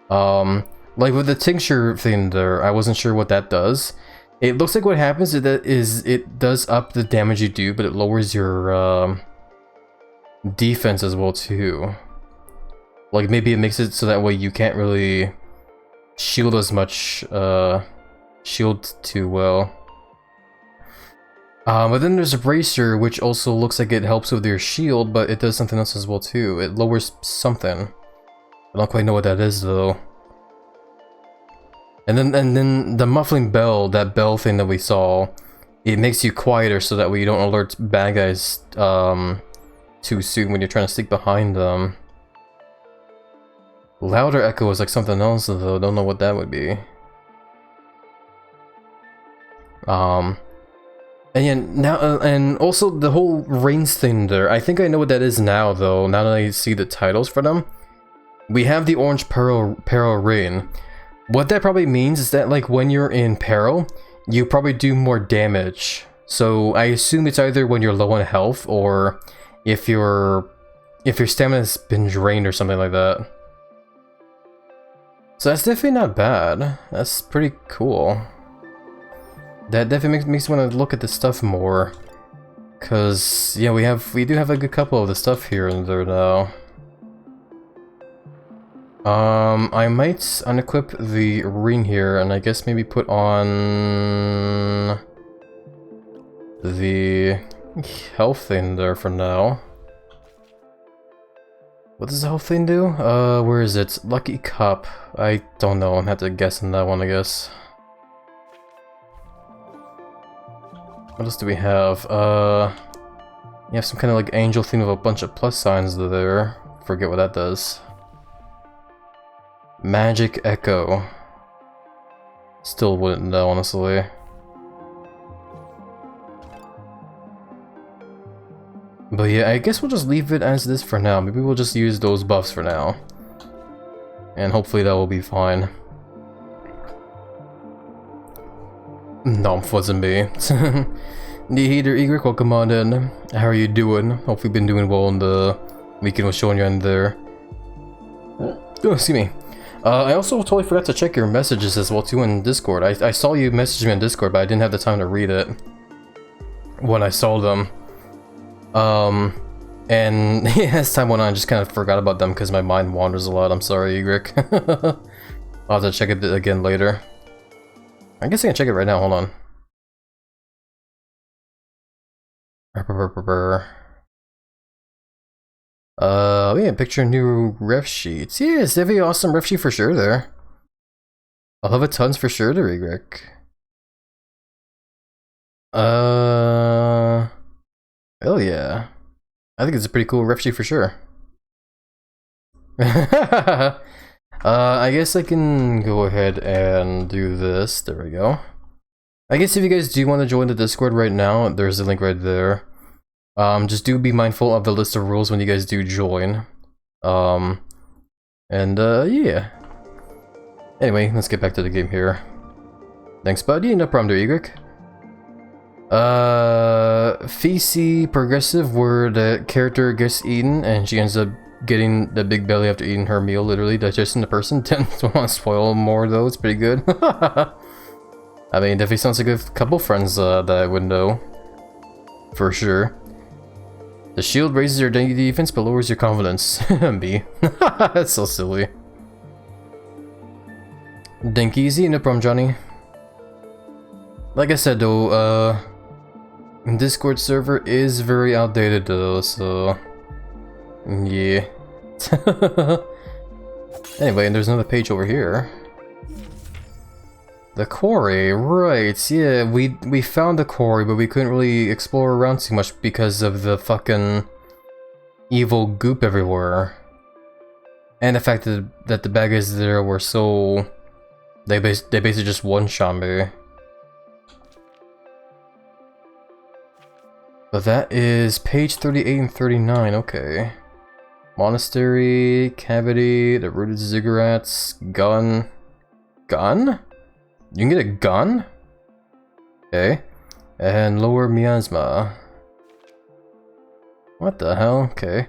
Like with the tincture thing there, I wasn't sure what that does. It looks like what happens is it does up the damage you do, but it lowers your defense as well too. Like maybe it makes it so that way you can't really shield as much, shield too well. But then there's a Racer, which also looks like it helps with your shield, but it does something else as well too. It lowers something. I don't quite know what that is though. And then the muffling bell, that bell thing that we saw, it makes you quieter so that way you don't alert bad guys too soon when you're trying to sneak behind them. Louder echo is like something else though, don't know what that would be. And yeah, now, and also the whole reins thing there, I think I know what that is now though, now that I see the titles for them. We have the orange peril rain. What that probably means is that like when you're in peril, you probably do more damage. So I assume it's either when you're low on health or if your stamina's been drained or something like that. So that's definitely not bad. That's pretty cool. That definitely makes me want to look at this stuff more. Cause yeah, we do have a good couple of the stuff here and there now. I might unequip the ring here and I guess maybe put on the health thing there for now. What does the health thing do? Where is it? Lucky Cup. I don't know, I'm gonna have to guess on that one, I guess. What else do we have? You have some kind of like angel thing with a bunch of plus signs there. Forget what that does. Magic Echo. Still wouldn't know, honestly. But yeah, I guess we'll just leave it as this for now. Maybe we'll just use those buffs for now. And hopefully that will be fine. No, wasn't me. Neither Egric, welcome on in. How are you doing? Hope you've been doing well on the weekend was showing you in there. Oh, excuse me. I also totally forgot to check your messages as well too in Discord. I saw you message me in Discord, but I didn't have the time to read it when I saw them. And as time went on, I just kind of forgot about them because my mind wanders a lot. I'm sorry, Egric. I'll have to check it again later. I guess I can check it right now, hold on. Yeah, picture new ref sheets. Yeah, it's definitely awesome ref sheet for sure there. I'll have a tons for sure there, Egric. Hell yeah. I think it's a pretty cool ref sheet for sure. I guess I can go ahead and do this. There we go. I guess if you guys do want to join the Discord right now, there's a link right there. Just do be mindful of the list of rules when you guys do join. Yeah. Anyway, let's get back to the game here. Thanks, buddy. No problem there, Egric. Feces progressive, where the character gets eaten and she ends up getting the big belly after eating her meal, literally digesting the person. Don't want to spoil more though, it's pretty good. I mean, definitely sounds like a couple friends that I would know. For sure. The shield raises your defense but lowers your confidence. B. That's so silly. Dink easy, no problem, Johnny. Like I said though, Discord server is very outdated though, so yeah. Anyway, and there's another page over here. The quarry, right? Yeah, we found the quarry, but we couldn't really explore around too much because of the fucking evil goop everywhere, and the fact that the bad guys there were so they basically just one-shot me. But that is page 38 and 39, okay. Monastery, cavity, the rooted ziggurats, gun. Gun? You can get a gun? Okay. And lower miasma. What the hell? Okay.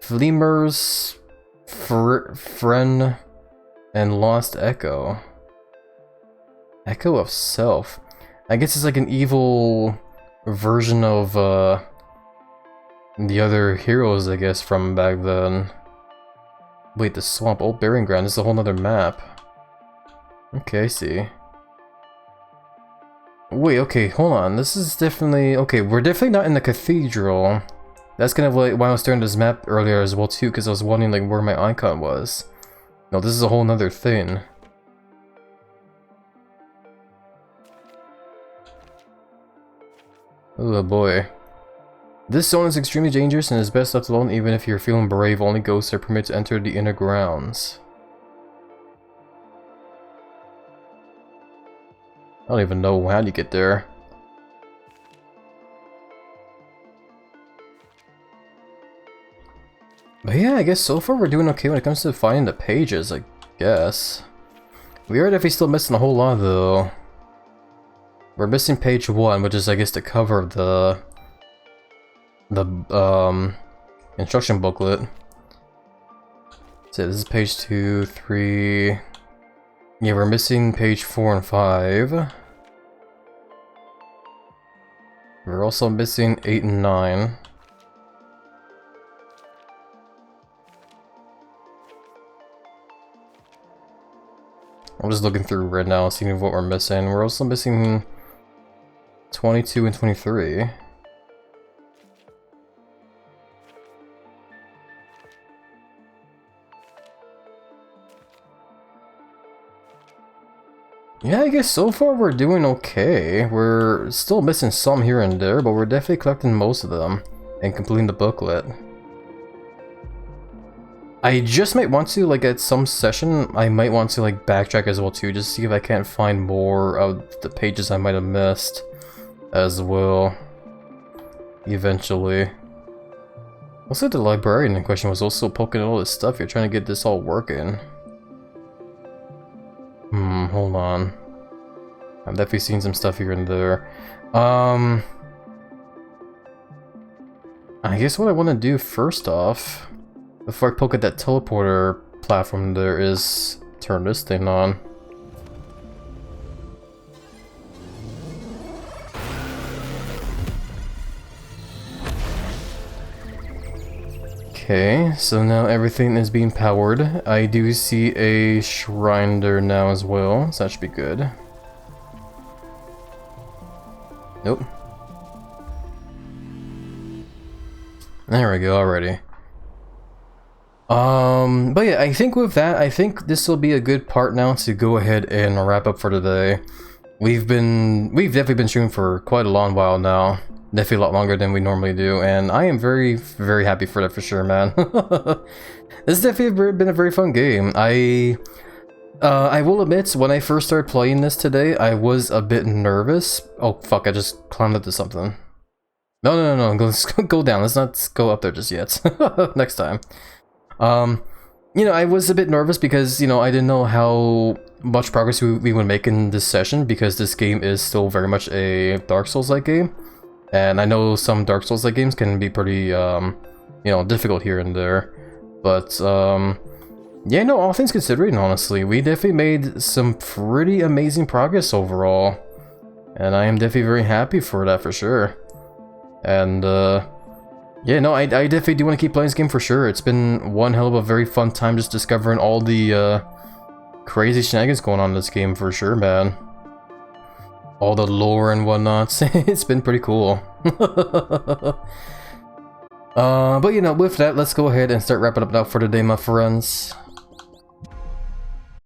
Fleemers, Friend, and Lost Echo. Echo of Self. I guess it's like an evil version of the other heroes, I guess, from back then. Wait, the swamp, old burying ground, this is a whole nother map. Okay, I see. Wait, okay, hold on, this is definitely... Okay, we're definitely not in the cathedral. That's kind of like why I was staring at this map earlier as well too, because I was wondering like where my icon was. No, this is a whole nother thing. Oh boy. This zone is extremely dangerous and is best left alone even if you're feeling brave. Only ghosts are permitted to enter the inner grounds. I don't even know how to get there. But yeah, I guess so far we're doing okay when it comes to finding the pages, I guess. We are definitely still missing a whole lot though. We're missing page 1, which is I guess the cover of the instruction booklet. So this is page 2, 3. Yeah, we're missing page 4 and 5. We're also missing 8 and 9. I'm just looking through right now, seeing what we're missing. We're also missing 22 and 23. Yeah, I guess so far we're doing okay. We're still missing some here and there, but we're definitely collecting most of them and completing the booklet. I just might want to, like, at some session, I might want to, like, backtrack as well too, just see if I can't find more of the pages I might have missed as well, eventually. Also, the librarian in question was also poking all this stuff. You're trying to get this all working. Hold on. I've definitely seen some stuff here and there. I guess what I want to do first off, before I poke at that teleporter platform there, is turn this thing on. Okay, so now everything is being powered. I do see a shrine there now as well, so that should be good. Nope. There we go, already. But yeah, I think with that, I think this will be a good part now to go ahead and wrap up for today. We've definitely been shooting for quite a long while now. Definitely a lot longer than we normally do, and I am very, very happy for that for sure, man. This has definitely been a very fun game. I will admit, when I first started playing this today, I was a bit nervous. Oh fuck, I just climbed up to something. No, let's go down. Let's not go up there just yet. Next time. You know, I was a bit nervous because, you know, I didn't know how much progress we would make in this session, because this game is still very much a Dark Souls-like game. And I know some Dark Souls-like games can be pretty, you know, difficult here and there. But, yeah, no, all things considering, honestly, we definitely made some pretty amazing progress overall. And I am definitely very happy for that, for sure. And, yeah, no, I definitely do want to keep playing this game for sure. It's been one hell of a very fun time just discovering all the, crazy shenanigans going on in this game, for sure, man. All the lore and whatnot. It's been pretty cool. But you know, with that, let's go ahead and start wrapping up now for today, my friends.